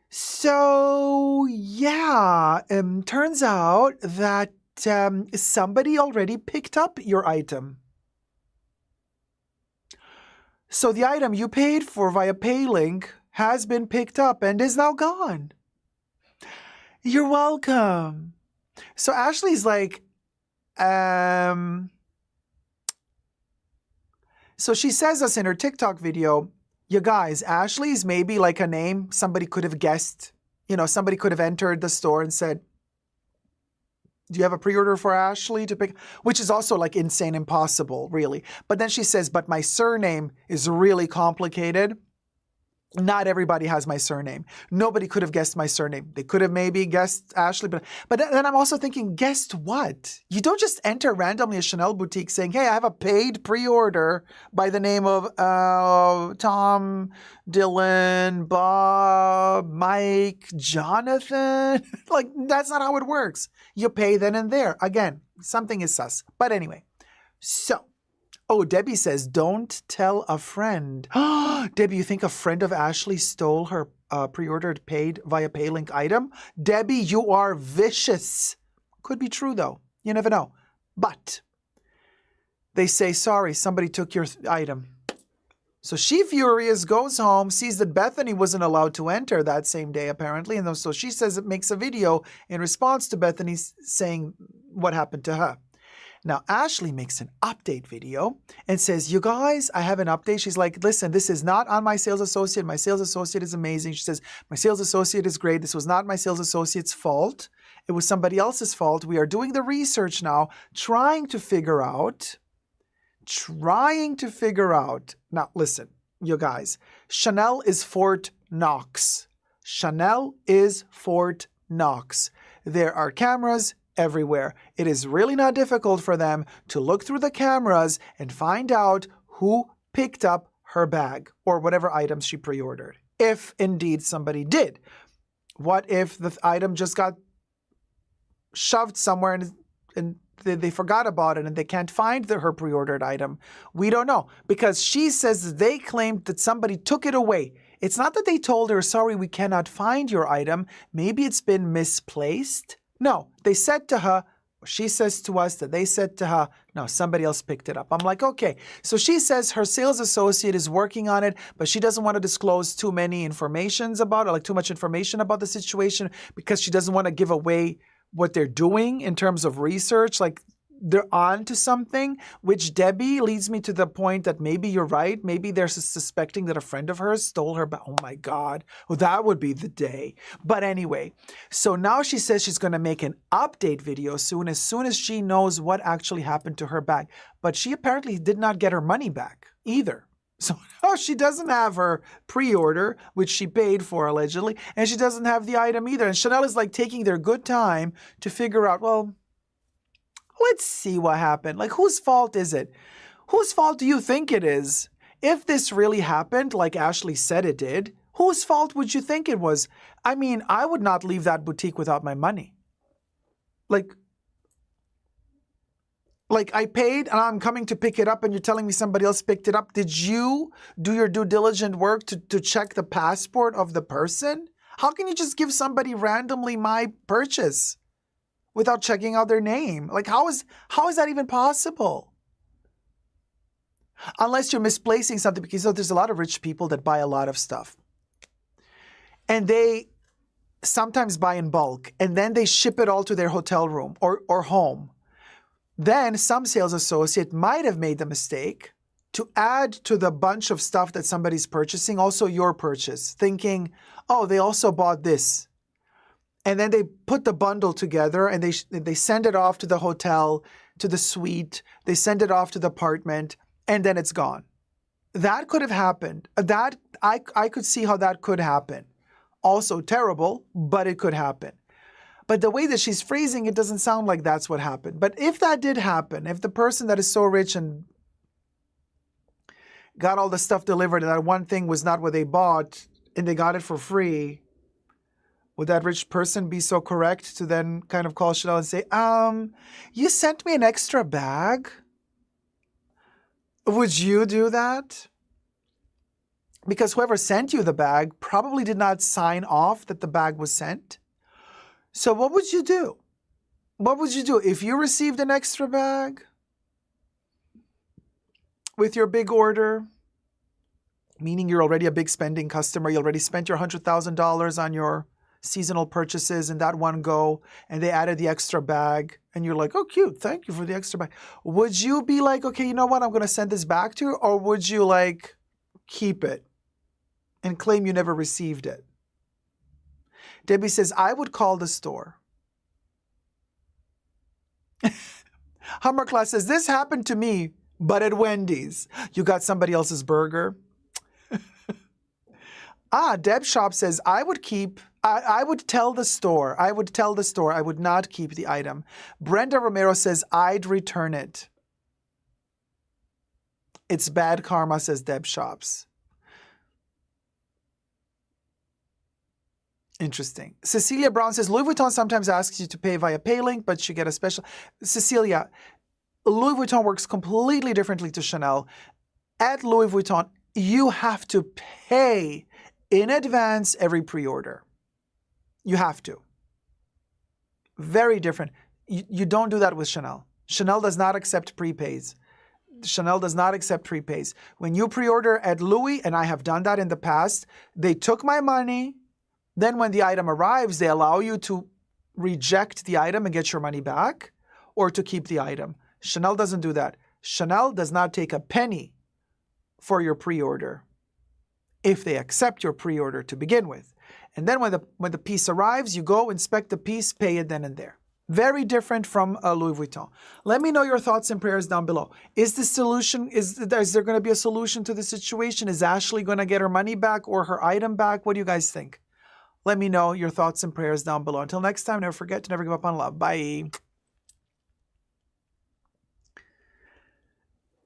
so yeah, turns out that somebody already picked up your item. So the item you paid for via PayLink has been picked up and is now gone. You're welcome. So Ashley's like, so she says this in her TikTok video, you guys, Ashley's maybe like a name somebody could have guessed. Somebody could have entered the store and said, do you have a pre-order for Ashley to pick? Which is also like insane, impossible, really. But then she says, but my surname is really complicated. Not everybody has my surname. Nobody could have guessed my surname. They could have maybe guessed Ashley, but then I'm also thinking, guessed what? You don't just enter randomly a Chanel boutique saying, hey, I have a paid pre-order by the name of Tom, Dylan, Bob, Mike, Jonathan. Like, that's not how it works. You pay then and there. Again, something is sus. But anyway, so. Oh, Debbie says, don't tell a friend. Debbie, you think a friend of Ashley stole her pre-ordered paid via PayLink item? Debbie, you are vicious. Could be true, though. You never know. But they say, sorry, somebody took your item. So she, furious, goes home, sees that Bethenny wasn't allowed to enter that same day, apparently. And so she says it makes a video in response to Bethenny saying what happened to her. Now, Ashley makes an update video and says, you guys, I have an update. She's like, listen, this is not on my sales associate. My sales associate is amazing. She says, my sales associate is great. This was not my sales associate's fault. It was somebody else's fault. We are doing the research now, trying to figure out. Now, listen, you guys, Chanel is Fort Knox. Chanel is Fort Knox. There are cameras everywhere. It is really not difficult for them to look through the cameras and find out who picked up her bag or whatever items she pre-ordered. If indeed somebody did. What if the item just got shoved somewhere and they forgot about it and they can't find her pre-ordered item? We don't know, because she says they claimed that somebody took it away. It's not that they told her, sorry, we cannot find your item. Maybe it's been misplaced. No, they said to her, she says to us that they said to her, no, somebody else picked it up. I'm like, okay. So she says her sales associate is working on it, but she doesn't want to disclose too many informations about it, like too much information about the situation, because she doesn't want to give away what they're doing in terms of research. Like, they're on to something, which, Debbie, leads me to the point that maybe you're right. Maybe they're suspecting that a friend of hers stole her bag. Oh my God. Well, that would be the day. But anyway, so now she says she's going to make an update video soon as she knows what actually happened to her bag. But she apparently did not get her money back either. So now she doesn't have her pre-order, which she paid for allegedly, and she doesn't have the item either. And Chanel is like taking their good time to figure out, well, let's see what happened. Like, whose fault is it? Whose fault do you think it is? If this really happened, like Ashley said it did, whose fault would you think it was? I mean, I would not leave that boutique without my money. Like I paid and I'm coming to pick it up and you're telling me somebody else picked it up. Did you do your due diligent work to check the passport of the person? How can you just give somebody randomly my purchase without checking out their name? Like, how is that even possible? Unless you're misplacing something, because there's a lot of rich people that buy a lot of stuff. And they sometimes buy in bulk, and then they ship it all to their hotel room or home. Then some sales associate might have made the mistake to add to the bunch of stuff that somebody's purchasing also your purchase, thinking, oh, they also bought this. And then they put the bundle together and they send it off to the hotel, to the suite. They send it off to the apartment, and then it's gone. That could have happened. That I could see how that could happen. Also terrible, but it could happen. But the way that she's phrasing it doesn't sound like that's what happened. But if that did happen, if the person that is so rich and got all the stuff delivered and that one thing was not what they bought and they got it for free, would that rich person be so correct to then kind of call Chanel and say, you sent me an extra bag? Would you do that? Because whoever sent you the bag probably did not sign off that the bag was sent. So what would you do? What would you do if you received an extra bag with your big order? Meaning you're already a big spending customer. You already spent your $100,000 on your seasonal purchases in that one go, and they added the extra bag, and you're like, oh, cute, thank you for the extra bag. Would you be like, okay, you know what, I'm going to send this back to you? Or would you like keep it and claim you never received it? Debbie says, I would call the store. Hummer Class says, this happened to me, but at Wendy's. You got somebody else's burger? Deb Shop says, I would tell the store. I would not keep the item. Brenda Romero says, I'd return it. It's bad karma, says Deb Shops. Interesting. Cecilia Brown says, Louis Vuitton sometimes asks you to pay via PayLink, but you get a special. Cecilia, Louis Vuitton works completely differently to Chanel. At Louis Vuitton, you have to pay in advance every pre-order. You have to. Very different. You don't do that with Chanel. Chanel does not accept prepays. Chanel does not accept prepays. When you pre-order at Louis, and I have done that in the past, they took my money. Then when the item arrives, they allow you to reject the item and get your money back, or to keep the item. Chanel doesn't do that. Chanel does not take a penny for your pre-order if they accept your pre-order to begin with. And then when the piece arrives, you go inspect the piece, pay it then and there. Very different from Louis Vuitton. Let me know your thoughts and prayers down below. Is the solution, is there going to be a solution to the situation? Is Ashley going to get her money back or her item back? What do you guys think? Let me know your thoughts and prayers down below. Until next time, never forget to never give up on love. Bye.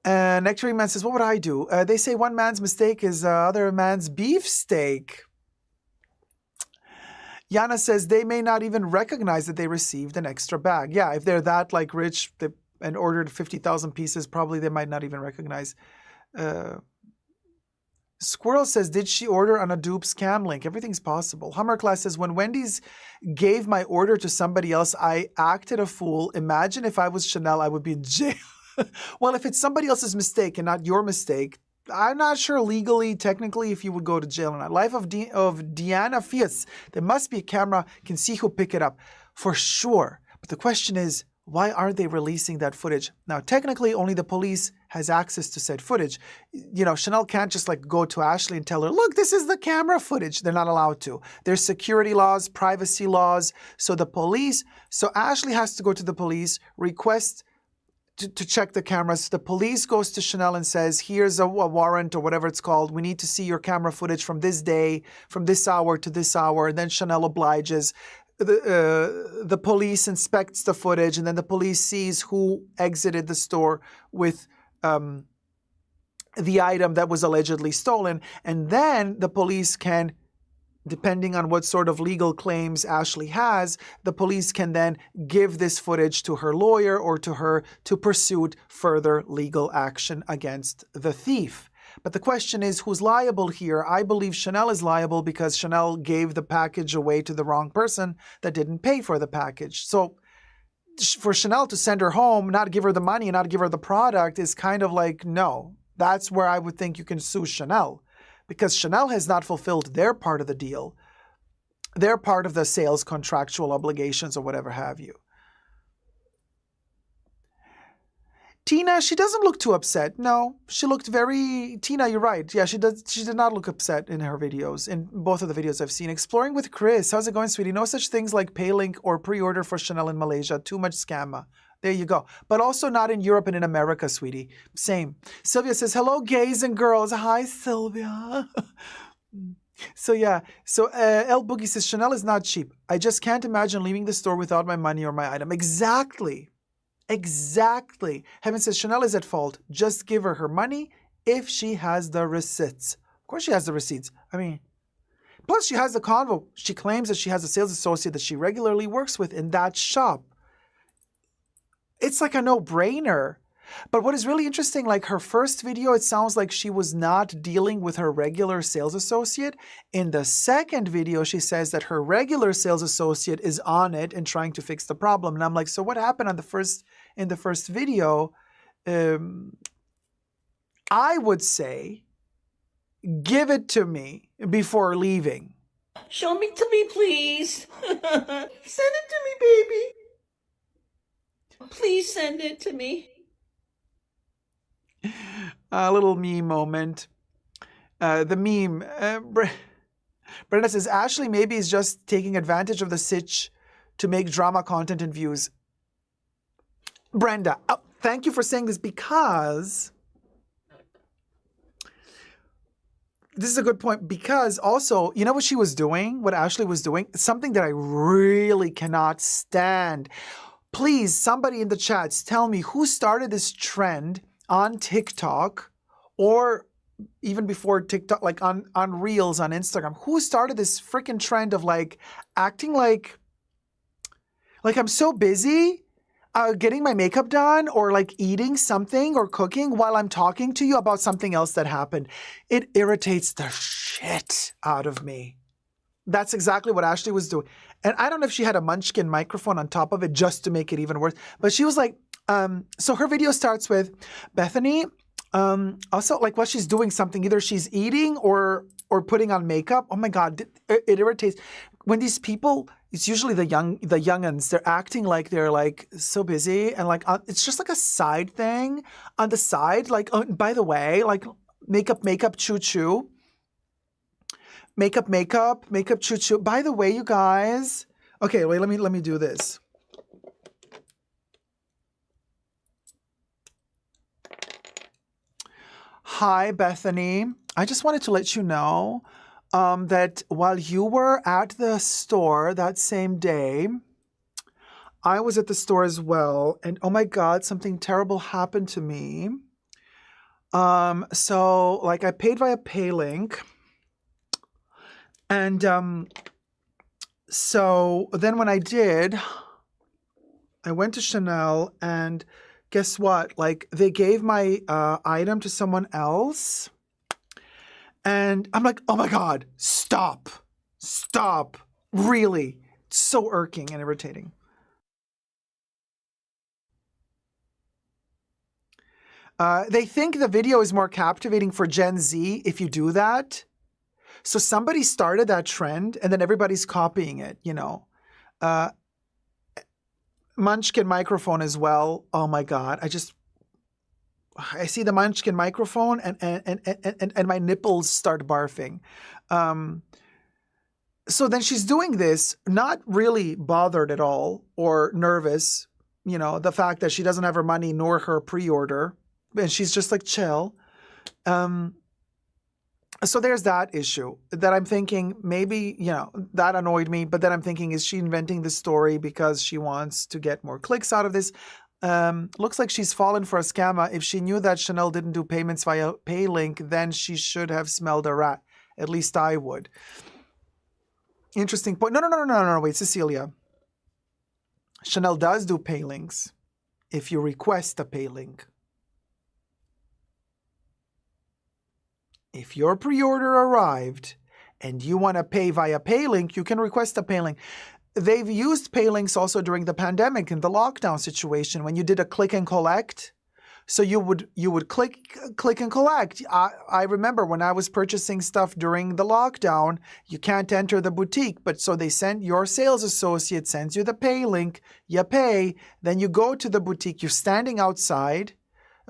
Next man says, what would I do? They say one man's mistake is other man's beefsteak. Yana says they may not even recognize that they received an extra bag. Yeah, if they're that like rich and ordered 50,000 pieces, probably they might not even recognize. Squirrel says, did she order on a dupe scam link? Everything's possible. Hummer Class says, when Wendy's gave my order to somebody else, I acted a fool. Imagine if I was Chanel, I would be in jail. Well, if it's somebody else's mistake and not your mistake, I'm not sure legally, technically, if you would go to jail or not. Life of Deanna Fierce. There must be a camera, can see who pick it up. For sure. But the question is, why aren't they releasing that footage? Now, technically, only the police has access to said footage. You know, Chanel can't just like go to Ashley and tell her, look, this is the camera footage. They're not allowed to. There's security laws, privacy laws. So Ashley has to go to the police, request to check the cameras. The police goes to Chanel and says, here's a warrant or whatever it's called. We need to see your camera footage from this day, from this hour to this hour. And then Chanel obliges. The police inspects the footage, and then the police sees who exited the store with the item that was allegedly stolen. And then the police can, depending on what sort of legal claims Ashley has, the police can then give this footage to her lawyer or to her to pursue further legal action against the thief. But the question is, who's liable here? I believe Chanel is liable because Chanel gave the package away to the wrong person that didn't pay for the package. So for Chanel to send her home, not give her the money and not give her the product is kind of like, no. That's where I would think you can sue Chanel, because Chanel has not fulfilled their part of the deal. Their part of the sales contractual obligations or whatever have you. Tina, she doesn't look too upset. No, she looked very... Tina, you're right. Yeah, she did not look upset in her videos, in both of the videos I've seen. Exploring with Chris. How's it going, sweetie? No such things like pay link or pre-order for Chanel in Malaysia. Too much scammer. There you go. But also not in Europe and in America, sweetie. Same. Sylvia says, hello, gays and girls. Hi, Sylvia. So yeah. So El Boogie says, Chanel is not cheap. I just can't imagine leaving the store without my money or my item. Exactly. Exactly. Heaven says Chanel is at fault. Just give her money if she has the receipts. Of course she has the receipts. I mean, plus she has the convo. She claims that she has a sales associate that she regularly works with in that shop. It's like a no-brainer. But what is really interesting, like her first video, it sounds like she was not dealing with her regular sales associate. In the second video, she says that her regular sales associate is on it and trying to fix the problem. And I'm like, so what happened in the first video? I would say, give it to me before leaving. Show me to me, please. Send it to me, baby. Please send it to me. A little meme moment. The meme. Brenda says, Ashley maybe is just taking advantage of the sitch to make drama content and views. Brenda, thank you for saying this, because this is a good point, because also, you know what she was doing? What Ashley was doing? Something that I really cannot stand. Please, somebody in the chats, tell me who started this trend on TikTok, or even before TikTok, like on Reels on Instagram. Who started this freaking trend of like acting like I'm so busy getting my makeup done, or like eating something or cooking while I'm talking to you about something else that happened. It irritates the shit out of me. That's exactly what Ashley was doing. And I don't know if she had a munchkin microphone on top of it just to make it even worse, but she was like, so her video starts with Bethenny, also like while she's doing something, either she's eating or putting on makeup. Oh my God, it irritates. When these people, it's usually the youngins, they're acting like they're like so busy, and like it's just like a side thing on the side. Like, oh, by the way, like makeup, choo-choo. Makeup, choo-choo. By the way, you guys. Okay, wait, let me do this. Hi, Bethenny. I just wanted to let you know that while you were at the store that same day, I was at the store as well. And oh my God, something terrible happened to me. So like I paid via PayLink. And so then when I did, I went to Chanel and guess what? Like they gave my item to someone else. And I'm like, oh my God, stop. Really. It's so irking and irritating. They think the video is more captivating for Gen Z if you do that. So somebody started that trend and then everybody's copying it, you know. Munchkin microphone as well. Oh my God. I see the Munchkin microphone and my nipples start barfing. So then she's doing this, not really bothered at all or nervous, you know, the fact that she doesn't have her money nor her pre-order. And she's just like chill. So there's that issue that I'm thinking maybe, you know, that annoyed me. But then I'm thinking, is she inventing this story because she wants to get more clicks out of this? Looks like she's fallen for a scammer. If she knew that Chanel didn't do payments via PayLink, then she should have smelled a rat. At least I would. Interesting point. No. Wait, Cecilia. Chanel does do PayLinks if you request a PayLink. If your pre-order arrived and you want to pay via PayLink, you can request a PayLink. They've used PayLinks also during the pandemic in the lockdown situation when you did a click and collect. So you would click and collect. I remember when I was purchasing stuff during the lockdown, you can't enter the boutique, but so they sent your sales associate sends you the PayLink, you pay, then you go to the boutique, you're standing outside.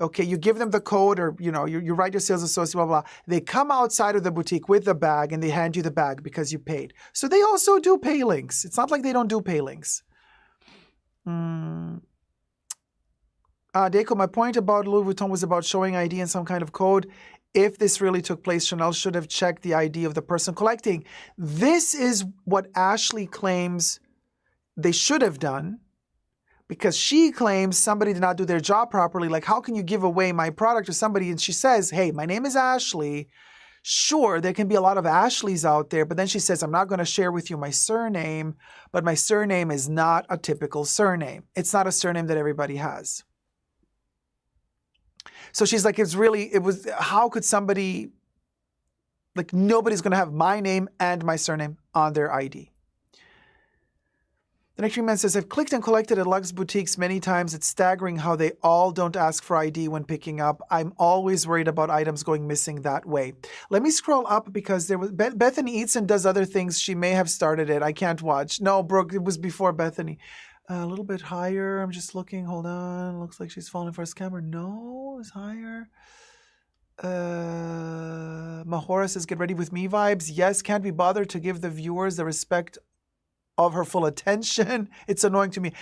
Okay, you give them the code or, you know, you write your sales associate, blah, blah. They come outside of the boutique with the bag and they hand you the bag because you paid. So they also do PayLinks. It's not like they don't do PayLinks. Dacob, my point about Louis Vuitton was about showing ID and some kind of code. If this really took place, Chanel should have checked the ID of the person collecting. This is what Ashley claims they should have done. Because she claims somebody did not do their job properly. Like, how can you give away my product to somebody? And she says, hey, my name is Ashley. Sure, there can be a lot of Ashleys out there. But then she says, I'm not going to share with you my surname. But my surname is not a typical surname. It's not a surname that everybody has. So she's like, how could somebody, like nobody's going to have my name and my surname on their ID. The next man says, I've clicked and collected at Lux boutiques many times. It's staggering how they all don't ask for ID when picking up. I'm always worried about items going missing that way. Let me scroll up because there was Bethenny eats and does other things. She may have started it. I can't watch. No, Brooke, it was before Bethenny. A little bit higher. I'm just looking. Hold on. Looks like she's falling for a scammer. No, it's higher. Mahora says, get ready with me vibes. Yes, can't be bothered to give the viewers the respect of her full attention. It's annoying to me.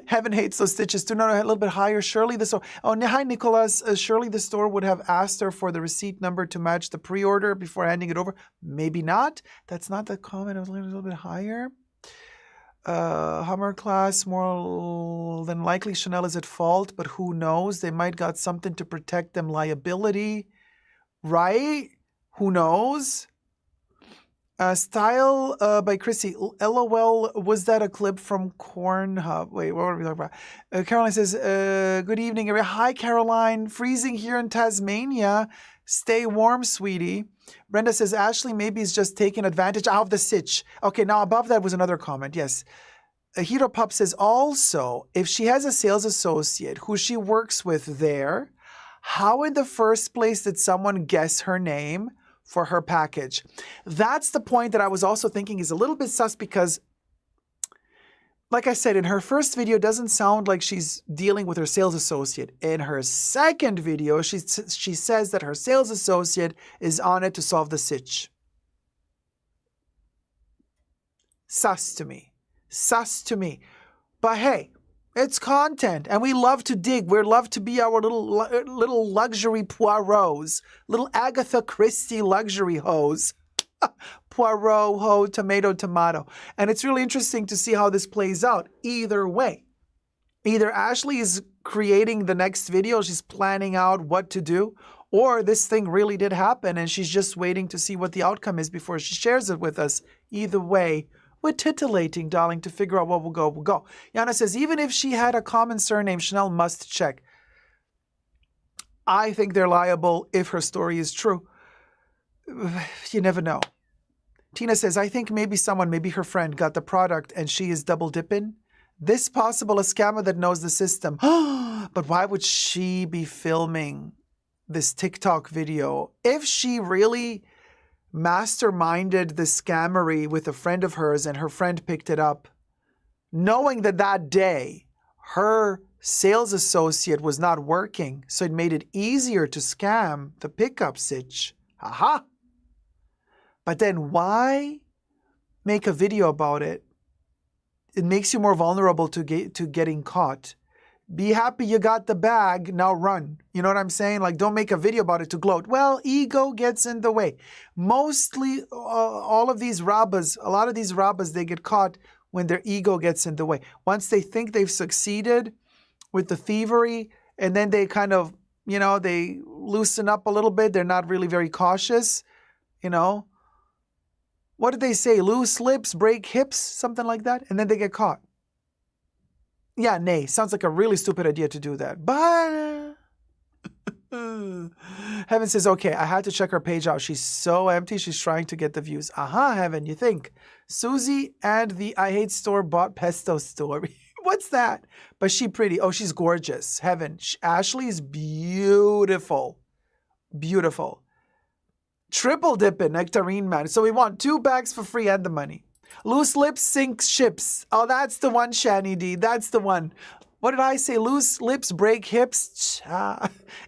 Heaven hates those stitches. Do not a little bit higher. Surely the store. Oh, hi, Nicholas. Surely the store would have asked her for the receipt number to match the pre-order before handing it over. Maybe not. That's not the comment. I was a little bit higher. Hummer class, more than likely Chanel is at fault, but who knows? They might got something to protect them liability, right? Who knows? Style by Chrissy. LOL, was that a clip from Cornhub? Wait, what were we talking about? Caroline says, good evening. Hi, Caroline. Freezing here in Tasmania. Stay warm, sweetie. Brenda says, Ashley maybe is just taking advantage of the sitch. Okay, now above that was another comment. Yes. Hero Pup says, also, if she has a sales associate who she works with there, how in the first place did someone guess her name for her package? That's the point that I was also thinking is a little bit sus because, like I said, in her first video, it doesn't sound like she's dealing with her sales associate. In her second video, she says that her sales associate is on it to solve the sitch. Sus to me. Sus to me. But hey, It's content, and we love to dig. We love to be our little luxury Poirots, little Agatha Christie luxury hoes. Poirot, ho, tomato. And it's really interesting to see how this plays out. Either way, either Ashley is creating the next video, she's planning out what to do, or this thing really did happen and she's just waiting to see what the outcome is before she shares it with us. Either way, we're titillating, darling, to figure out what will go, will go. Yana says, even if she had a common surname, Chanel must check. I think they're liable if her story is true. You never know. Tina says, I think maybe someone, maybe her friend, got the product and she is double dipping. This possible a scammer that knows the system. But why would she be filming this TikTok video? If she really masterminded the scammery with a friend of hers and her friend picked it up, knowing that that day her sales associate was not working, so it made it easier to scam the pickup sitch. Aha! But then why make a video about it? It makes you more vulnerable to getting caught. Be happy you got the bag, now run. You know what I'm saying? Like, don't make a video about it to gloat. Well, ego gets in the way. Mostly, all of these robbers, a lot of these robbers, they get caught when their ego gets in the way. Once they think they've succeeded with the thievery, and then they kind of, you know, they loosen up a little bit. They're not really very cautious, you know. What did they say? Loose lips, break hips, something like that? And then they get caught. Yeah, nay, sounds like a really stupid idea to do that. But Heaven says, okay, I had to check her page out. She's so empty, she's trying to get the views. Aha, Heaven, you think. Susie and the I Hate Store-Bought Pesto story. What's that? But she pretty. Oh, she's gorgeous. Heaven, Ashley is beautiful. Beautiful. Triple dipping, Nectarine Man. So we want 2 bags for free and the money. Loose lips sink ships. Oh, that's the one, Shani D. That's the one. What did I say? Loose lips break hips.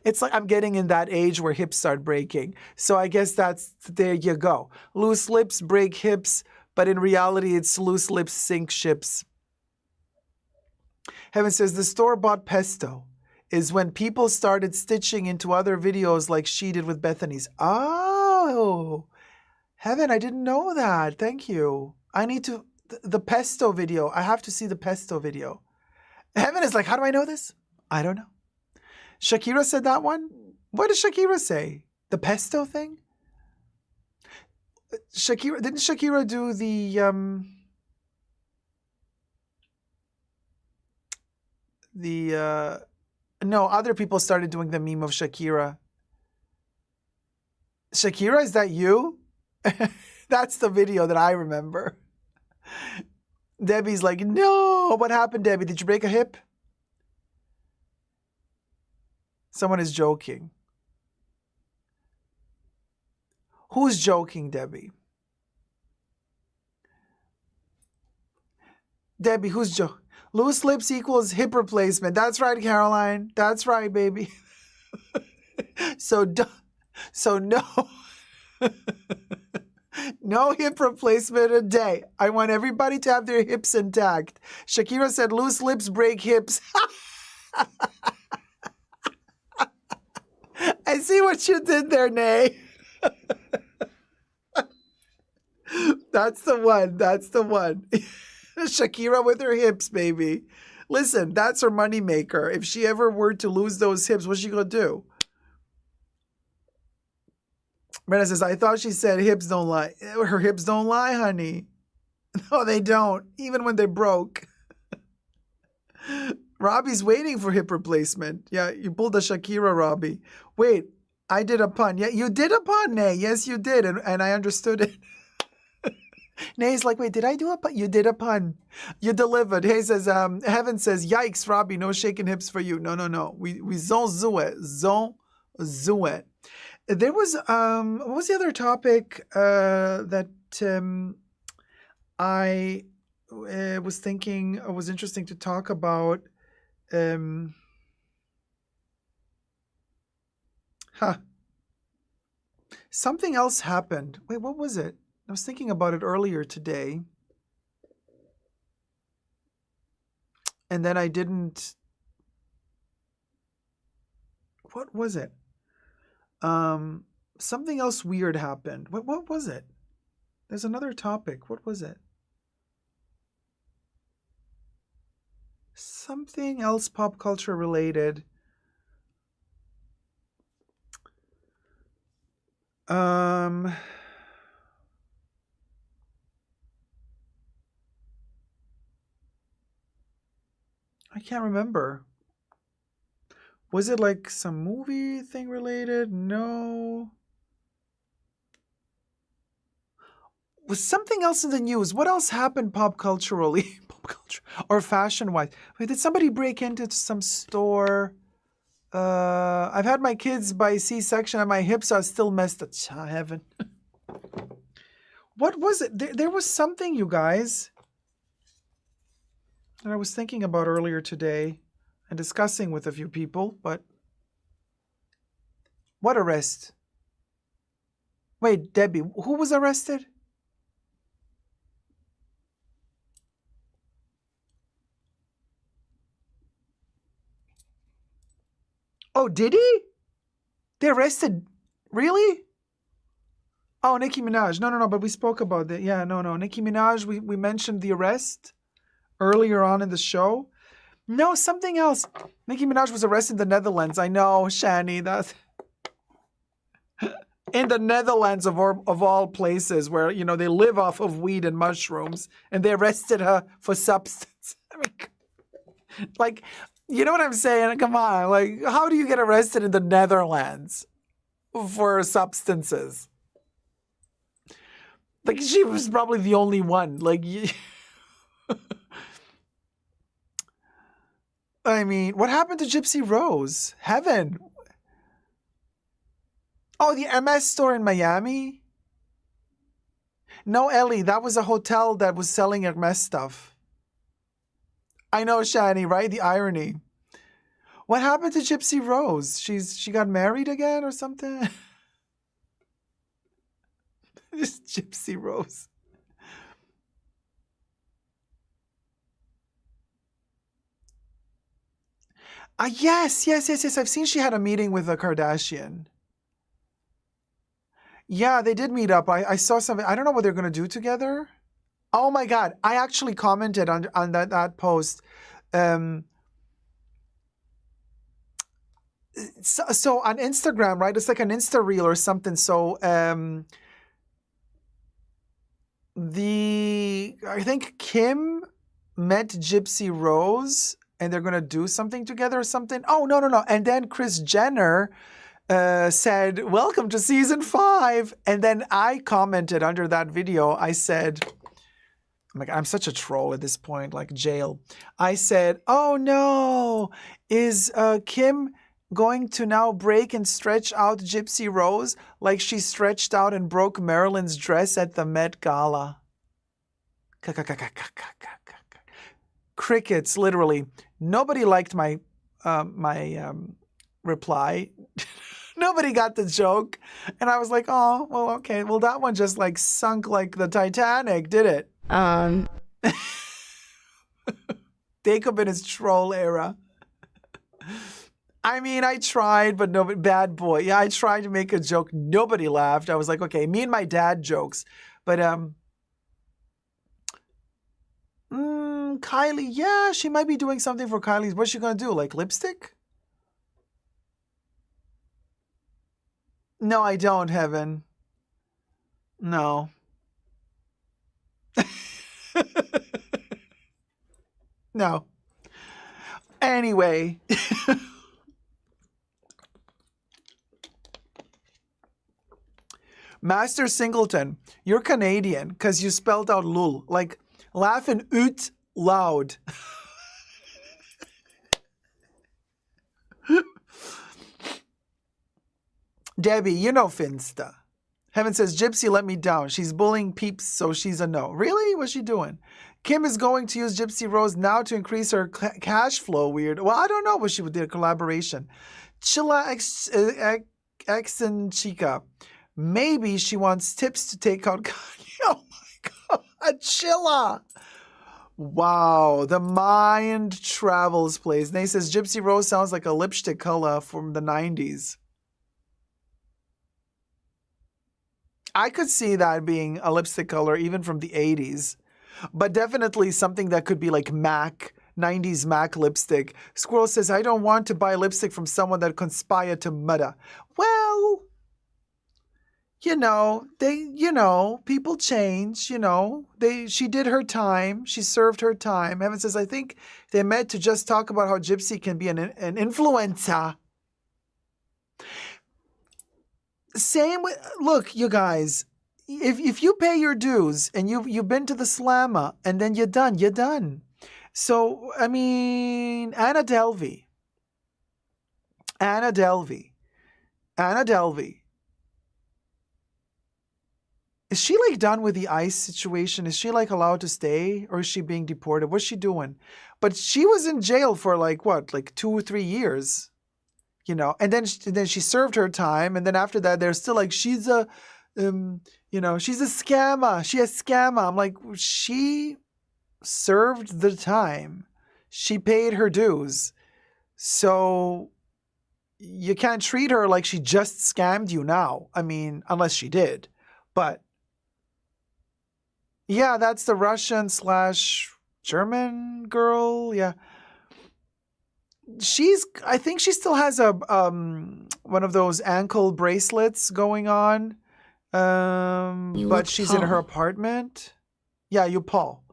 It's like I'm getting in that age where hips start breaking. So I guess there you go. Loose lips break hips, but in reality, it's loose lips sink ships. Heaven says the store-bought pesto is when people started stitching into other videos like she did with Bethenny's. Oh, Heaven, I didn't know that. Thank you. I need to, the pesto video. I have to see the pesto video. Heaven is like, how do I know this? I don't know. Shakira said that one? What did Shakira say? The pesto thing? Didn't Shakira do no, other people started doing the meme of Shakira. Shakira, is that you? That's the video that I remember. Debbie's like, no. What happened, Debbie? Did you break a hip? Someone is joking. Who's joking, Debbie? Debbie, who's joking? Loose lips equals hip replacement. That's right, Caroline. That's right, baby. So no. No hip replacement a day. I want everybody to have their hips intact. Shakira said loose lips break hips. I see what you did there, Nay. That's the one. That's the one. Shakira with her hips, baby. Listen, that's her moneymaker. If she ever were to lose those hips, what's she going to do? Brenda says, I thought she said hips don't lie. Her hips don't lie, honey. No, they don't. Even when they're broke. Robbie's waiting for hip replacement. Yeah, you pulled a Shakira, Robbie. Wait, I did a pun. Yeah, you did a pun, Nay. Yes, you did. And I understood it. Nay's like, wait, did I do a pun? You did a pun. You delivered. Hey says, Heaven says, yikes, Robbie, no shaking hips for you. No. We zon zoo it. There was, what was the other topic that I was thinking was interesting to talk about? Something else happened. Wait, what was it? I was thinking about it earlier today. And then I didn't... What was it? Something else weird happened. What was it? There's another topic. What was it? Something else pop culture related. I can't remember. Was it like some movie thing related? No. Was something else in the news? What else happened pop culturally? Pop culture or fashion wise? Wait, did somebody break into some store? I've had my kids by C-section and my hips are still messed up. Heaven. What was it? There was something, you guys, that I was thinking about earlier today and discussing with a few people, but what arrest? Wait, Debbie, who was arrested? Oh, did he? They arrested? Really? Oh, Nicki Minaj. No, but we spoke about that. Yeah, no. Nicki Minaj, we mentioned the arrest earlier on in the show. No, something else. Nicki Minaj was arrested in the Netherlands. I know, Shani, that... in the Netherlands of all places where, you know, they live off of weed and mushrooms, and they arrested her for substance. I mean, like... You know what I'm saying? Come on. Like, how do you get arrested in the Netherlands for substances? Like, she was probably the only one. Like, I mean, what happened to Gipsy Rose? Heaven. Oh, the MS store in Miami? No, Ellie, that was a hotel that was selling Hermes stuff. I know, Shani, right? The irony. What happened to Gipsy Rose? She got married again or something? This Gipsy Rose. Yes. I've seen she had a meeting with a Kardashian. Yeah, they did meet up. I saw something. I don't know what they're going to do together. Oh my God. I actually commented on that post. So on Instagram, right? It's like an Insta reel or something. So I think Kim met Gipsy Rose and they're going to do something together or something. Oh, no. And then Kris Jenner said, welcome to season 5. And then I commented under that video, I said, I'm such a troll at this point, like jail. I said, oh no, is Kim going to now break and stretch out Gipsy Rose like she stretched out and broke Marilyn's dress at the Met Gala? Crickets, literally. Nobody liked my reply. Nobody got the joke. And I was like, oh, well, okay. Well, that one just like sunk like the Titanic, did it? Dacob in his troll era. I mean, I tried, but nobody, bad boy. Yeah, I tried to make a joke. Nobody laughed. I was like, okay, me and my dad jokes. But Kylie, yeah, she might be doing something for Kylie's. What's she going to do? Like lipstick? No, I don't, Heaven. No. No. Anyway. Master Singleton, you're Canadian because you spelled out lul. Like, laughing out loud. Debbie, you know Finsta. Heaven says, Gipsy let me down. She's bullying peeps, so she's a no. Really? What's she doing? Kim is going to use Gipsy Rose now to increase her cash flow. Weird. Well, I don't know what she would do, a collaboration. Chilla X and Chica. Maybe she wants tips to take out Kanye. Oh my God. Chilla. Wow, the mind travels place. Nay says Gypsy Rose sounds like a lipstick color from the 90s. I could see that being a lipstick color even from the 80s. But definitely something that could be like MAC, 90s MAC lipstick. Squirrel says, I don't want to buy lipstick from someone that conspired to murder. Well, people change, she did her time. She served her time. Evan says, I think they meant to just talk about how Gypsy can be an influencer. Same with, look, you guys, if you pay your dues and you've been to the slammer and then you're done. So, I mean, Anna Delvi. Is she like done with the ICE situation? Is she like allowed to stay or is she being deported? What's she doing? But she was in jail for like 2 or 3 years, and then she served her time. And then after that, they're still like, she's a scammer. She's a scammer. I'm like, she served the time. She paid her dues. So you can't treat her like she just scammed you now. I mean, unless she did. But yeah, that's the Russian/German girl. Yeah. I think she still has a one of those ankle bracelets going on. But she's in her apartment. Yeah, you Paul.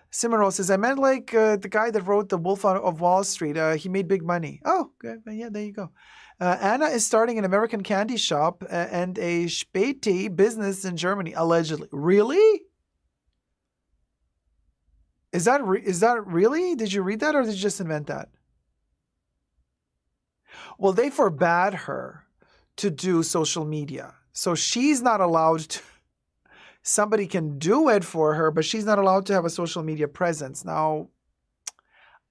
Simmerol says, I meant like the guy that wrote The Wolf of Wall Street. He made big money. Oh, good. Yeah, there you go. Anna is starting an American candy shop and a Späti business in Germany, allegedly. Really? Is that really? Did you read that or did you just invent that? Well, they forbade her to do social media. So she's not allowed to. Somebody can do it for her, but she's not allowed to have a social media presence. Now,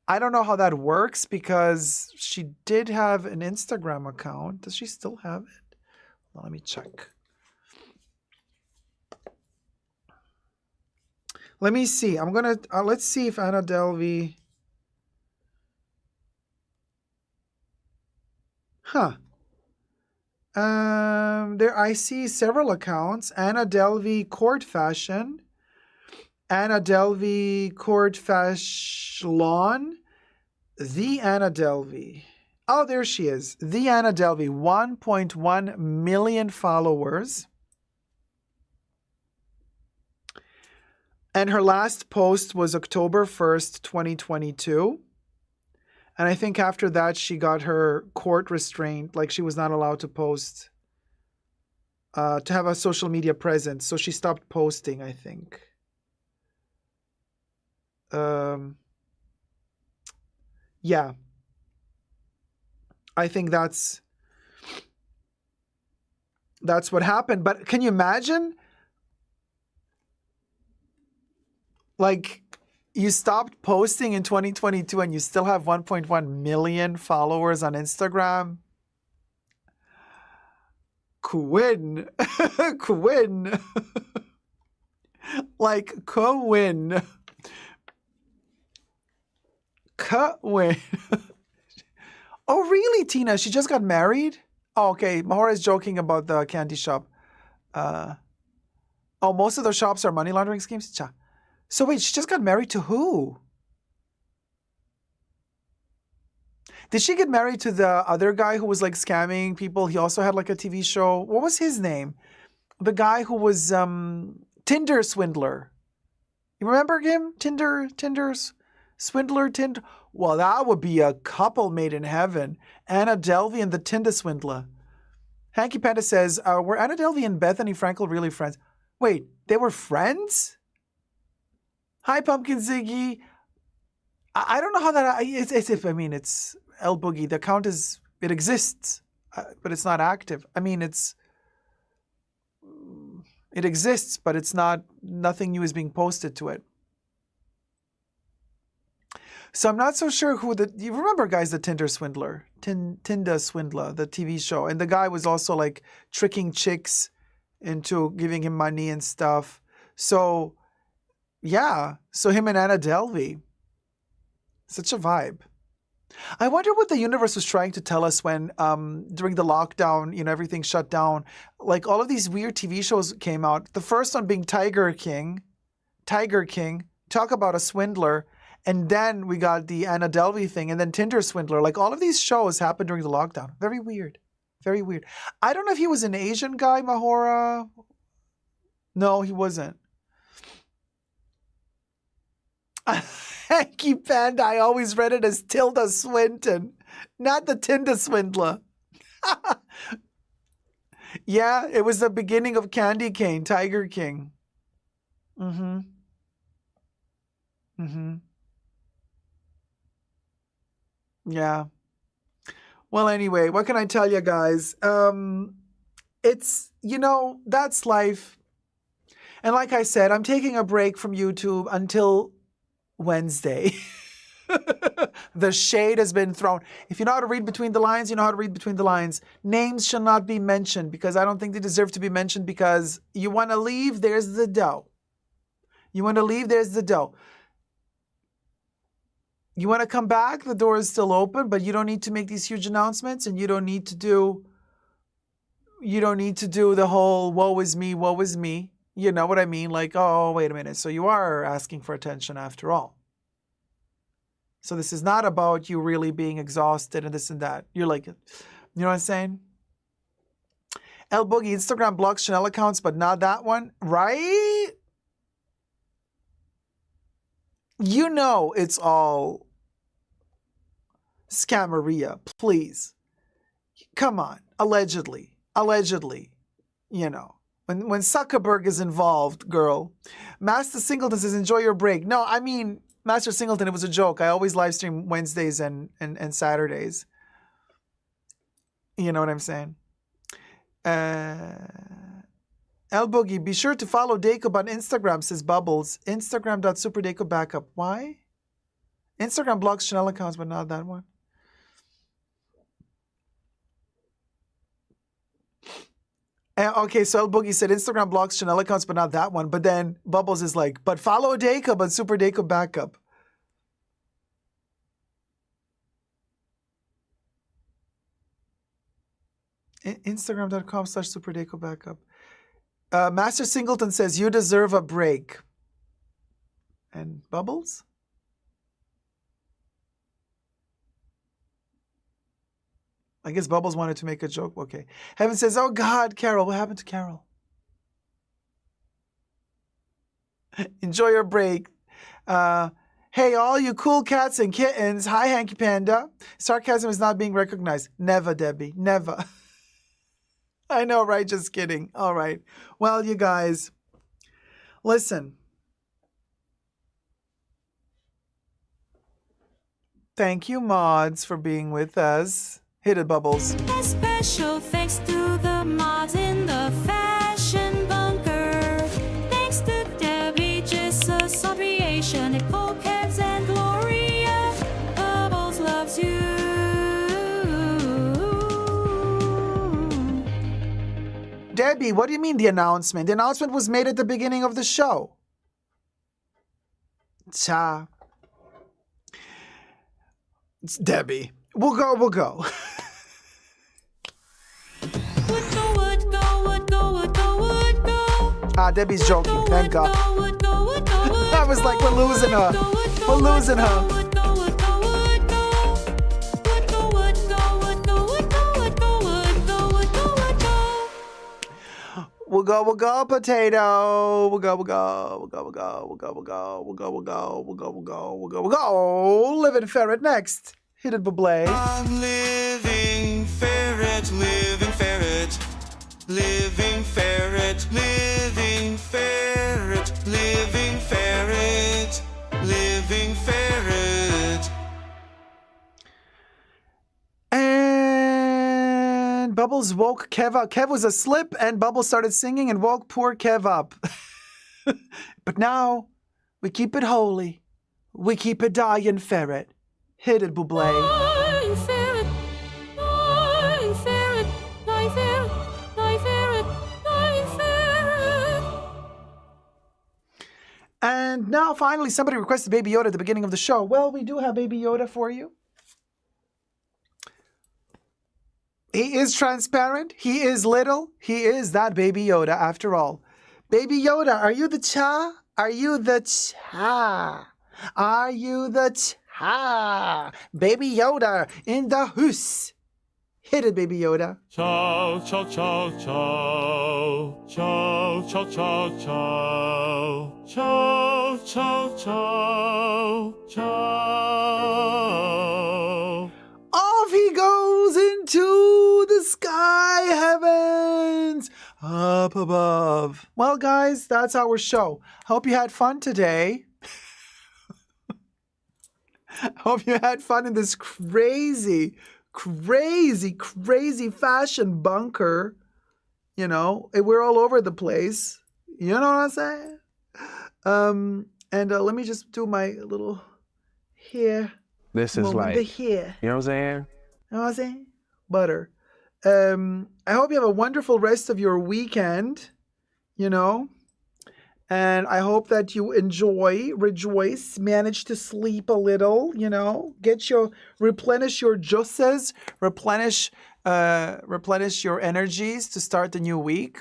I don't know how that works because she did have an Instagram account. Does she still have it? Well, let me check. Let me see. I'm going to, let's see if Anna Delvi. There I see several accounts. Anna Delvi Court Fashion. Anna Delvi Court Fashion. The Anna Delvi. Oh, there she is. The Anna Delvi. 1.1 million followers. And her last post was October 1st, 2022. And I think after that, she got her court restraint. Like she was not allowed to post, to have a social media presence. So she stopped posting, I think. Yeah. I think that's what happened. But can you imagine? Like, you stopped posting in 2022 and you still have 1.1 million followers on Instagram. Quinn. Quinn. Like, Quinn. Quinn. Oh, really, Tina? She just got married? Oh, okay. Mahora is joking about the candy shop. Most of those shops are money laundering schemes? Cha. So wait, she just got married to who? Did she get married to the other guy who was like scamming people? He also had like a TV show. What was his name? The guy who was Tinder swindler. You remember him? Tinder's swindler, Tinder. Well, that would be a couple made in heaven. Anna Delvi and the Tinder swindler. Hanky Panda says, were Anna Delvi and Bethenny Frankel really friends? Wait, they were friends? Hi, Pumpkin Ziggy. I don't know how that. It's El Boogie. The account it exists, but it's not active. I mean, it exists, but it's not. Nothing new is being posted to it. So I'm not so sure who you remember, guys, the Tinder swindler, Tinder swindler, the TV show, and the guy was also like tricking chicks into giving him money and stuff. So Yeah. So him and Anna Delvi. Such a vibe. I wonder what the universe was trying to tell us when, during the lockdown, everything shut down. Like all of these weird TV shows came out. The first one being Tiger King. Talk about a swindler. And then we got the Anna Delvi thing, and then Tinder swindler. Like all of these shows happened during the lockdown. Very weird. Very weird. I don't know if he was an Asian guy, Mahora. No, he wasn't. Hanky Panda, I always read it as Tilda Swinton, not the Tinder swindler. Yeah, it was the beginning of Candy Cane, Tiger King. Yeah. Well, anyway, what can I tell you guys? It's, that's life. And like I said, I'm taking a break from YouTube until Wednesday. The shade has been thrown. If you know how to read between the lines, you know how to read between the lines. Names shall not be mentioned because I don't think they deserve to be mentioned, because you want to leave, there's the dough. You want to leave, there's the dough. You want to come back, the door is still open, but you don't need to make these huge announcements, and you don't need to do the whole woe is me, woe is me. You know what I mean? Like, oh, wait a minute. So you are asking for attention after all. So this is not about you really being exhausted and this and that. You're like, you know what I'm saying? El Boogie, Instagram blocks Chanel accounts, but not that one. Right? You know it's all scammeria. Please. Come on. Allegedly. When Zuckerberg is involved, girl. Master Singleton says, enjoy your break. No, I mean, Master Singleton, it was a joke. I always live stream Wednesdays and Saturdays. You know what I'm saying? El Boogie, be sure to follow Dacob on Instagram, says Bubbles. Instagram.superdacobackup. Why? Instagram blocks Chanel accounts, but not that one. Okay, so El Boogie said Instagram blocks Chanel accounts, but not that one. But then Bubbles is like, but follow Dacob on Super Dacob Backup. Instagram.com/Super Dacob Backup. Master Singleton says, you deserve a break. And Bubbles? I guess Bubbles wanted to make a joke. Okay. Heaven says, oh God, Carol, what happened to Carol? Enjoy your break. Hey, all you cool cats and kittens. Hi, Hanky Panda. Sarcasm is not being recognized. Never, Debbie. Never. I know, right? Just kidding. All right. Well, you guys, listen. Thank you, mods, for being with us. Hit it, Bubbles. A special thanks to the mods in the fashion bunker. Thanks to Debbie, Jesus, Creation, Nicole, Kebs, and Gloria. Bubbles loves you. Debbie, what do you mean the announcement? The announcement was made at the beginning of the show. Cha. It's Debbie. We'll go. Would go, would go. Debbie's joking. Thank God. I was like, we're losing her. We're losing her. We'll go, potato. We'll go. Living ferret next. Hit it, Bublé. I'm living ferret, living ferret, living ferret, living ferret, living ferret, living ferret. And Bubbles woke Kev up. Kev was asleep, and Bubbles started singing and woke poor Kev up. But now, we keep it holy. We keep it dying ferret. Hit it, Bublé. Dying ferret, dying ferret, dying ferret, dying ferret, dying ferret. And now, finally, somebody requested Baby Yoda at the beginning of the show. Well, we do have Baby Yoda for you. He is transparent. He is little. He is that Baby Yoda after all. Baby Yoda, are you the cha? Are you the cha? Are you the cha? Baby Yoda in the house. Hit it, Baby Yoda. Ciao, ciao, ciao, ciao. Ciao, ciao, ciao, ciao. Ciao, ciao, ciao. Ciao. Off he goes into the sky heavens up above. Well, guys, that's our show. Hope you had fun today. Hope you had fun in this crazy fashion bunker. You know, we're all over the place. You know what I'm saying? Let me just do my little hair. This is like, the hair. you know what I'm saying? You know what I'm saying? Butter. I hope you have a wonderful rest of your weekend, you know. And I hope that you enjoy, rejoice, manage to sleep a little, you know. Replenish your juices, replenish your energies to start the new week.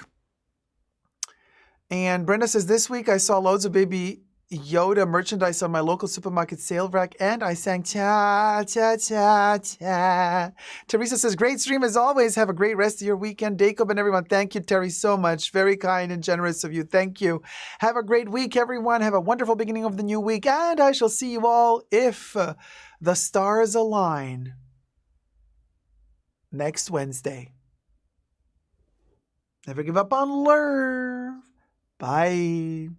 And Brenda says, this week I saw loads of Baby Yoda merchandise on my local supermarket sale rack, and I sang cha, cha, cha, cha. Teresa says, great stream as always. Have a great rest of your weekend. Dacob and everyone, thank you, Terry, so much. Very kind and generous of you. Thank you. Have a great week, everyone. Have a wonderful beginning of the new week, and I shall see you all if the stars align next Wednesday. Never give up on love. Bye.